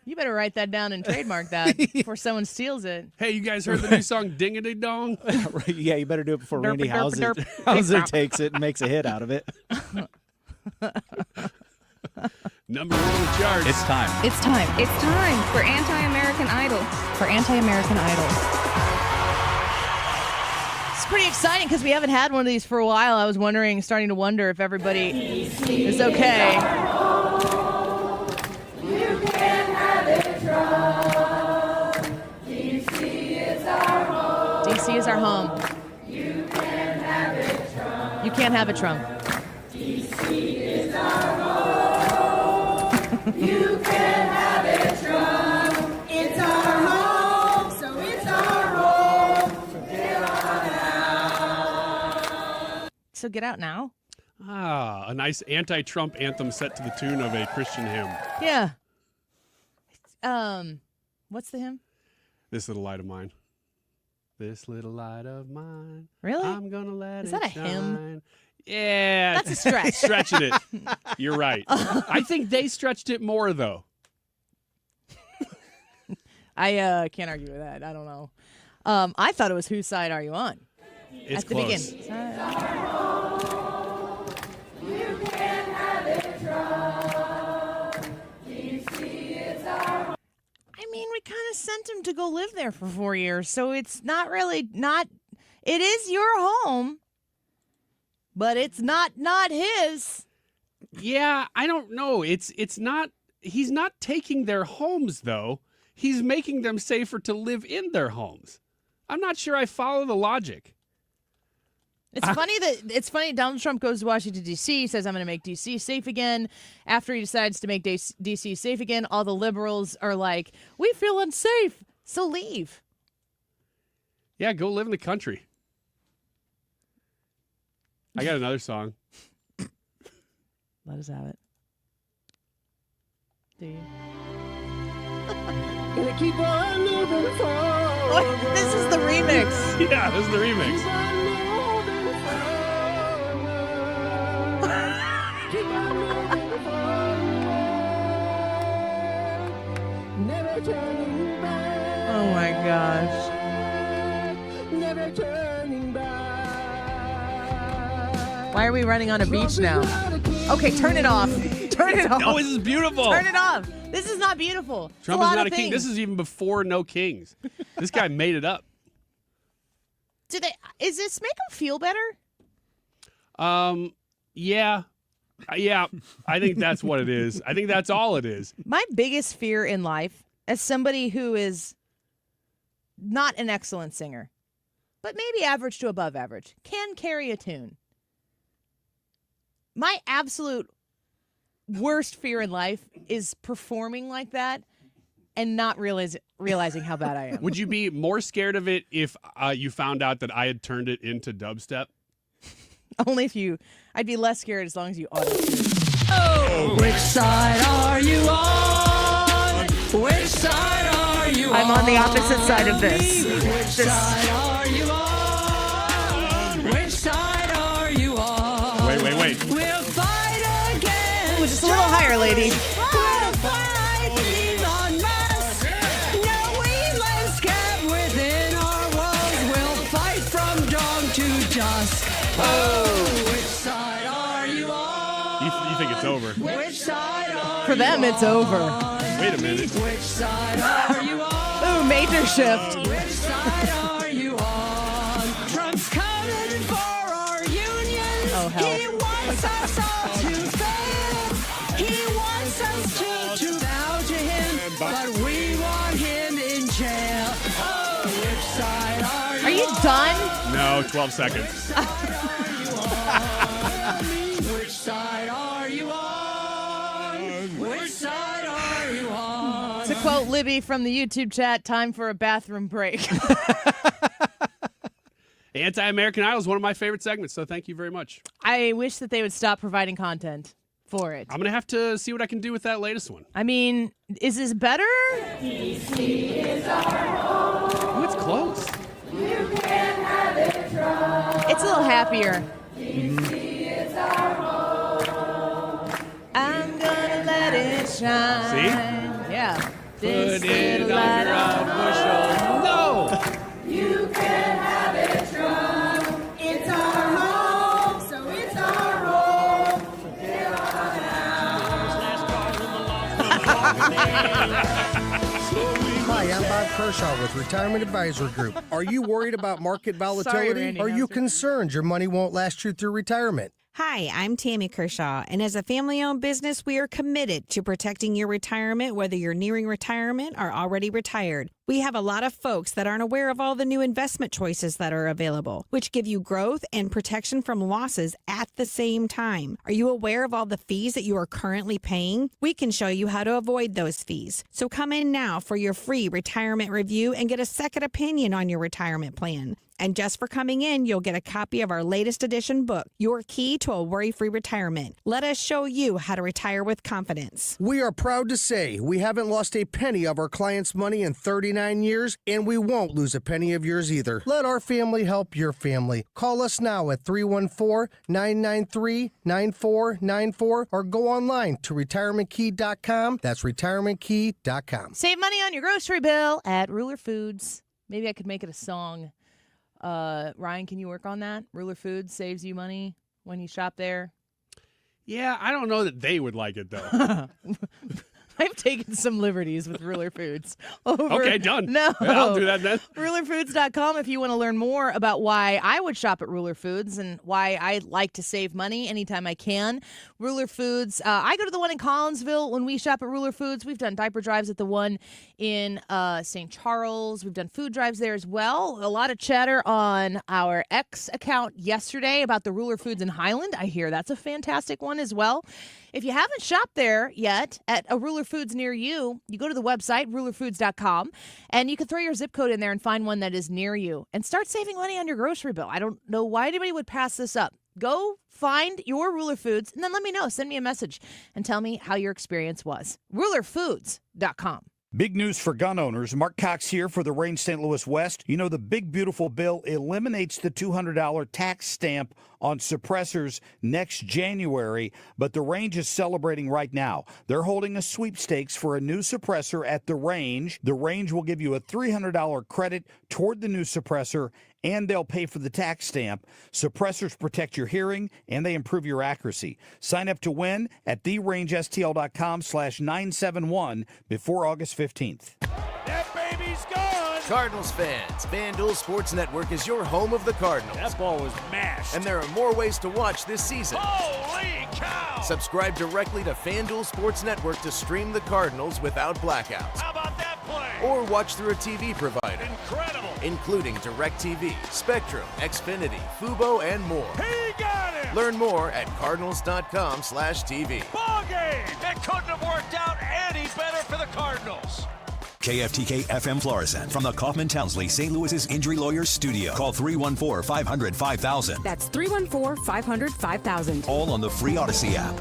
You better write that down and trademark that before someone steals it. Hey, you guys heard the new song Ding-a-Ding Dong? Right, yeah, you better do it before Randy derp. Hauser takes it and makes a hit out of it. Number one on the charts. It's time. It's time. It's time for Anti-American Idol. For Anti-American Idol. It's pretty exciting because we haven't had one of these for a while. I was starting to wonder if everybody is okay. DC D.C. is our home. You can have it, Trump. You can't have it, Trump. D.C. is our home. You can have it, Trump. It's our home, so it's our home. So get on out. So get out now? Ah, a nice anti-Trump anthem set to the tune of a Christian hymn. Yeah. What's the hymn? This little light of mine. This little light of mine. Really? I'm gonna let Is it that a shine. hymn? Yeah. That's a stretch. Stretching it. You're right. I think they stretched it more, though. I can't argue with that. I don't know. I thought it was Whose Side Are You On? It's At the close. beginning. You can have it, Trump. D.C. is our I mean, we kind of sent him to go live there for 4 years, so it's not really not. It is your home, but it's not his. Yeah, I don't know. It's not. He's not taking their homes, though. He's making them safer to live in their homes. I'm not sure I follow the logic. It's funny. Donald Trump goes to Washington, D.C., says, I'm going to make D.C. safe again. After he decides to make D.C. safe again, all the liberals are like, we feel unsafe, so leave. Yeah, go live in the country. I got another song. Let us have it. Do you? Gonna keep on moving forward. This is the remix. Yeah, this is the remix. Keep on moving forward. Never turning back. Oh my gosh. Never turning back. Why are we running on a beach now? Okay, turn it off. Turn it off. Oh, this is beautiful. Turn it off. This is not beautiful. It's Trump a is lot not a of king. things. This is even before No Kings. This guy made it up. Is this make them feel better? Yeah. Yeah, I think that's what it is. I think that's all it is. My biggest fear in life, as somebody who is not an excellent singer, but maybe average to above average, can carry a tune. My absolute worst fear in life is performing like that and not realizing how bad I am. Would you be more scared of it if you found out that I had turned it into dubstep? Only if you. I'd be less scared as long as you auto-tune. Oh, which side are you on? Which side are you on? I'm on the opposite side of this. Which side are you on? Which side are you on? Wait. We'll fight again. Ooh, just a little higher, lady. We'll fight Elon Musk. No Elon's kept within our walls. We'll fight from dawn to dusk. Oh, which side are you on? You think it's over. Which side are For them, it's over. Wait a minute. Which side are you on? Ooh, major shift. Which side are you on? Trump's coming for our union. Oh, hell. He wants us all to fail. He wants us to bow to him, but we want him in jail. Oh, which side Are you done? No, 12 seconds. Which side are you on? Which side are you on? To quote Libby from the YouTube chat, time for a bathroom break. Anti-American Idol is one of my favorite segments, so thank you very much. I wish that they would stop providing content for it. I'm going to have to see what I can do with that latest one. I mean, is this better? D.C. is our home. Oh, it's close. You can have it, Trump. It's a little happier. D.C. is our home. I'm gonna let it shine. See? Yeah. Put it under a bushel. No! You can have it, Trump. It's our home, so it's our home. So get on Hi, I'm Bob Kershaw with Retirement Advisor Group. Are you worried about market volatility? Randy, Are you how's it? concerned your money won't last you through retirement? Hi, I'm Tammy Kershaw, and as a family-owned business, we are committed to protecting your retirement, whether you're nearing retirement or already retired. We have a lot of folks that aren't aware of all the new investment choices that are available, which give you growth and protection from losses at the same time. Are you aware of all the fees that you are currently paying? We can show you how to avoid those fees. So come in now for your free retirement review and get a second opinion on your retirement plan. And just for coming in, you'll get a copy of our latest edition book, Your Key to a Worry-Free Retirement. Let us show you how to retire with confidence. We are proud to say we haven't lost a penny of our clients' money in 39 years, and we won't lose a penny of yours either. Let our family help your family. Call us now at 314-993-9494 or go online to retirementkey.com. That's retirementkey.com. Save money on your grocery bill at Ruler Foods. Maybe I could make it a song. Ryan, can you work on that? Ruler Foods saves you money when you shop there. Yeah, I don't know that they would like it, though. I've taken some liberties with Ruler Foods. Okay, done. No. Yeah, I'll do that then. RulerFoods.com if you want to learn more about why I would shop at Ruler Foods and why I like to save money anytime I can. Ruler Foods. I go to the one in Collinsville when we shop at Ruler Foods. We've done diaper drives at the one in St. Charles. We've done food drives there as well. A lot of chatter on our X account yesterday about the Ruler Foods in Highland. I hear that's a fantastic one as well. If you haven't shopped there yet at a Ruler Foods near you, you go to the website, rulerfoods.com, and you can throw your zip code in there and find one that is near you and start saving money on your grocery bill. I don't know why anybody would pass this up. Go find your Ruler Foods and then let me know. Send me a message and tell me how your experience was. rulerfoods.com. Big news for gun owners. Mark Cox here for the Range St. Louis West. You know, the big, beautiful bill eliminates the $200 tax stamp on suppressors next January, but the Range is celebrating right now. They're holding a sweepstakes for a new suppressor at the Range. The Range will give you a $300 credit toward the new suppressor, and they'll pay for the tax stamp. Suppressors protect your hearing, and they improve your accuracy. Sign up to win at therangestl.com/971 before August 15th. That baby's gone. Cardinals fans, FanDuel Sports Network is your home of the Cardinals. That ball was mashed. And there are more ways to watch this season. Holy cow! Subscribe directly to FanDuel Sports Network to stream the Cardinals without blackouts. How about that play? Or watch through a TV provider. Incredible. Including DirecTV, Spectrum, Xfinity, Fubo, and more. He got it! Learn more at cardinals.com/TV. Ball game! It couldn't have worked out any better for the Cardinals. KFTK FM Florissant from the Kaufman Townsley St. Louis's Injury Lawyers Studio. Call 314-500-5000. That's 314-500-5000. All on the free Odyssey app.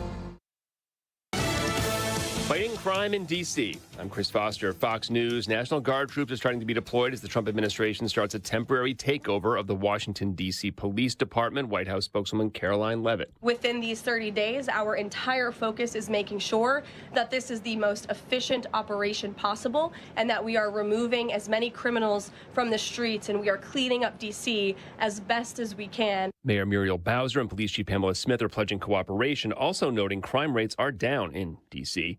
Fighting crime in D.C. I'm Chris Foster, Fox News. National Guard troops are starting to be deployed as the Trump administration starts a temporary takeover of the Washington, D.C. Police Department. White House spokeswoman Caroline Leavitt. Within these 30 days, our entire focus is making sure that this is the most efficient operation possible and that we are removing as many criminals from the streets and we are cleaning up D.C. as best as we can. Mayor Muriel Bowser and Police Chief Pamela Smith are pledging cooperation, also noting crime rates are down in D.C.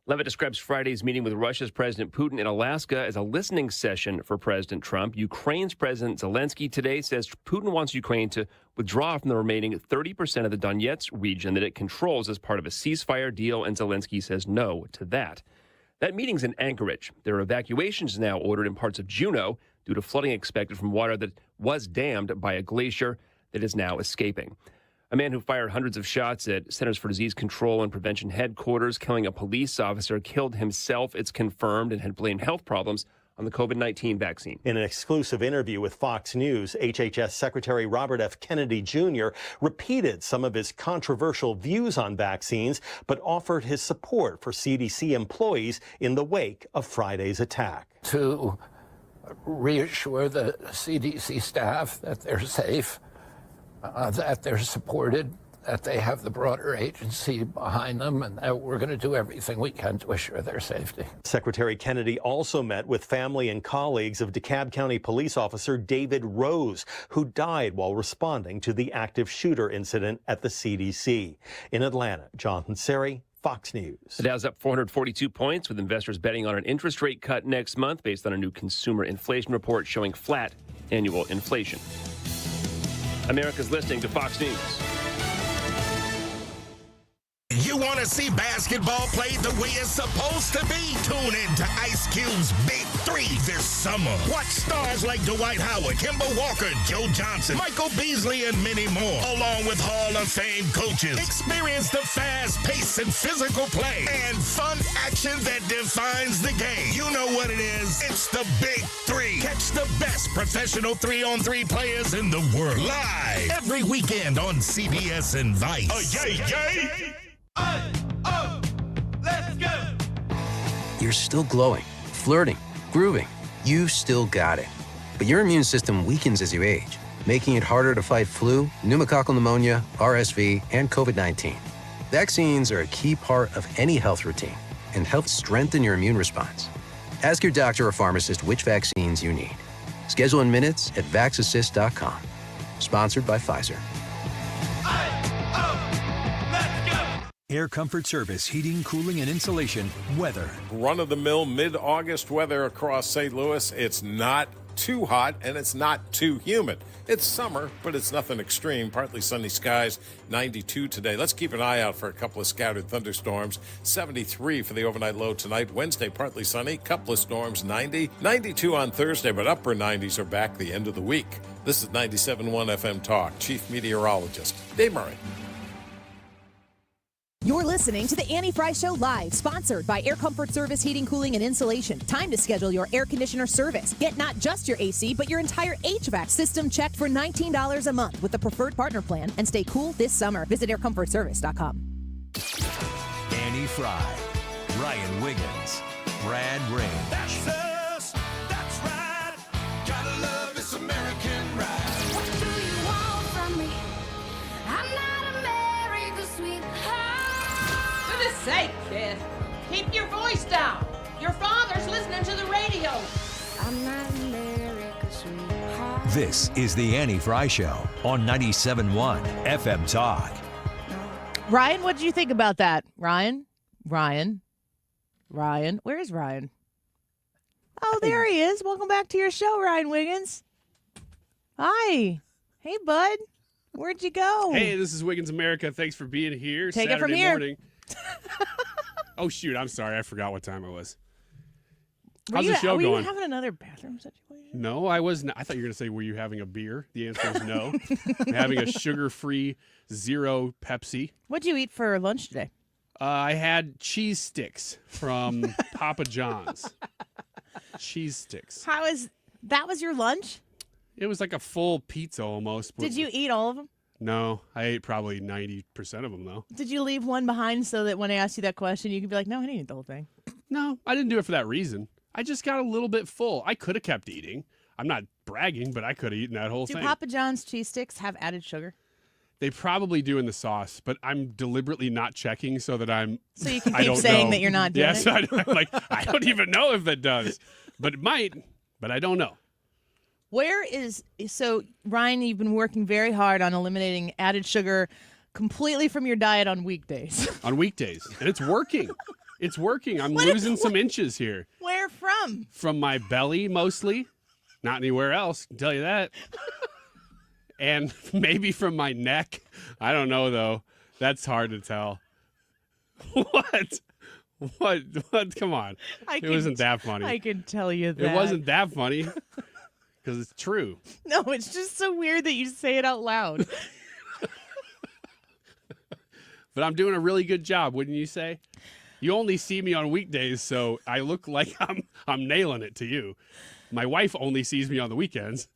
Leavitt describes Friday's meeting with Russia's President Putin in Alaska as a listening session for President Trump. Ukraine's President Zelensky today says Putin wants Ukraine to withdraw from the remaining 30% of the Donetsk region that it controls as part of a ceasefire deal, and Zelensky says no to that. That meeting's in Anchorage. There are evacuations now ordered in parts of Juneau due to flooding expected from water that was dammed by a glacier that is now escaping. A man who fired hundreds of shots at Centers for Disease Control and Prevention headquarters, killing a police officer, killed himself, it's confirmed, and had blamed health problems on the COVID-19 vaccine. In an exclusive interview with Fox News, HHS Secretary Robert F. Kennedy Jr. repeated some of his controversial views on vaccines, but offered his support for CDC employees in the wake of Friday's attack. To reassure the CDC staff that they're safe, that they're supported, that they have the broader agency behind them, and that we're going to do everything we can to assure their safety. Secretary Kennedy also met with family and colleagues of DeKalb County police officer David Rose, who died while responding to the active shooter incident at the CDC. In Atlanta, Jonathan Seri, Fox News. The Dow's up 442 points, with investors betting on an interest rate cut next month based on a new consumer inflation report showing flat annual inflation. America's listening to Fox News. You want to see basketball played the way it's supposed to be? Tune in to Ice Cube's Big 3 this summer. Watch stars like Dwight Howard, Kemba Walker, Joe Johnson, Michael Beasley, and many more, along with Hall of Fame coaches. Experience the fast pace and physical play and fun action that defines the game. You know what it is. It's the Big 3. Catch the best professional 3-on-3 players in the world live every weekend on CBS and Vice. Yay, yay! Let's go! You're still glowing, flirting, grooving. You still got it. But your immune system weakens as you age, making it harder to fight flu, pneumococcal pneumonia, RSV, and COVID-19. Vaccines are a key part of any health routine and help strengthen your immune response. Ask your doctor or pharmacist which vaccines you need. Schedule in minutes at vaxassist.com. Sponsored by Pfizer. Air Comfort Service, heating, cooling, and insulation, weather. Run-of-the-mill mid-August weather across St. Louis. It's not too hot and it's not too humid. It's summer, but it's nothing extreme. Partly sunny skies, 92 today. Let's keep an eye out for a couple of scattered thunderstorms. 73 for the overnight low tonight. Wednesday, partly sunny, couple of storms, 90. 92 on Thursday, but upper 90s are back the end of the week. This is 97.1 FM Talk. Chief Meteorologist Dave Murray. You're listening to the Annie Fry Show live, sponsored by Air Comfort Service Heating, Cooling, and Insulation. Time to schedule your air conditioner service. Get not just your AC, but your entire HVAC system checked for $19 a month with the preferred partner plan and stay cool this summer. Visit aircomfortservice.com. Annie Fry, Ryan Wiggins, Brad Rain. That's us. That's right. Gotta love this American ride. What do you want from me? I'm not America's sweetheart. For goodness sake, kid. Keep your voice down. Your father's listening to the radio. I'm not America's sweetheart. This is the Annie Fry Show on 97.1 FM Talk. Ryan, what did you think about that? Ryan? Where is Ryan? Oh, there he is. Welcome back to your show, Ryan Wiggins. Hi. Hey, bud. Where'd you go? Hey, this is Wiggins America. Thanks for being here. Take Saturday it from here. Morning. Oh, shoot. I'm sorry. I forgot what time it was. How's the the show were going? you having another bathroom situation? No, I was not. I thought you were going to say, were you having a beer? The answer is no. I'm having a sugar-free zero Pepsi. What'd you eat for lunch today? I had cheese sticks from Papa John's. Cheese sticks. That was your lunch? It was like a full pizza almost. Did you eat all of them? No, I ate probably 90% of them, though. Did you leave one behind so that when I asked you that question, you could be like, no, I didn't eat the whole thing? No, I didn't do it for that reason. I just got a little bit full. I could have kept eating. I'm not bragging, but I could have eaten that whole Do thing. Papa John's cheese sticks have added sugar? They probably do in the sauce, but I'm deliberately not checking so that So you can keep saying that you're not doing it. Yeah, so I don't even know if that does, but it might, but I don't know. So Ryan, you've been working very hard on eliminating added sugar completely from your diet on weekdays. On weekdays, and it's working. It's working. I'm losing some inches here. Where from? From my belly, mostly. Not anywhere else, I can tell you that. And maybe from my neck. I don't know, though. That's hard to tell. What? Come on. It wasn't that funny. I can tell you that. It wasn't that funny because it's true. No, it's just so weird that you say it out loud. But I'm doing a really good job, wouldn't you say? You only see me on weekdays, so I look like I'm nailing it to you. My wife only sees me on the weekends,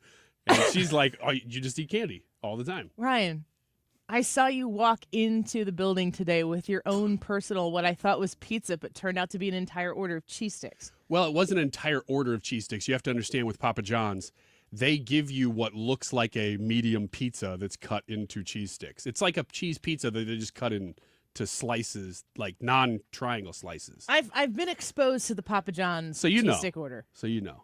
and she's like, "Oh, you just eat candy all the time." Ryan, I saw you walk into the building today with your own personal, what I thought was pizza, but turned out to be an entire order of cheese sticks. Well, it wasn't an entire order of cheese sticks. You have to understand with Papa John's, they give you what looks like a medium pizza that's cut into cheese sticks. It's like a cheese pizza that they just cut into slices, like non-triangle slices. I've been exposed to the Papa John's cheese stick order. So you know.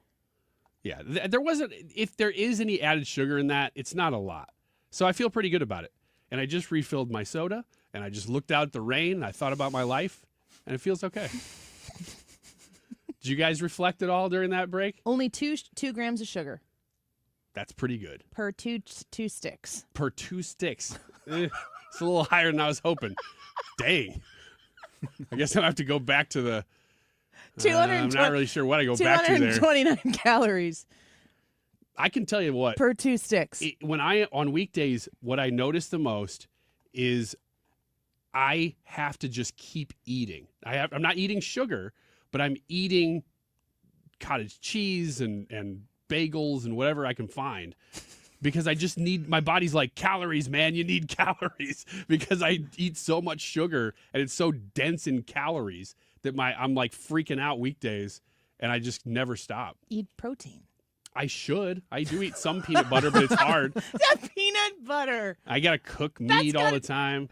Yeah, there wasn't, if there is any added sugar in that, it's not a lot. So I feel pretty good about it. And I just refilled my soda, and I just looked out at the rain, and I thought about my life, and it feels okay. Did you guys reflect at all during that break? Only 2 grams of sugar. That's pretty good. Per two sticks. Per 2 sticks. It's a little higher than I was hoping. Dang. I guess I'll have to go back to the. I'm not really sure what I go back to there. 229 calories. I can tell you what. Per 2 sticks. On weekdays, what I notice the most is I have to just keep eating. I'm not eating sugar, but I'm eating cottage cheese and bagels and whatever I can find. Because I just need, my body's like, calories, man, you need calories. Because I eat so much sugar and it's so dense in calories that I'm like freaking out weekdays and I just never stop. Eat protein. I should. I do eat some peanut butter, but it's hard. That peanut butter. I got to cook meat all the time.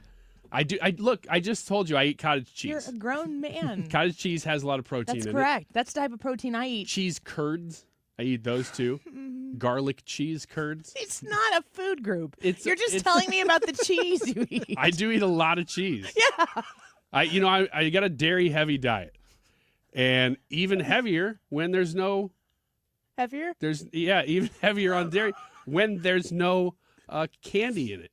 I do. Look, I just told you I eat cottage cheese. You're a grown man. Cottage cheese has a lot of protein in it. That's correct. That's the type of protein I eat. Cheese curds. I eat those too. Garlic cheese curds. It's not a food group. You're just telling me about the cheese you eat. I do eat a lot of cheese. Yeah. I got a dairy heavy diet. And even heavier when there's no heavier? Even heavier on dairy when there's no candy in it.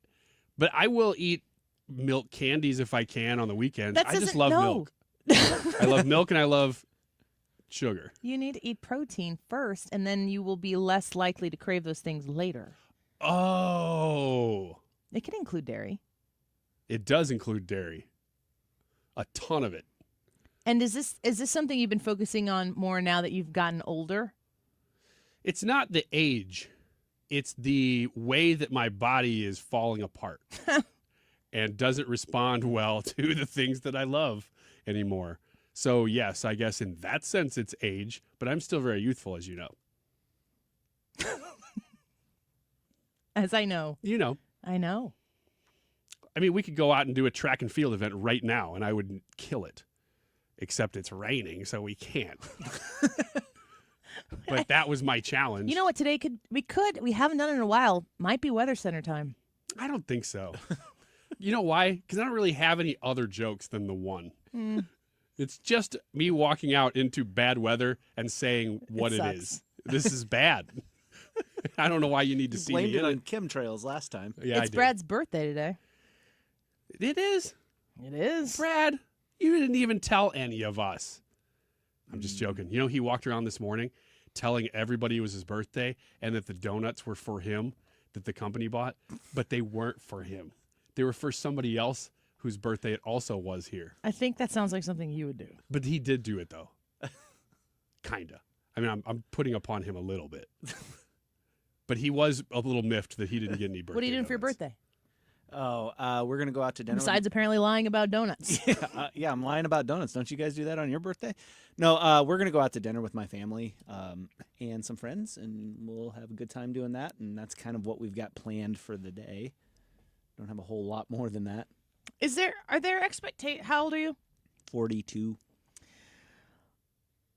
But I will eat milk candies if I can on the weekends. I just love milk. I love milk and I love sugar. You need to eat protein first, and then you will be less likely to crave those things later. Oh. It can include dairy. It does include dairy. A ton of it. And is this something you've been focusing on more now that you've gotten older? It's not the age. It's the way that my body is falling apart and doesn't respond well to the things that I love anymore. So, yes, I guess in that sense it's age, but I'm still very youthful, as you know. As I know. You know. I know. I mean, we could go out and do a track and field event right now, and I would kill it. Except it's raining, so we can't. But that was my challenge. You know what? Today we haven't done it in a while. Might be Weather Center time. I don't think so. You know why? Because I don't really have any other jokes than the one. It's just me walking out into bad weather and saying what it is. This is bad. I don't know why you need to see me. Blamed it on chemtrails last time. Yeah, it's Brad's birthday today. It is. It is. Brad, you didn't even tell any of us. I'm just joking. You know, he walked around this morning telling everybody it was his birthday and that the donuts were for him that the company bought, but they weren't for him. They were for somebody else whose birthday it also was here. I think that sounds like something you would do. But he did do it, though. Kinda. I mean, I'm putting upon him a little bit. But he was a little miffed that he didn't get any birthday What are you doing donuts. for your birthday? Oh, we're going to go out to dinner. Besides apparently lying about donuts. Yeah, I'm lying about donuts. Don't you guys do that on your birthday? No, we're going to go out to dinner with my family and some friends, and we'll have a good time doing that. And that's kind of what we've got planned for the day. Don't have a whole lot more than that. Are there expectations? How old are you? 42. You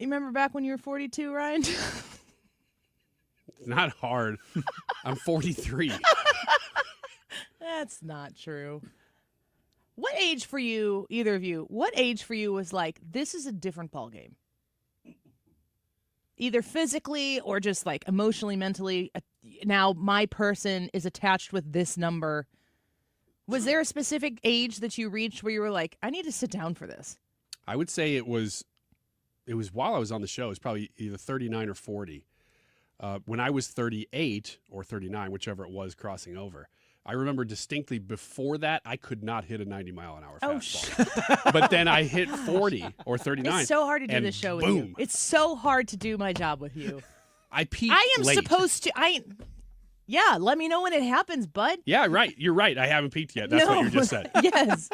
remember back when you were 42, Ryan? It's not hard. I'm 43. That's not true. What age for you, either of you, what age for you was like, this is a different ballgame? Either physically or just like emotionally, mentally. Now my person is attached with this number. Was there a specific age that you reached where you were like, I need to sit down for this? I would say it was while I was on the show. It was probably either 39 or 40. When I was 38 or 39, whichever it was, crossing over, I remember distinctly before that, I could not hit a 90-mile-an-hour fastball. But then I hit 40 or 39. It's so hard to do and this show with boom. you. It's so hard to do my job with you. I peaked I am late. supposed to. Yeah, let me know when it happens, bud. Yeah, right. You're right. I haven't peaked yet. That's what you just said. Yes.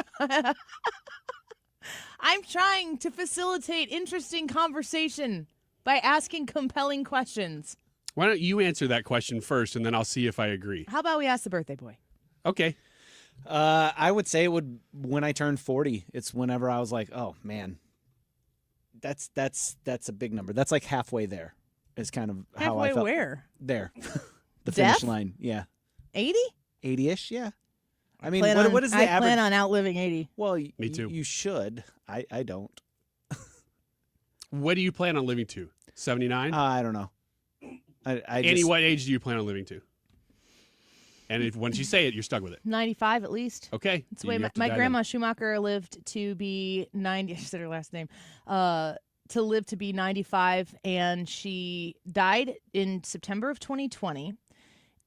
I'm trying to facilitate interesting conversation by asking compelling questions. Why don't you answer that question first, and then I'll see if I agree. How about we ask the birthday boy? Okay. I would say it would when I turned 40. It's whenever I was like, oh man, that's a big number. That's like halfway there. Is kind of how I Halfway felt. where? There, the Death? finish line. Yeah, 80? 80ish. Yeah. I mean, what is the I average? plan on outliving 80. Well, Me too. You should. I don't. What do you plan on living to? 79? I don't know. What age do you plan on living to? And once you say it, you're stuck with it. 95 at least. Okay. That's the way my grandma Schumacher lived to be 90. I said her last name. To live to be 95, and she died in September of 2020.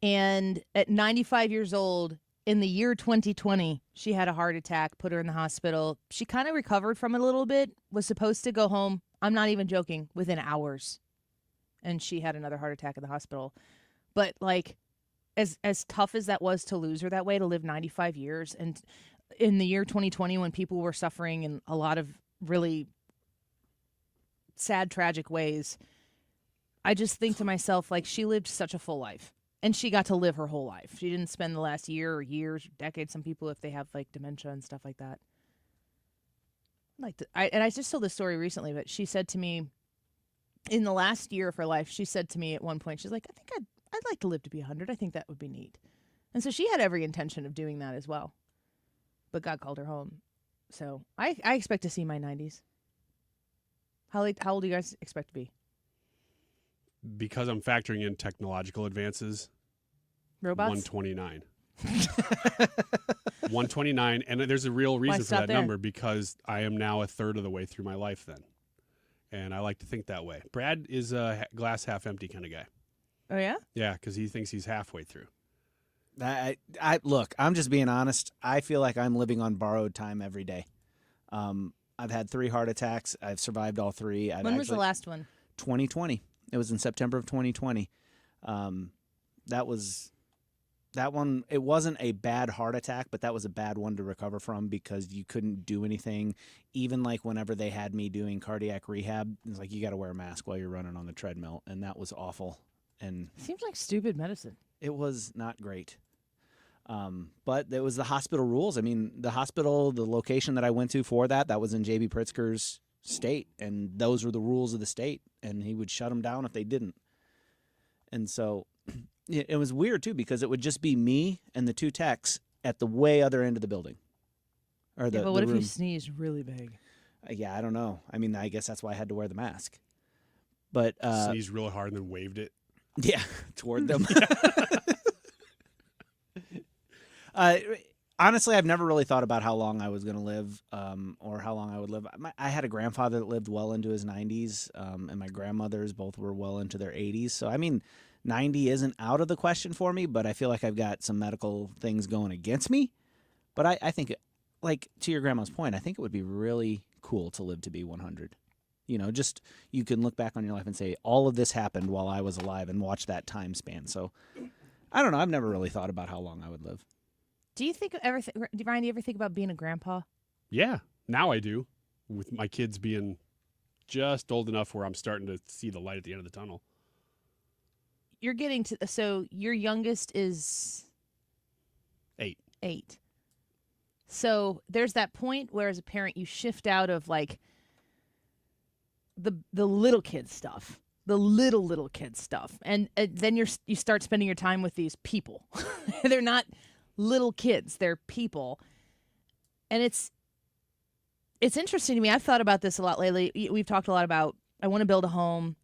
And at 95 years old, in the year 2020, she had a heart attack, put her in the hospital. She kind of recovered from it a little bit, was supposed to go home. I'm not even joking, within hours. And she had another heart attack in the hospital. But like, as tough as that was to lose her that way, to live 95 years, and in the year 2020, when people were suffering in a lot of really sad, tragic ways, I just think to myself, like, she lived such a full life, and she got to live her whole life. She didn't spend the last year or years, decades, some people, if they have like dementia and stuff like that. I just told this story recently, but she said to me, in the last year of her life, she said to me at one point, she's like, I think I'd like to live to be 100. I think that would be neat. And so she had every intention of doing that as well. But God called her home. So I expect to see my 90s. How old do you guys expect to be? Because I'm factoring in technological advances. Robots? 129. 129. And there's a real reason for that number, because I am now a third of the way through my life then. And I like to think that way. Brad is a glass half empty kind of guy. Oh, yeah? Yeah, because he thinks he's halfway through. Look, I'm just being honest. I feel like I'm living on borrowed time every day. I've had 3 heart attacks. I've survived all 3. When was the last one? 2020. It was in September of 2020. That one, it wasn't a bad heart attack, but that was a bad one to recover from, because you couldn't do anything. Even like whenever they had me doing cardiac rehab, it's like you got to wear a mask while you're running on the treadmill, and that was awful. And seems like stupid medicine. It was not great. But it was the hospital rules. I mean, the hospital, the location that I went to for that was in J.B. Pritzker's state, and those were the rules of the state, and he would shut them down if they didn't. And so it was weird, too, because it would just be me and the 2 techs at the way other end of the building. But what if you sneeze really big? Yeah, I don't know. I mean, I guess that's why I had to wear the mask. But sneezed really hard and then waved it. Yeah, toward them. Honestly, I've never really thought about how long I was going to live, or how long I would live. I had a grandfather that lived well into his 90s, and my grandmothers both were well into their 80s. So, I mean, 90 isn't out of the question for me, but I feel like I've got some medical things going against me. But I think, like, to your grandma's point, I think it would be really cool to live to be 100. You know, just you can look back on your life and say, all of this happened while I was alive, and watch that time span. So, I don't know. I've never really thought about how long I would live. Do you Ryan, do you ever think about being a grandpa? Yeah, now I do, with my kids being just old enough where I'm starting to see the light at the end of the tunnel. You're getting to, so your youngest is 8. So there's that point where, as a parent, you shift out of like the little kid stuff, the little kid stuff, and then you start spending your time with these people. They're not little kids, they're people. And it's interesting to me. I've thought about this a lot lately. We've talked a lot about, I want to build a home.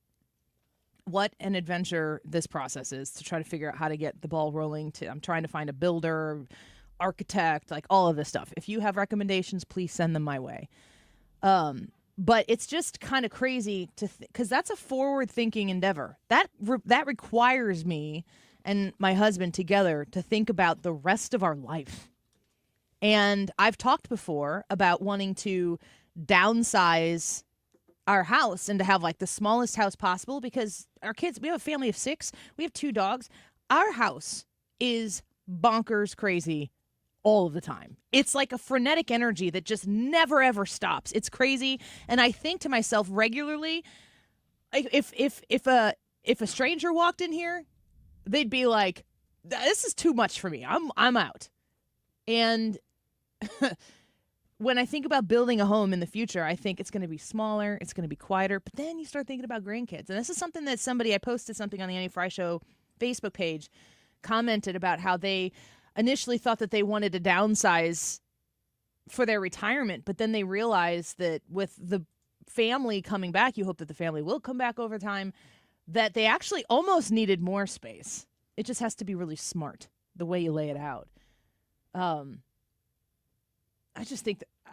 What an adventure this process is to try to figure out how to get the ball rolling. I'm trying to find a builder, architect, like all of this stuff. If you have recommendations, please send them my way. But it's just kind of crazy to because that's a forward-thinking endeavor. That requires me and my husband together to think about the rest of our life. And I've talked before about wanting to downsize our house and to have like the smallest house possible, because our kids, we have a family of 6. We have 2 dogs. Our house is bonkers crazy all of the time. It's like a frenetic energy that just never, ever stops. It's crazy. And I think to myself regularly, if a stranger walked in here, they'd be like, this is too much for me. I'm out. And when I think about building a home in the future, I think it's going to be smaller, it's going to be quieter, but then you start thinking about grandkids. And this is something that I posted something on the Annie Fry Show Facebook page, commented about how they initially thought that they wanted to downsize for their retirement, but then they realized that with the family coming back, you hope that the family will come back over time, that they actually almost needed more space. It just has to be really smart. the way you lay it out. I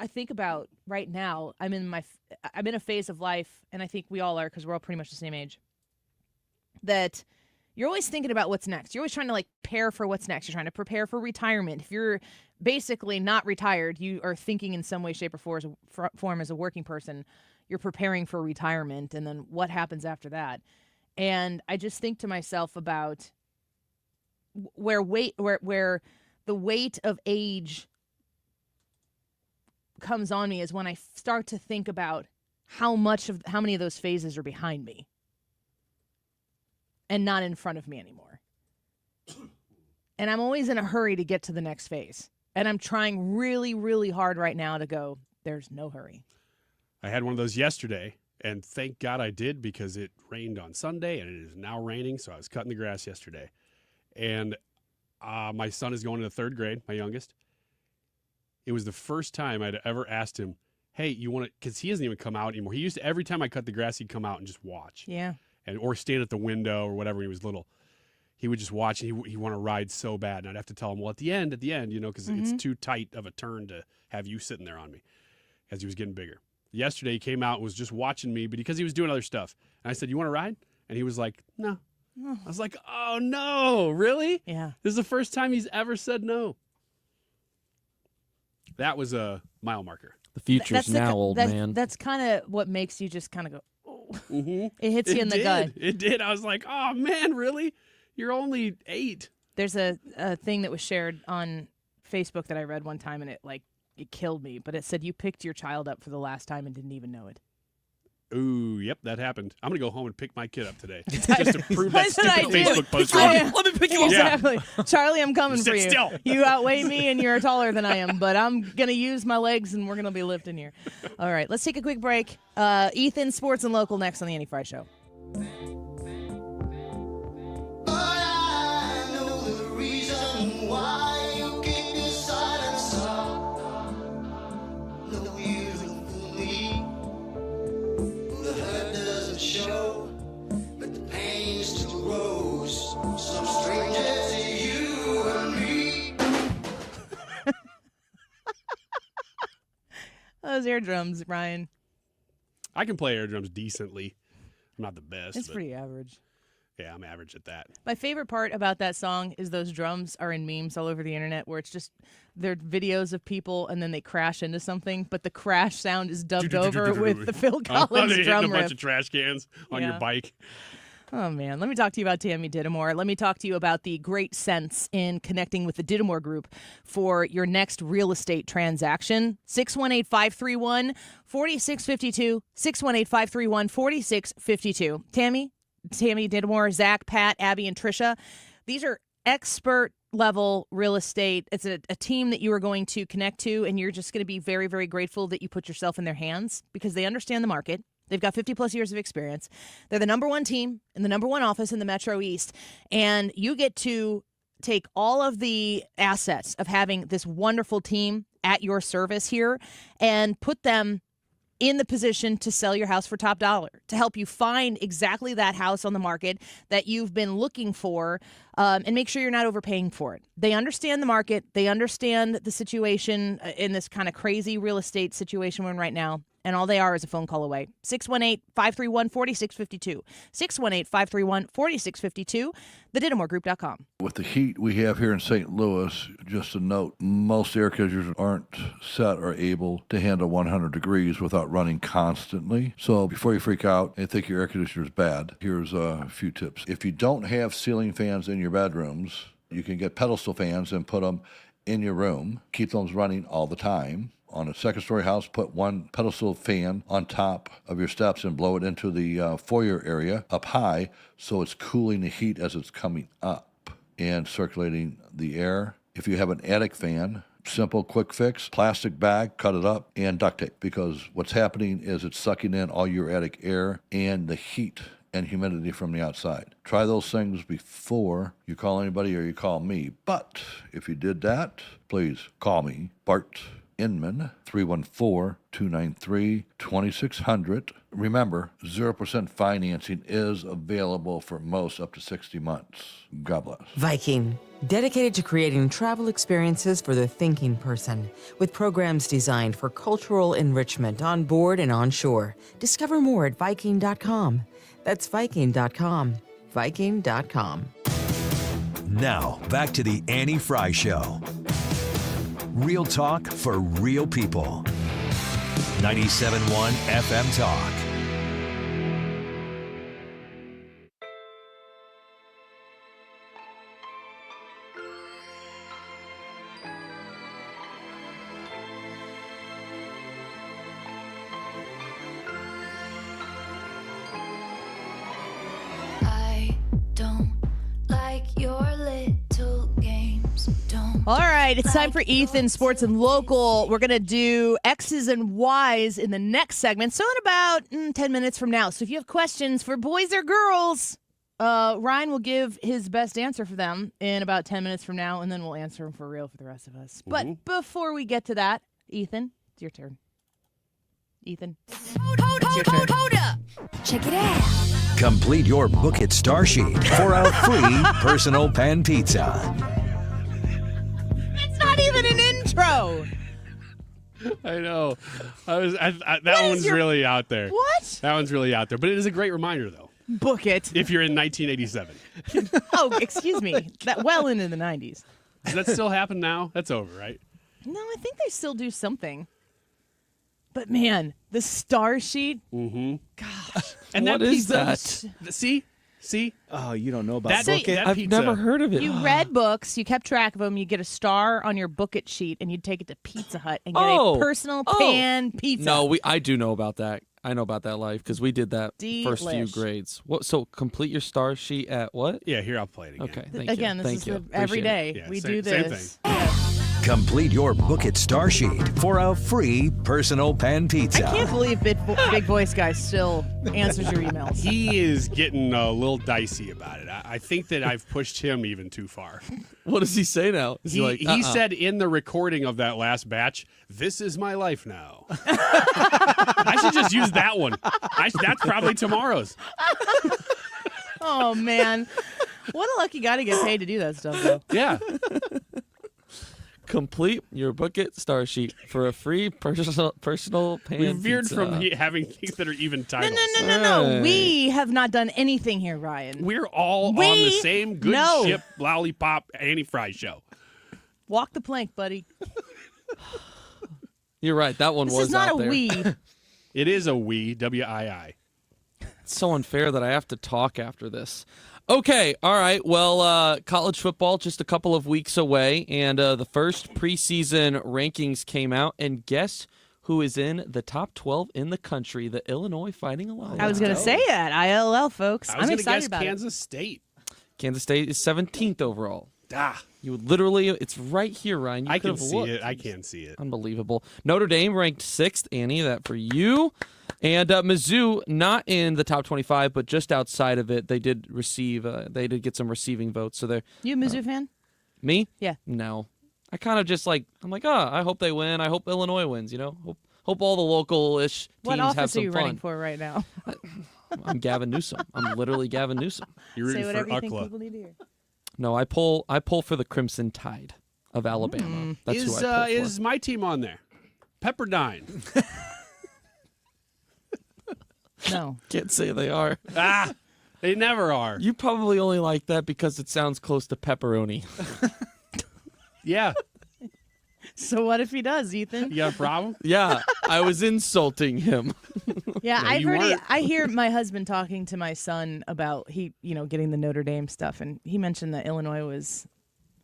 think about right now. I'm in a phase of life, and I think we all are because we're all pretty much the same age. That you're always thinking about what's next. You're always trying to prepare for what's next. You're trying to prepare for retirement. If you're basically not retired, you are thinking in some way, shape, or form as a working person. You're preparing for retirement, and then what happens after that. And I just think to myself about where the weight of age comes on me is when I start to think about how many of those phases are behind me and not in front of me anymore. And I'm always in a hurry to get to the next phase. And I'm trying really, really hard right now to go, there's no hurry. I had one of those yesterday, and thank God I did because it rained on Sunday, and it is now raining, so I was cutting the grass yesterday. And my son is going into third grade, my youngest. It was the first time I'd ever asked him, hey, you want to, because he doesn't even come out anymore. He used to, every time I cut the grass, he'd come out and just watch. Yeah. Or stand at the window or whatever when he was little. He would just watch, and he want to ride so bad. And I'd have to tell him, well, at the end, because it's too tight of a turn to have you sitting there on me as he was getting bigger. Yesterday, he came out and was just watching me because he was doing other stuff. And I said, you want to ride? And he was like, no. I was like, oh, no, really? Yeah. This is the first time he's ever said no. That was a mile marker. The future's now, old man. That's kind of what makes you just kind of go, oh. It hits you in the gut. It did. I was like, oh, man, really? You're only 8. There's a thing that was shared on Facebook that I read one time, and it killed me. But it said you picked your child up for the last time and didn't even know it. Ooh, yep, that happened. I'm going to go home and pick my kid up today just to prove that That's what stupid I do. Facebook post. Let me pick you up. Exactly. Charlie, I'm coming Sit for you. still. You outweigh me, and you're taller than I am, but I'm going to use my legs, and we're going to be lifting here. All right, let's take a quick break. Ethan, Sports and Local next on the Annie Fry Show. Those air drums, Ryan. I can play air drums decently. I'm not the best. It's but pretty average. Yeah, I'm average at that. My favorite part about that song is those drums are in memes all over the internet where it's just they're videos of people and then they crash into something, but the crash sound is dubbed over with the Phil Collins hitting drum a bunch riff. of trash cans on your bike. Oh, man. Let me talk to you about Tammy Dittamore. Let me talk to you about the great sense in connecting with the Dittamore Group for your next real estate transaction. 618-531-4652. 618-531-4652. Tammy Dittamore, Zach, Pat, Abby, and Trisha. These are expert level real estate. It's a team that you are going to connect to, and you're just going to be very, very grateful that you put yourself in their hands because they understand the market. They've got 50-plus years of experience. They're the number one team in the number one office in the Metro East. And you get to take all of the assets of having this wonderful team at your service here and put them in the position to sell your house for top dollar, to help you find exactly that house on the market that you've been looking for, and make sure you're not overpaying for it. They understand the market. They understand the situation in this kind of crazy real estate situation we're in right now. And all they are is a phone call away. 618-531-4652. 618-531-4652. TheDittamoreGroup.com. With the heat we have here in St. Louis, just a note, most air conditioners aren't set or able to handle 100 degrees without running constantly. So before you freak out and think your air conditioner is bad, here's a few tips. If you don't have ceiling fans in your bedrooms, you can get pedestal fans and put them in your room. Keep those running all the time. On a second-story house, put one pedestal fan on top of your steps and blow it into the foyer area up high so it's cooling the heat as it's coming up and circulating the air. If you have an attic fan, simple, quick fix, plastic bag, cut it up, and duct tape, because what's happening is it's sucking in all your attic air and the heat and humidity from the outside. Try those things before you call anybody or you call me. But if you did that, please call me, Bart, Inman, 314-293-2600. Remember, 0% financing is available for most up to 60 months. God bless. Viking, dedicated to creating travel experiences for the thinking person, with programs designed for cultural enrichment on board and on shore. Discover more at Viking.com. That's Viking.com. Viking.com. Now, back to the Annie Fry Show. Real talk for real people. 97.1 FM Talk. All right, it's time for Ethan Sports and Local. We're going to do X's and Y's in the next segment, so in about 10 minutes from now. So if you have questions for boys or girls, Ryan will give his best answer for them in about 10 minutes from now, and then we'll answer them for real for the rest of us. But before we get to that, Ethan, it's your turn. Ethan, Hold up. Check it out. Complete your Book It star sheet for a free personal pan pizza. It's not even an intro. I know. That one's really out there. What? That one's really out there. But it is a great reminder, though. Book it. If you're in 1987. Oh, excuse me. That well into the 90s. Does that still happen now? That's over, right? No, I think they still do something. But man, the star sheet. Mm-hmm. Gosh. And what that is pizza, that? See? Oh, you don't know about That- Book It? that I've pizza. never heard of it. You read books, you kept track of them, you get a star on your Book It sheet, and you'd take it to Pizza Hut and get a personal pan pizza. No, I do know about that. I know about that life because we did that first few Delish. grades. What? So complete your star sheet at what? Yeah, here, I'll play it again. Okay, thank Again, you. this Thank is you. the every Appreciate day. it. We same- do same this. Complete your Book It star sheet for a free personal pan pizza. I can't believe Big Voice Guy still answers your emails. He is getting a little dicey about it. I think that I've pushed him even too far. What does he say now? Is He, like, he uh-uh. said in the recording of that last batch, "This is my life now." I should just use that one. That's probably tomorrow's. Oh, man. What a lucky guy to get paid to do that stuff, though. Yeah. Complete your Book It star sheet for a free personal pan We veered pizza. from having things that are even titles. No. Hey. We have not done anything here, Ryan. We're all on the same good No. ship lollipop Annie Fry show. Walk the plank, buddy. You're right. That one This was is not out a there. we. It is a we, W-I-I. It's so unfair that I have to talk after this. Okay, all right. Well, college football just a couple of weeks away, and the first preseason rankings came out, and guess who is in the top 12 in the country? The Illinois Fighting Illini. I was going to say that. ILL, folks. I was I'm going to excited guess about Kansas State. Kansas State is 17th overall. Ah, You would literally, it's right here, Ryan. You I could can have see looked. it. I can see it. Unbelievable. Notre Dame ranked 6th, Annie, that for you. And Mizzou, not in the top 25, but just outside of it. They did receive, they did get some receiving votes. So they're, it. You a Mizzou fan? me? Yeah. No. I kind of just like, I'm like, I hope they win. I hope Illinois wins, you know? Hope all the local-ish What teams have office are some you fun. running for right now? I'm Gavin Newsom. I'm literally Gavin Newsom. You're Say rooting whatever for you think UCLA. people need to hear. No, I pull for the Crimson Tide of Alabama. That's who I pull for. Is my team on there? Pepperdine. No. Can't say they are. They never are. You probably only like that because it sounds close to pepperoni. Yeah. So what if he does, Ethan? You got a problem? Yeah, I was insulting him. Yeah, No, I've you heard. weren't. I hear my husband talking to my son about getting the Notre Dame stuff, and he mentioned that Illinois was.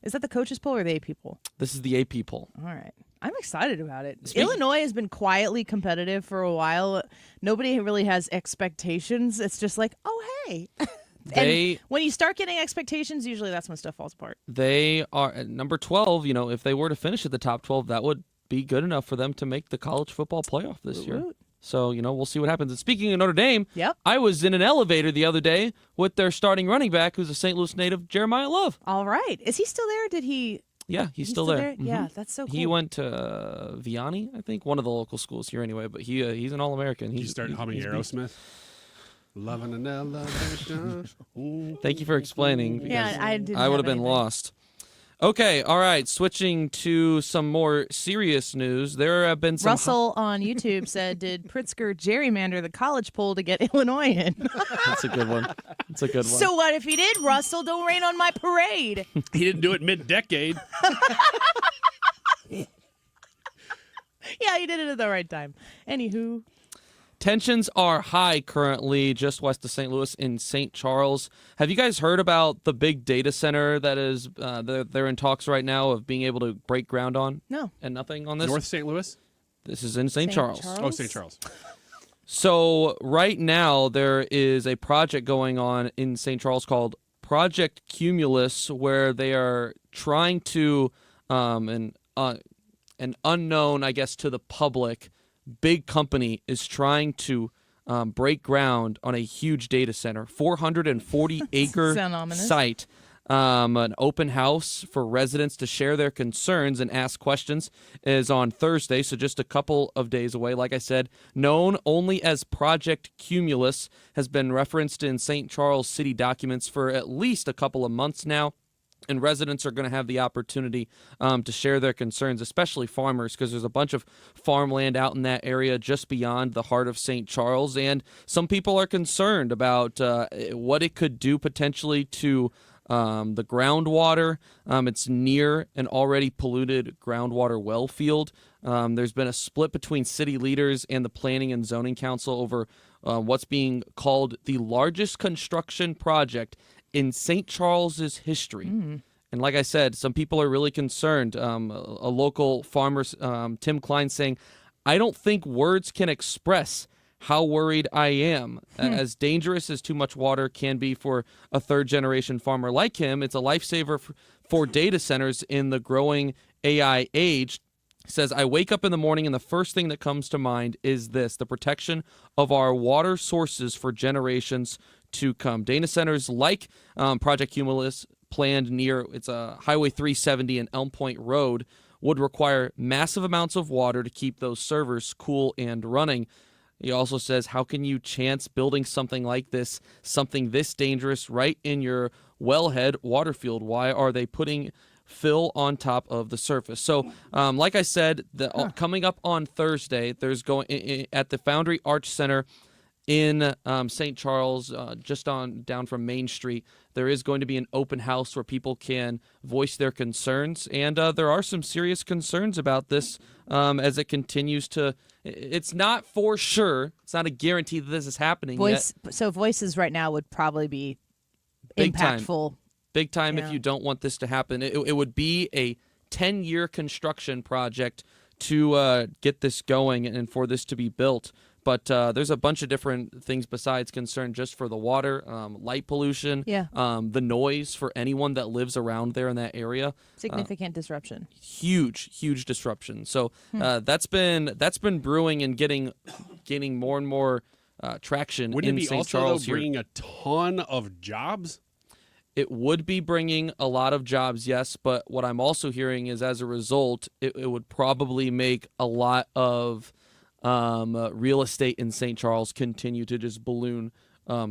Is that the coaches poll or the AP poll? This is the AP poll. All right, I'm excited about it. Illinois has been quietly competitive for a while. Nobody really has expectations. It's just like, oh hey. And when you start getting expectations, usually that's when stuff falls apart. They are at number 12. You know, if they were to finish at the top 12, that would be good enough for them to make the college football playoff this year. So, we'll see what happens. And speaking of Notre Dame, I was in an elevator the other day with their starting running back, who's a St. Louis native, Jeremiah Love. All right. Is he still there? Did he? Yeah, he's still there. Yeah, that's so cool. He went to Vianney, I think, one of the local schools here anyway. But he's an All-American. You started humming Aerosmith. Loving an elevator. Thank you for explaining. Yeah, I didn't. I would have been lost. Okay, all right. Switching to some more serious news, there have been some. Russell on YouTube said, "Did Pritzker gerrymander the college poll to get Illinois in?" That's a good one. That's a good one. So what if he did? Russell, don't rain on my parade. He didn't do it mid-decade. Yeah, he did it at the right time. Anywho. Tensions are high currently just west of St. Louis in St. Charles. Have you guys heard about the big data center that is they're in talks right now of being able to break ground on? No. And nothing on this? North St. Louis? This is in St. Charles. Oh, St. Charles. So right now there is a project going on in St. Charles called Project Cumulus, where they are trying to an unknown, I guess, to the public big company is trying to break ground on a huge data center, 440-acre site, an open house for residents to share their concerns and ask questions is on Thursday, so just a couple of days away. Like I said, known only as Project Cumulus, has been referenced in St. Charles city documents for at least a couple of months now. And residents are going to have the opportunity to share their concerns, especially farmers, because there's a bunch of farmland out in that area just beyond the heart of St. Charles. And some people are concerned about what it could do potentially to the groundwater. It's near an already polluted groundwater well field. There's been a split between city leaders and the Planning and Zoning Council over what's being called the largest construction project in St. Charles's history. And like I said, some people are really concerned. A local farmer, Tim Klein, saying, "I don't think words can express how worried I am." As dangerous as too much water can be for a third-generation farmer like him, it's a lifesaver for data centers in the growing AI age. He says, "I wake up in the morning and the first thing that comes to mind is this, the protection of our water sources for generations to come." Data centers like Project Cumulus, planned near Highway 370 and Elm Point Road, would require massive amounts of water to keep those servers cool and running. He also says, how can you chance building something like this, something this dangerous, right in your wellhead water field? Why are they putting fill on top of the surface? So, like I said, coming up on Thursday, there's going at the Foundry Arch Center in St. Charles, just down from Main Street. There is going to be an open house where people can voice their concerns, and there are some serious concerns about this as it continues to. It's not for sure. It's not a guarantee that this is happening yet. So voices right now would probably be Big impactful. Big time Yeah. if you don't want this to happen. It would be a 10-year construction project to get this going and for this to be built. But there's a bunch of different things besides concern just for the water, light pollution, the noise for anyone that lives around there in that area. Significant disruption. Huge disruption. So that's been brewing and getting more and more traction Wouldn't in it be St. also Charles though, bringing a ton of jobs? It would be bringing a lot of jobs, yes, but what I'm also hearing is as a result, it would probably make a lot of real estate in St. Charles continue to just balloon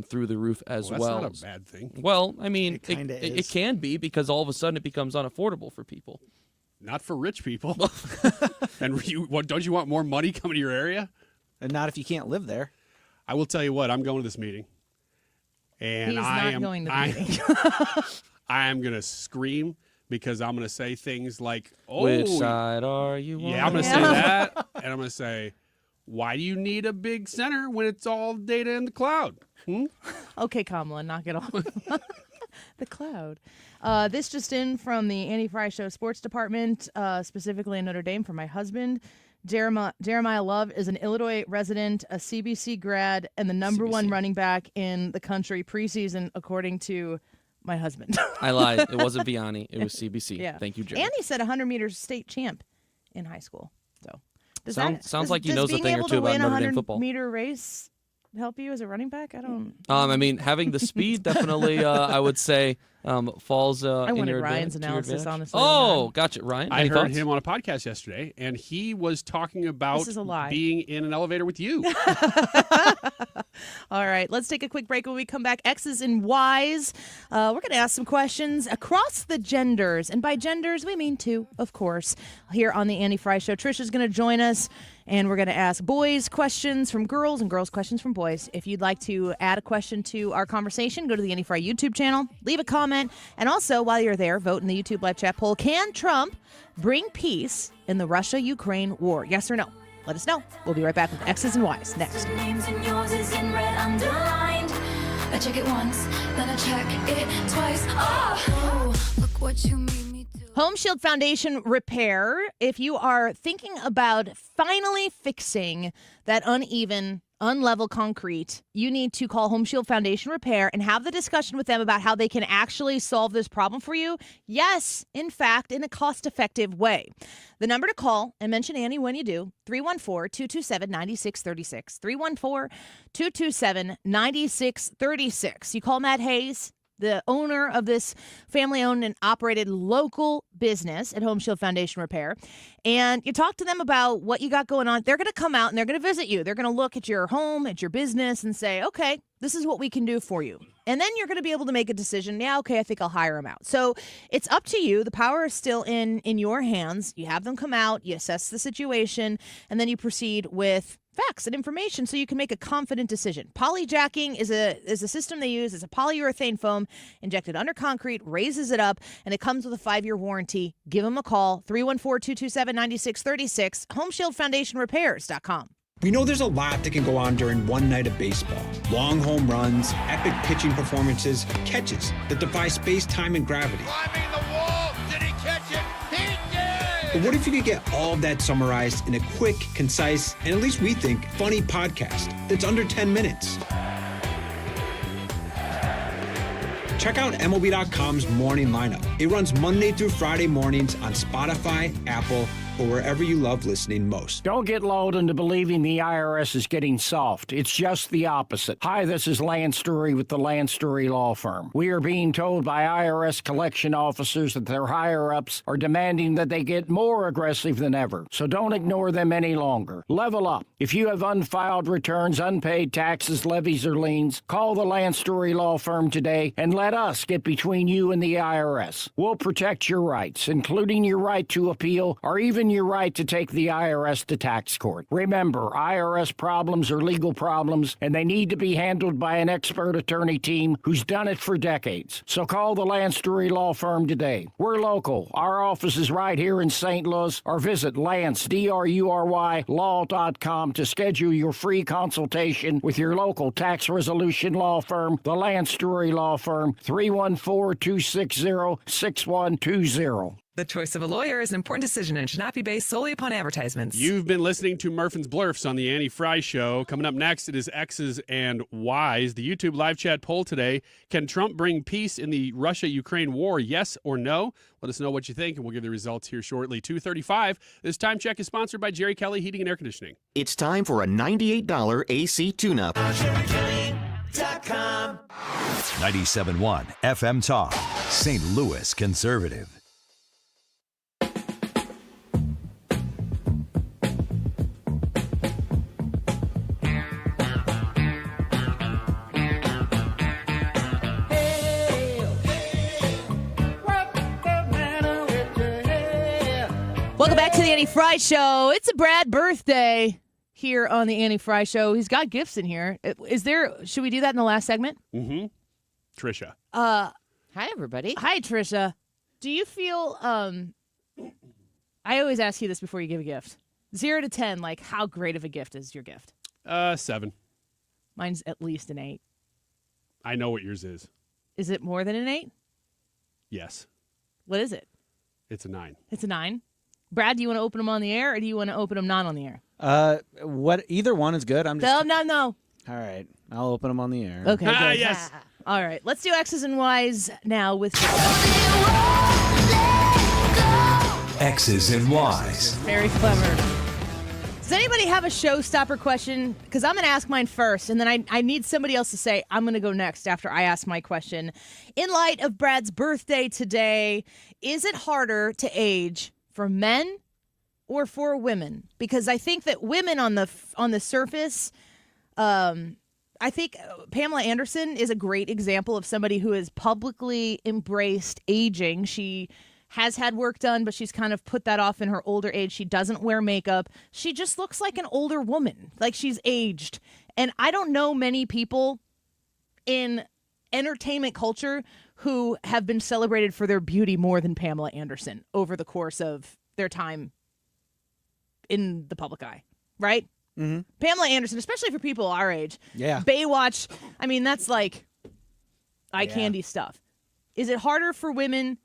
through the roof as well. That's not a bad thing. Well, I mean, It it can be because all of a sudden it becomes unaffordable for people. Not for rich people. And don't you want more money coming to your area? And not if you can't live there. I will tell you what, I'm going to this meeting. And He's I not am going to the meeting. I am going to scream because I'm going to say things like, "Oh, Which side are you on?" Yeah, I'm going to say that. And I'm going to say, "Why do you need a big center when it's all data in the cloud?" Okay, Kamala, knock it off. The cloud. This just in from the Andy Fry Show Sports Department, specifically in Notre Dame for my husband. Jeremiah Love is an Illinois resident, a CBC grad, and the number one running back in the country preseason, according to my husband. I lied. It wasn't Vianney. It was CBC. Yeah. Thank you, Jerry. And he said 100-meter state champ in high school. So Sounds like he knows a being thing or able two to about win Notre Dame a football. 100-meter race help you as a running back? I don't. I mean, having the speed definitely, I would say, falls I in wanted your Ryan's advantage, to your analysis, advantage. honestly. Oh, gotcha. Ryan, I any heard thoughts? him on a podcast yesterday, and he was talking about This is a lie. being in an elevator with you. All right, let's take a quick break. When we come back, X's and Y's. We're going to ask some questions across the genders. And by genders, we mean two, of course. Here on the Annie Fry Show, Trisha's going to join us, and we're going to ask boys questions from girls and girls questions from boys. If you'd like to add a question to our conversation, go to the Annie Fry YouTube channel, leave a comment, and also, while you're there, vote in the YouTube live chat poll. Can Trump bring peace in the Russia-Ukraine war? Yes or no? Let us know. We'll be right back with X's and Y's next. Names and yours is in red underlined. I check it once, then I check it twice. Oh, look what you made me do. Home Shield Foundation Repair. If you are thinking about finally fixing that uneven, unlevel concrete, you need to call Home Shield Foundation Repair and have the discussion with them about how they can actually solve this problem for you. Yes, in fact, in a cost-effective way. The number to call, and mention Annie when you do, 314-227-9636. 314-227-9636. You call Matt Hayes, the owner of this family-owned and operated local business at Home Shield Foundation Repair, and you talk to them about what you got going on. They're going to come out and they're going to visit you. They're going to look at your home, at your business, and say, okay, this is what we can do for you. And then you're going to be able to make a decision. Yeah, okay, I think I'll hire them out. So it's up to you. The power is still in your hands. You have them come out, you assess the situation, and then you proceed with facts and information so you can make a confident decision. Polyjacking is a system they use. It's a polyurethane foam injected under concrete, raises it up, and it comes with a 5-year warranty. Give them a call, 314-227-9636, HomeshieldFoundationRepairs.com. We know there's a lot that can go on during one night of baseball. Long home runs, epic pitching performances, catches that defy space, time, and gravity. Climbing the wall. Did he catch it? He did! But what if you could get all of that summarized in a quick, concise, and at least we think, funny podcast that's under 10 minutes? Check out MLB.com's Morning Lineup. It runs Monday through Friday mornings on Spotify, Apple, or wherever you love listening most. Don't get lulled into believing the IRS is getting soft. It's just the opposite. Hi, this is Lance Story with the Lance Story Law Firm. We are being told by IRS collection officers that their higher-ups are demanding that they get more aggressive than ever. So don't ignore them any longer. Level up. If you have unfiled returns, unpaid taxes, levies, or liens, call the Lance Story Law Firm today and let us get between you and the IRS. We'll protect your rights, including your right to appeal or even your right to take the IRS to tax court. Remember, IRS problems are legal problems, and they need to be handled by an expert attorney team who's done it for decades. So call the Lance Story Law Firm today. We're local. Our office is right here in St. Louis, or visit Lance, DRURY, law.com to schedule your free consultation with your local tax resolution law firm, the Lance Story Law Firm, 314-260-6120. The choice of a lawyer is an important decision and should not be based solely upon advertisements. You've been listening to Murphin's Blurfs on the Annie Fry Show. Coming up next, it is X's and Y's. The YouTube live chat poll today: can Trump bring peace in the Russia-Ukraine war? Yes or no? Let us know what you think, and we'll give the results here shortly. 2:35. This time check is sponsored by Jerry Kelly Heating and Air Conditioning. It's time for a $98 AC tune-up. 97.1 FM Talk, St. Louis Conservative. Welcome back to the Annie Fry Show. It's a Brad birthday here on the Annie Fry Show. He's got gifts in here. Should we do that in the last segment? Mm-hmm. Trisha. Hi, everybody. Hi, Trisha. Do you feel, I always ask you this before you give a gift. 0 to 10, like how great of a gift is your gift? 7. Mine's at least an 8. I know what yours is. Is it more than an 8? Yes. What is it? It's a 9. It's a 9? Brad, do you want to open them on the air, or do you want to open them not on the air? What? Either one is good. I'm just. No. All right, I'll open them on the air. Okay. Good. Yes. All right. Let's do X's and Y's now with X's and Y's. Very clever. Does anybody have a showstopper question? Because I'm going to ask mine first, and then I need somebody else to say, I'm going to go next after I ask my question. In light of Brad's birthday today, is it harder to age for men or for women? Because I think that women on the surface, I think Pamela Anderson is a great example of somebody who has publicly embraced aging. She has had work done, but she's kind of put that off in her older age. She doesn't wear makeup. She just looks like an older woman, like she's aged. And I don't know many people in entertainment culture who have been celebrated for their beauty more than Pamela Anderson over the course of their time in the public eye, right? Mm-hmm. Pamela Anderson, especially for people our age. Yeah. Baywatch, I mean, that's like eye candy stuff. Is it harder for women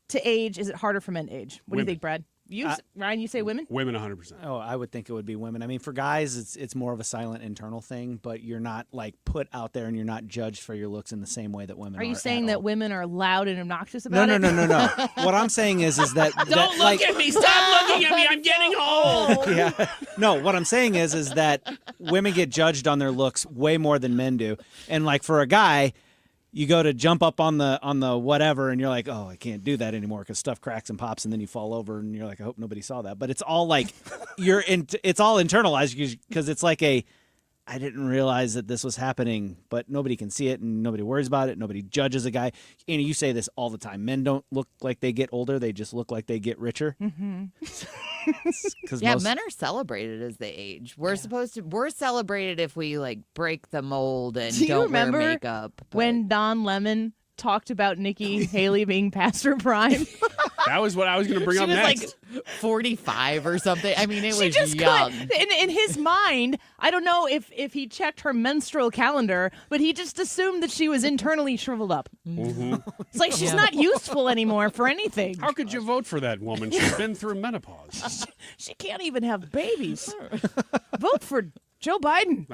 to age? Is it harder for men to age? What do you think, Brad? Ryan, you say women? Women 100%. Oh, I would think it would be women. I mean, for guys, it's more of a silent internal thing, but you're not like put out there and you're not judged for your looks in the same way that women are. Are you saying that women are loud and obnoxious about No, it? No. What I'm saying is that Don't look at me. Stop looking at me. I'm getting old. Yeah. No, what I'm saying is that women get judged on their looks way more than men do. And like for a guy, you go to jump up on the whatever and you're like, oh, I can't do that anymore because stuff cracks and pops and then you fall over and you're like, I hope nobody saw that. But it's all like it's all internalized because it's like I didn't realize that this was happening, but nobody can see it and nobody worries about it. Nobody judges a guy. And you say this all the time. Men don't look like they get older. They just look like they get richer. Mm-hmm. Men are celebrated as they age. We're celebrated if we like break the mold and Do you don't remember wear makeup. when Don Lemon talked about Nikki Haley being past her prime? That was what I was going to bring She up was next. like 45 or something. I mean, it She was just young. in his mind, I don't know if he checked her menstrual calendar, but he just assumed that she was internally shriveled up. Mm-hmm. It's like she's not useful anymore for anything. How could you vote for that woman? She's been through menopause. She can't even have babies. Vote for Joe Biden.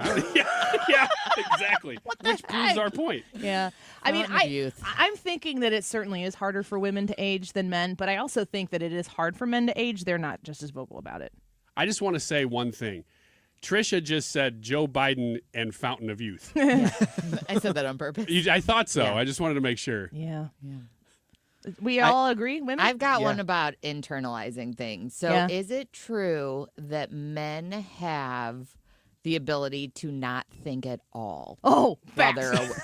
yeah, exactly. Which proves our point. Yeah. I mean, I'm thinking that it certainly is harder for women to age than men, but I also think that it is hard for men to age. They're not just as vocal about it. I just want to say one thing. Trisha just said Joe Biden and Fountain of Youth. I said that on purpose. I thought so. Yeah. I just wanted to make sure. Yeah. We all agree, women? I've got one about internalizing things. So Yeah. is it true that men have the ability to not think at all? Oh,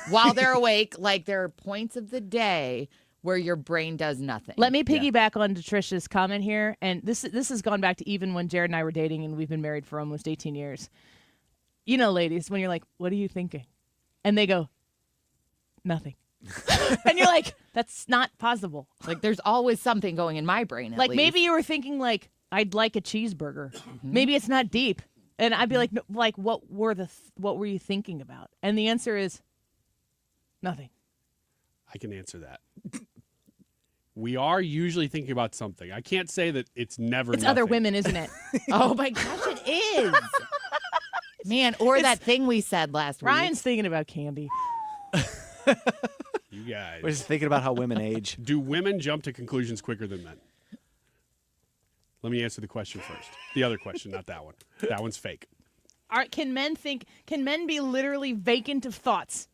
while they're awake, like there are points of the day where your brain does nothing. Let me piggyback on to Trisha's comment here, and this has gone back to even when Jared and I were dating, and we've been married for almost 18 years. You know, ladies, when you're like, what are you thinking? And they go, nothing. And you're like, that's not possible. Like there's always something going in my brain. At Like least. maybe you were thinking like, I'd like a cheeseburger. Maybe it's not deep. And I'd be like, no, like what were you thinking about? And the answer is nothing. I can answer that. We are usually thinking about something. I can't say that it's never It's nothing. other women, isn't it? Oh my gosh, it is. Man, or that thing we said last week. Ryan's thinking about candy. You guys. We're just thinking about how women age. Do women jump to conclusions quicker than men? Let me answer the question first. The other question, not that one. That one's fake. Can men be literally vacant of thoughts?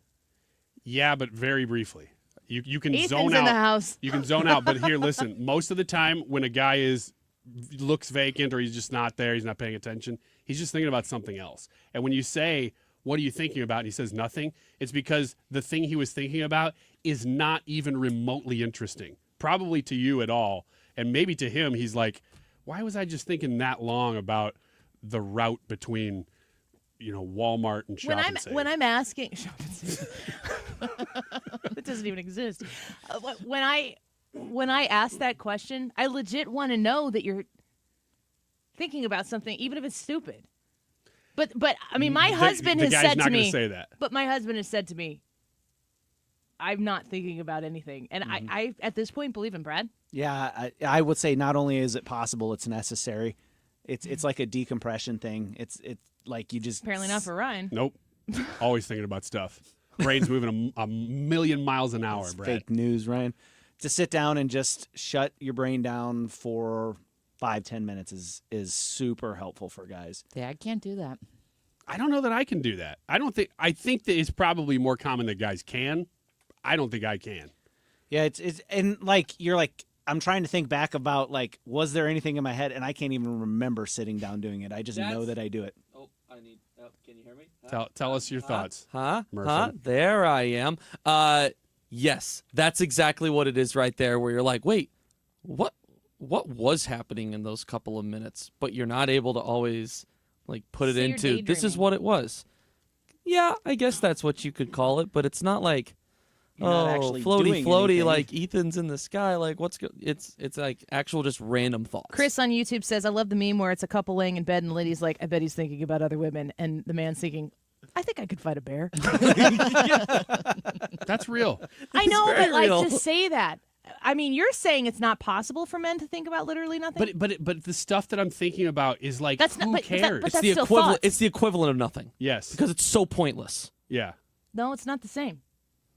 Yeah, but very briefly. You can Ethan's zone out. in the house. You can zone out, but here, listen. Most of the time, when a guy looks vacant or he's just not there, he's not paying attention, he's just thinking about something else. And when you say, "What are you thinking about?" and he says nothing, it's because the thing he was thinking about is not even remotely interesting, probably to you at all, and maybe to him, he's like, "Why was I just thinking that long about the route between?" Walmart and Shop and Save. When I'm asking, Shop and Save. That doesn't even exist. When I ask that question, I legit want to know that you're thinking about something, even if it's stupid. But I mean, my husband has said to me. Say that. But my husband has said to me, I'm not thinking about anything, and I at this point believe in Brad. Yeah, I would say not only is it possible, it's necessary. It's like a decompression thing. It's like you just Apparently not for Ryan. Nope. Always thinking about stuff. Brain's moving a million miles an hour, It's Brad. fake news, Ryan. To sit down and just shut your brain down for 5-10 minutes is super helpful for guys. Yeah, I can't do that. I don't know that I can do that. I think that it's probably more common that guys can. I don't think I can. Yeah, it's and like you're like I'm trying to think back about like was there anything in my head, and I can't even remember sitting down doing it. I just know that I do it. Oh, can you hear me? Tell us your thoughts. Huh? There I am. Yes, that's exactly what it is right there, where you're like, wait, what was happening in those couple of minutes? But you're not able to always like put it So you're into this is daydreaming. what it was. Yeah, I guess that's what you could call it, but it's not like You're not actually doing floaty, anything. like Ethan's in the sky, like it's like actual just random thoughts. Chris on YouTube says, I love the meme where it's a couple laying in bed and the lady's like, I bet he's thinking about other women. And the man's thinking, I think I could fight a bear. That's real. I know, very but like real. to say that, I mean, you're saying it's not possible for men to think about literally nothing? But the stuff that I'm thinking about is like That's not- who but that- cares? but It's that's the still equivalent. thoughts. It's the equivalent of nothing Yes. because it's so pointless. Yeah. No, it's not the same.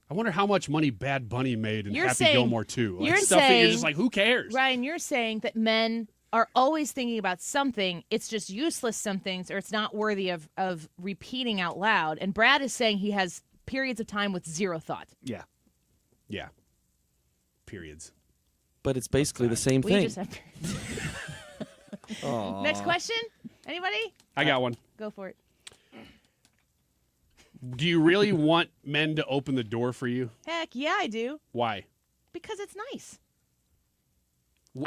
I wonder how much money Bad Bunny made in You're Happy saying- Gilmore 2. Like you're stuff that you're saying- just like, who cares? Ryan, you're saying that men are always thinking about something. It's just useless some things, or it's not worthy of repeating out loud. And Brad is saying he has periods of time with zero thought. Yeah. Yeah. Periods. But it's basically the same We thing. just have periods. Aw. Next question? Anybody? I got one. Go for it. Do you really want men to open the door for you? Heck, yeah, I do. Why? Because it's nice.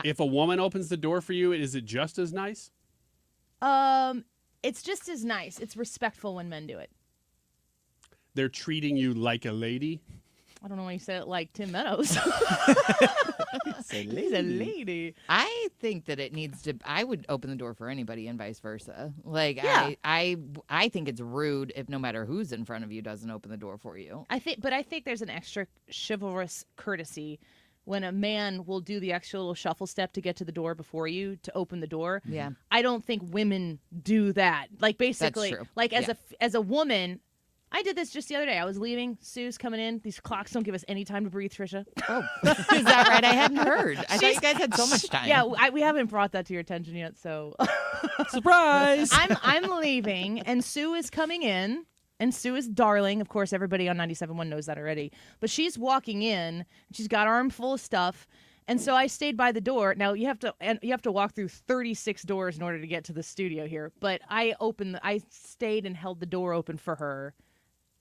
If a woman opens the door for you, is it just as nice? It's just as nice. It's respectful when men do it. They're treating you like a lady? I don't know why you said it like Tim Meadows. He's a lady. I think that it needs to. I would open the door for anybody, and vice versa. Like Yeah. I think it's rude if no matter who's in front of you doesn't open the door for you. I think there's an extra chivalrous courtesy when a man will do the extra little shuffle step to get to the door before you to open the door. Yeah. I don't think women do that. Like basically, true. like as Yeah. a woman. I did this just the other day. I was leaving. Sue's coming in. These clocks don't give us any time to breathe, Trisha. Oh, is that right? I hadn't heard. I thought you guys had so much time. Yeah, we haven't brought that to your attention yet. So Surprise! I'm leaving, and Sue is coming in, and Sue is darling. Of course, everybody on 97.1 knows that already. But she's walking in. And she's got her arm full of stuff. And so I stayed by the door. Now you have to walk through 36 doors in order to get to the studio here. But I stayed and held the door open for her,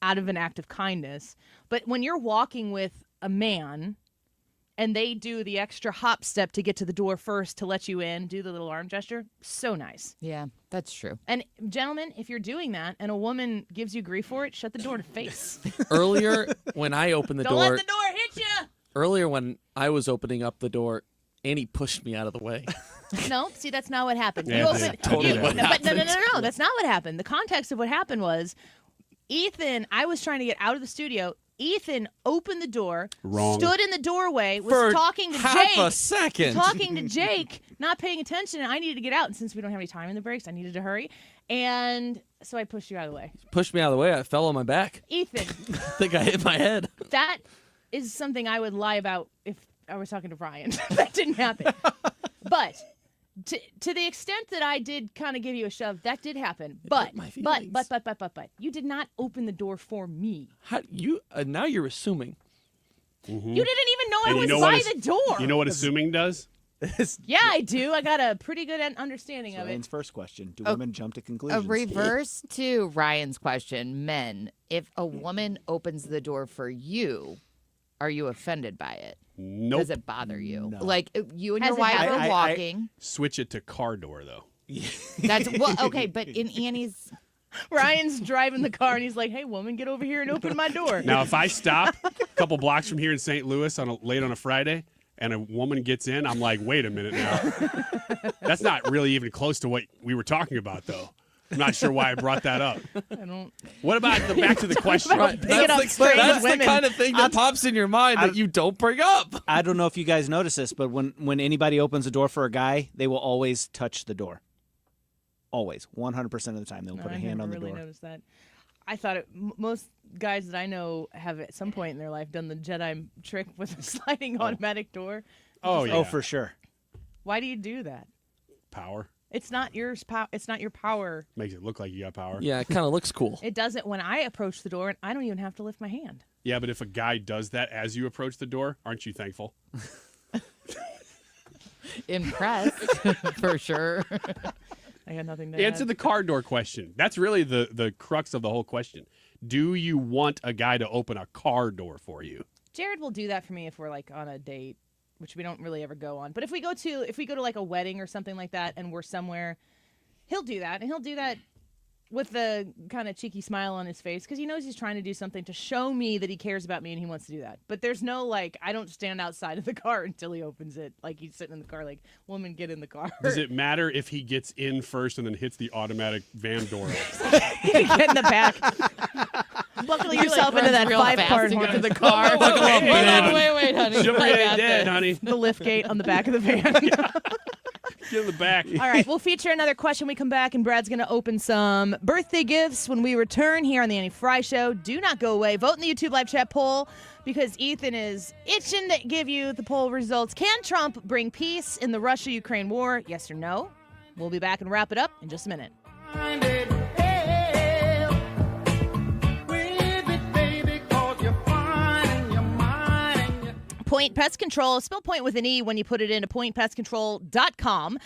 out of an act of kindness. But when you're walking with a man and they do the extra hop step to get to the door first to let you in, do the little arm gesture, so nice. Yeah, that's true. And gentlemen, if you're doing that and a woman gives you grief for it, shut the door to face. Earlier, when I opened the Don't door, let the door hit you. earlier when I was opening up the door, Annie pushed me out of the way. No, see, that's not what happened. Yeah, You that's opened, totally what no, but no, happened. that's not what happened. The context of what happened was Ethan, I was trying to get out of the studio. Ethan opened the door, Wrong. stood in the doorway, was For talking to half Jake. a second. Talking to Jake, not paying attention, and I needed to get out. And since we don't have any time in the breaks, I needed to hurry. And so I pushed you out of the way. Pushed me out of the way. I fell on my back. Ethan, I think I hit my head. that is something I would lie about if I was talking to Brian. That didn't happen. But to the extent that I did kind of give you a shove, that did happen. But you did not open the door for me. How, you now you're assuming. You didn't even know I And you was know by what the door. You know what assuming does? Yeah, I do. I got a pretty good understanding of Ryan's it. first question: do Oh, women jump to A conclusions? reverse to Ryan's question, men, if a woman opens the door for you, are you offended by it? Nope. Does it bother you? No. Like you and Has your it wife happened? are walking. Switch it to car door, though. That's well, okay, but in Annie's Ryan's driving the car and he's like, "Hey, woman, get over here and open my door." Now, if I stop a couple blocks from here in St. Louis late on a Friday and a woman gets in, I'm like, wait a minute now. That's not really even close to what we were talking about, though. I'm not sure why I brought that up. I don't. What about back to the question? about picking up strange That's the women. kind of thing that pops in your mind that you don't bring up. I don't know if you guys notice this, but when anybody opens the door for a guy, they will always touch the door. Always, 100% of the time, they'll No, put a I hand never on the really door. noticed that. I thought most guys that I know have at some point in their life done the Jedi trick with a sliding automatic door. Oh, yeah. Oh, for sure. Why do you do that? power. It's not yours. It's not your power. Makes it look like you got power. Yeah, it kind of looks cool. It doesn't when I approach the door, and I don't even have to lift my hand. Yeah, but if a guy does that as you approach the door, aren't you thankful? Impressed, for sure. I got nothing to Answer add. the car door question. That's really the crux of the whole question. Do you want a guy to open a car door for you? Jared will do that for me if we're like on a date, which we don't really ever go on. But if we go to like a wedding or something like that, and we're somewhere, he'll do that, and he'll do that with the kind of cheeky smile on his face because he knows he's trying to do something to show me that he cares about me and he wants to do that. But there's no like, I don't stand outside of the car until he opens it. Like he's sitting in the car, like, woman, get in the car. Does it matter if he gets in first and then hits the automatic van door? Get in the back. Buckle yourself into that 5-car to get to horn. the car. Wait, honey. Jump I right got dead, this. honey. The lift gate on the back of the van. Get in the back. All right, we'll feature another question when we come back, and Brad's going to open some birthday gifts when we return here on the Annie Fry Show. Do not go away. Vote in the YouTube live chat poll because Ethan is itching to give you the poll results. Can Trump bring peace in the Russia-Ukraine war? Yes or no? We'll be back and wrap it up in just a minute. Point Pest Control. Spell point with an E when you put it into pointpestcontrol.com.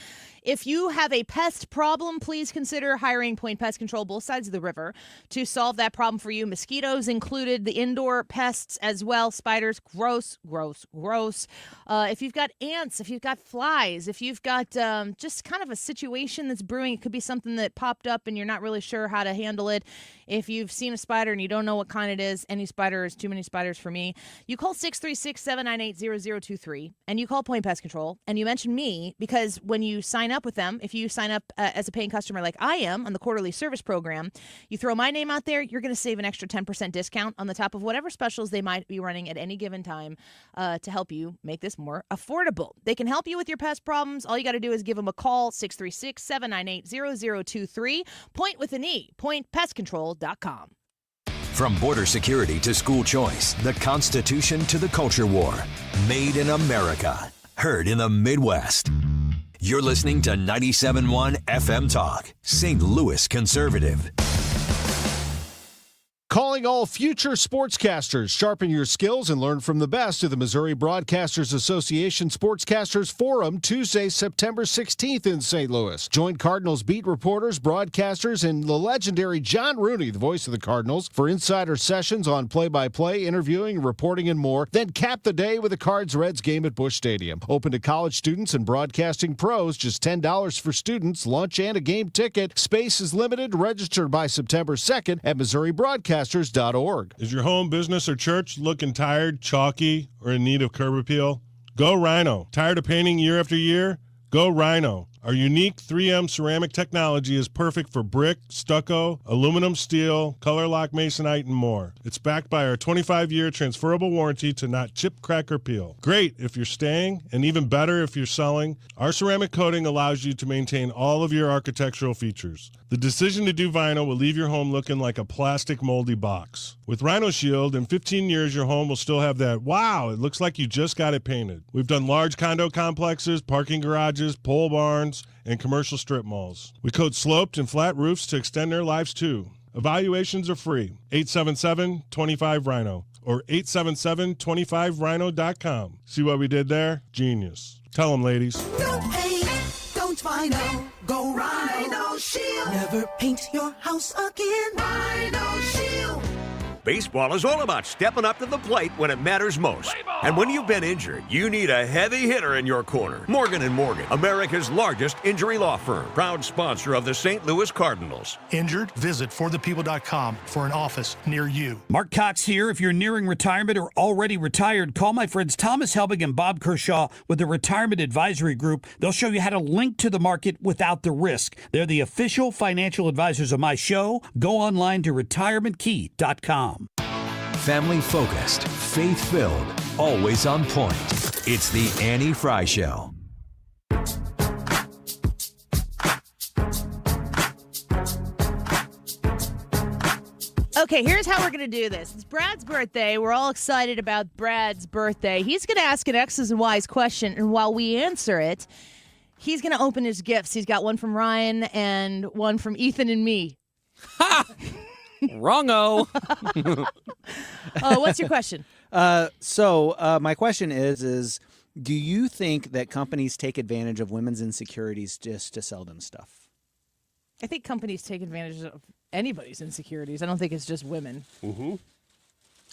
If you have a pest problem, please consider hiring Point Pest Control, both sides of the river, to solve that problem for you. Mosquitoes included, the indoor pests as well. Spiders, gross, gross, gross. If you've got ants, if you've got flies, if you've got just kind of a situation that's brewing, it could be something that popped up and you're not really sure how to handle it. If you've seen a spider and you don't know what kind it is, any spider is too many spiders for me, you call 636-798-0023 and you call Point Pest Control and you mention me because when you sign up with them, if you sign up as a paying customer like I am on the quarterly service program, you throw my name out there, you're going to save an extra 10% discount on the top of whatever specials they might be running at any given time to help you make this more affordable. They can help you with your pest problems. All you got to do is give them a call, 636-798-0023. Point with an E, pointpestcontrol.com. From border security to school choice, the Constitution to the culture war. Made in America. Heard in the Midwest. You're listening to 97.1 FM Talk, St. Louis Conservative. Calling all future sportscasters. Sharpen your skills and learn from the best of the Missouri Broadcasters Association Sportscasters Forum, Tuesday, September 16th in St. Louis. Join Cardinals beat reporters, broadcasters, and the legendary John Rooney, the voice of the Cardinals, for insider sessions on play-by-play, interviewing, reporting, and more. Then cap the day with a Cards-Reds game at Busch Stadium. Open to college students and broadcasting pros. Just $10 for students, lunch, and a game ticket. Space is limited. Register by September 2nd at MissouriBroadcasters.org. Is your home, business, or church looking tired, chalky, or in need of curb appeal? Go Rhino. Tired of painting year after year? Go Rhino. Our unique 3M ceramic technology is perfect for brick, stucco, aluminum, steel, color lock masonite, and more. It's backed by our 25-year transferable warranty to not chip, crack, or peel. Great if you're staying, and even better if you're selling. Our ceramic coating allows you to maintain all of your architectural features. The decision to do vinyl will leave your home looking like a plastic moldy box. With Rhino Shield, in 15 years, your home will still have that, wow, it looks like you just got it painted. We've done large condo complexes, parking garages, pole barns, and commercial strip malls. We coat sloped and flat roofs to extend their lives too. Evaluations are free. 877-25-RHINO or 877-25rhino.com. See what we did there? Genius. Tell them, ladies. No paint, don't Rhino. Go Rhino Shield. Never paint your house again. Rhino Shield. Baseball is all about stepping up to the plate when it matters most. And when you've been injured, you need a heavy hitter in your corner. Morgan & Morgan, America's largest injury law firm, proud sponsor of the St. Louis Cardinals. Injured? Visit forthepeople.com for an office near you. Mark Cox here. If you're nearing retirement or already retired, call my friends Thomas Helbig and Bob Kershaw with the Retirement Advisory Group. They'll show you how to link to the market without the risk. They're the official financial advisors of my show. Go online to retirementkey.com. Family focused, faith filled, always on point. It's the Annie Fry Show. Okay, here's how we're going to do this. It's Brad's birthday. We're all excited about Brad's birthday. He's going to ask an X's and Y's question, and while we answer it, He's going to open his gifts. He's got one from Ryan and one from Ethan and me. Wrong-o. What's your question? So my question is do you think that companies take advantage of women's insecurities just to sell them stuff? I think companies take advantage of anybody's insecurities. I don't think it's just women. Mm-hmm.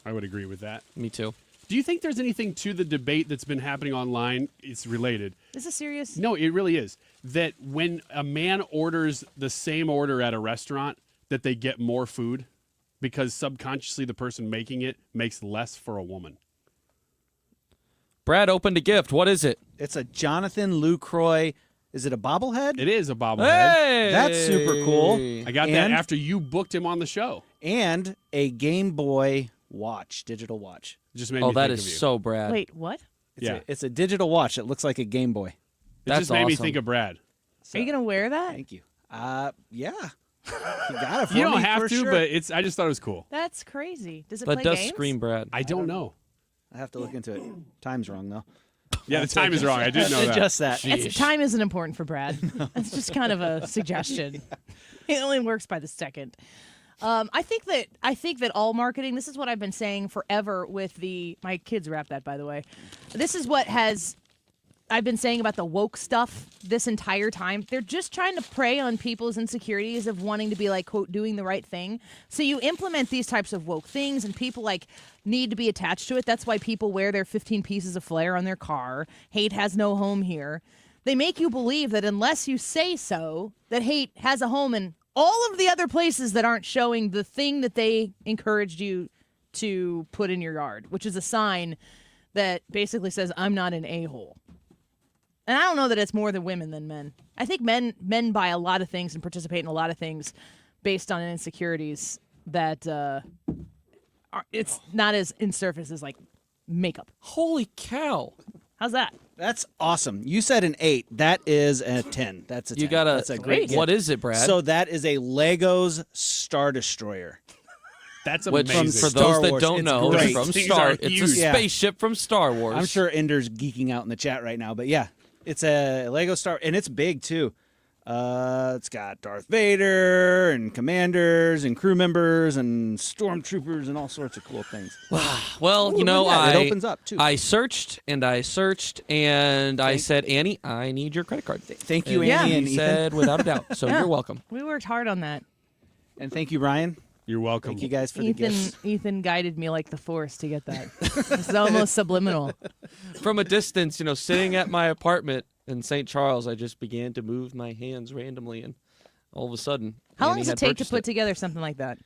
I would agree with that. Me too. Do you think there's anything to the debate that's been happening online? It's related. Is this serious? No, it really is. That when a man orders the same order at a restaurant, that they get more food because subconsciously the person making it makes less for a woman. Brad opened a gift. What is it? It's a Jonathan Lucroy. Is it a bobblehead? It is a bobblehead. Hey! That's super cool. I got that after you booked him on the show. And a Game Boy watch, digital watch. Just made me that think is of you. so Brad. Wait, what? It's a digital watch. It looks like a Game Boy. It just made me think of Brad. Are you going to wear that? Thank you. Yeah. You got it for You don't me, have for to, sure. but I just thought it was cool. That's crazy. Does it That play does games? scream Brad. I don't know. I have to look into it. Time's wrong, though. Yeah, the time is wrong. I didn't know that. Adjust that. Time isn't important for Brad. It's just kind of a suggestion. It only works by the second. I think that all marketing. This is what I've been saying forever. My kids wrap that, by the way. This is what I've been saying about the woke stuff this entire time. They're just trying to prey on people's insecurities of wanting to be like, quote, doing the right thing. So you implement these types of woke things and people like need to be attached to it. That's why people wear their 15 pieces of flair on their car. Hate has no home here. They make you believe that unless you say so, that hate has a home in all of the other places that aren't showing the thing that they encouraged you to put in your yard, which is a sign that basically says, I'm not an a-hole. And I don't know that it's more than women than men. I think men buy a lot of things and participate in a lot of things based on insecurities that it's not as in surface as like makeup. Holy cow. How's that? That's awesome. You said an 8. That is a 10. That's a 10. That's a great gift. What is it, Brad? So that is a Legos Star Destroyer. That's Which, amazing. for those that Wars. don't It's know, great. from Things Star, are it's a huge. spaceship from Star Wars. I'm sure Ender's geeking out in the chat right now, but yeah, it's a Lego Star, and it's big too. It's got Darth Vader and commanders and crew members and stormtroopers and all sorts of cool things. Well, Ooh, you know, yeah, it opens up too. I searched and I said, Annie, I need your credit card. Thank you, and Annie and you Ethan. said without a doubt. So Yeah. you're welcome. We worked hard on that. And thank you, Ryan. You're welcome. Thank you guys for the gifts. Ethan guided me like the Force to get that. It's almost subliminal. From a distance, sitting at my apartment in St. Charles, I just began to move my hands randomly, and all of a sudden, How long Annie does had it take to purchased put it. together something like that?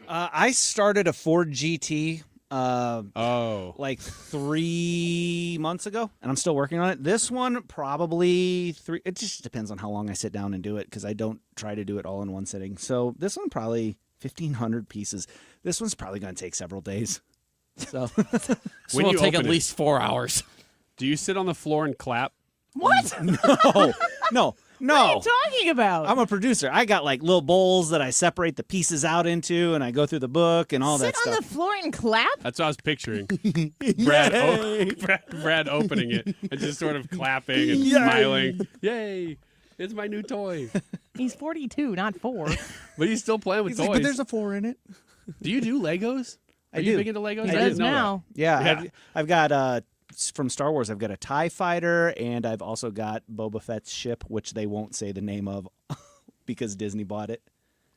I started a Ford GT like 3 months ago, and I'm still working on it. This one probably 3. It just depends on how long I sit down and do it because I don't try to do it all in one sitting. So this one probably 1,500 pieces. This one's probably going to take several days. So This one will take at least 4 hours. Do you sit on the floor and clap? What? No. What are you talking about? I'm a producer. I got like little bowls that I separate the pieces out into, and I go through the book and all that Sit on stuff. the floor and clap? That's what I was picturing. Yay! Brad opening it and just sort of clapping and Yay! smiling. Yay! It's my new toy. He's 42, not 4. But he's still playing with He's toys. like, but there's a 4 in it. Do you do Legos? Are I you do. big into Legos? He I does didn't know now. Yeah. I've got from Star Wars. I've got a TIE fighter, and I've also got Boba Fett's ship, which they won't say the name of because Disney bought it.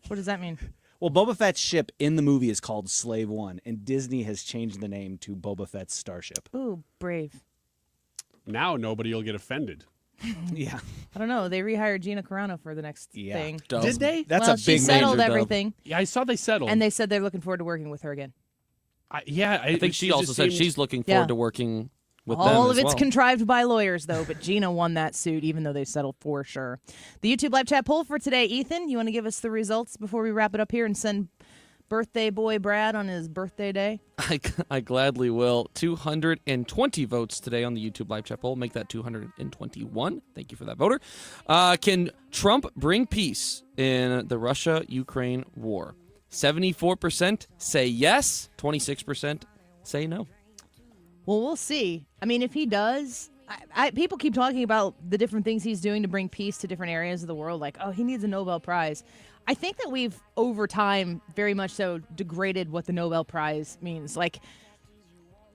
What does that mean? Well, Boba Fett's ship in the movie is called Slave One, and Disney has changed the name to Boba Fett's starship. Ooh, brave. that. Now nobody will get offended. Yeah. I don't know. They rehired Gina Carano for the next thing. Did they? That's well, a she big settled major dub. everything, Yeah, I saw they settled. and they said they're looking forward to working with her again. I think she also said she's looking Yeah. forward to working with them All as of it's well. contrived by lawyers, though, but Gina won that suit, even though they settled for sure. The YouTube live chat poll for today. Ethan, you want to give us the results before we wrap it up here and send birthday boy Brad on his birthday day? I gladly will. 220 votes today on the YouTube live chat poll. Make that 221. Thank you for that, voter. Can Trump bring peace in the Russia-Ukraine war? 74% say yes. 26% say no. Well, we'll see. I mean, if he does, People keep talking about the different things he's doing to bring peace to different areas of the world, like, oh, he needs a Nobel Prize. I think that we've, over time, very much so degraded what the Nobel Prize means. Like,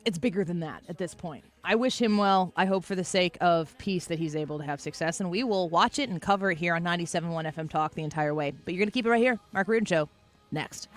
it's bigger than that at this point. I wish him well. I hope for the sake of peace that he's able to have success, and we will watch it and cover it here on 97.1 FM Talk the entire way. But you're going to keep it right here. Mark Reardon Show, next.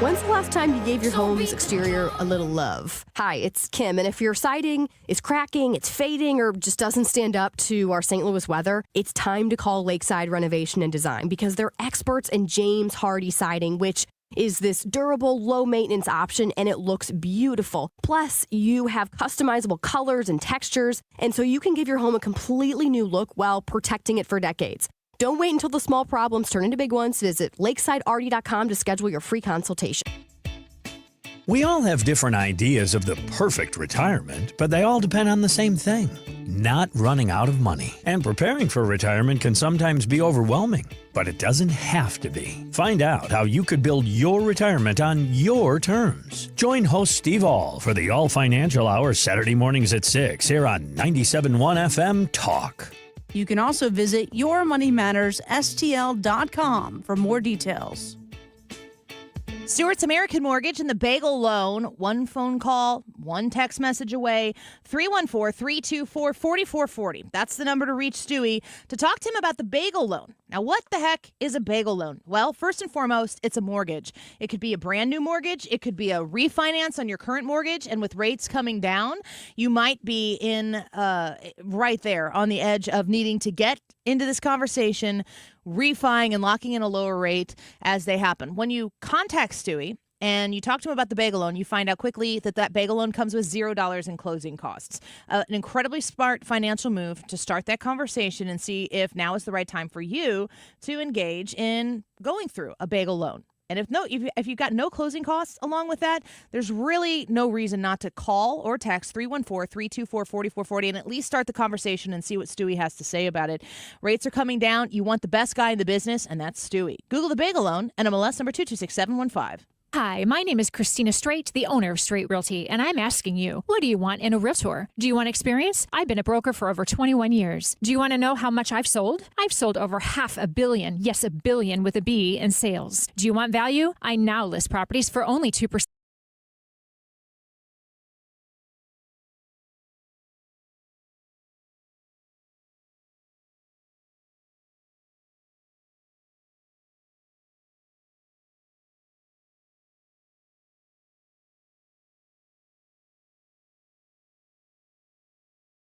When's the last time you gave your home's exterior a little love? Hi, it's Kim, and if your siding is cracking, it's fading, or just doesn't stand up to our St. Louis weather, it's time to call Lakeside Renovation and Design because they're experts in James Hardy siding, which is this durable, low-maintenance option, and it looks beautiful. Plus, you have customizable colors and textures, and so you can give your home a completely new look while protecting it for decades. Don't wait until the small problems turn into big ones. Visit lakesidearty.com to schedule your free consultation. We all have different ideas of the perfect retirement, but they all depend on the same thing: not running out of money. And preparing for retirement can sometimes be overwhelming, but it doesn't have to be. Find out how you could build your retirement on your terms. Join host Steve All for the All Financial Hour Saturday mornings at 6 here on 97.1 FM Talk. You can also visit yourmoneymattersstl.com for more details. Stewart's American Mortgage and the Bagel Loan. One phone call, one text message away. 314-324-4440. That's the number to reach Stewie to talk to him about the Bagel Loan. Now, what the heck is a Bagel Loan? Well, first and foremost, it's a mortgage. It could be a brand new mortgage. It could be a refinance on your current mortgage. And with rates coming down, you might be in right there on the edge of needing to get into this conversation, refining and locking in a lower rate as they happen. When you contact Stewie and you talk to him about the Bagel Loan, you find out quickly that that Bagel Loan comes with $0 in closing costs. An incredibly smart financial move to start that conversation and see if now is the right time for you to engage in going through a Bagel Loan. And if you've got no closing costs along with that, there's really no reason not to call or text 314-324-4440 and at least start the conversation and see what Stewie has to say about it. Rates are coming down. You want the best guy in the business, and that's Stewie. Google the Bagel Loan and MLS number 226715. Hi, my name is Christina Straight, the owner of Straight Realty, and I'm asking you, what do you want in a realtor? Do you want experience? I've been a broker for over 21 years. Do you want to know how much I've sold? I've sold over $500 million, yes, $1 billion with a B, in sales. Do you want value? I now list properties for only 2%.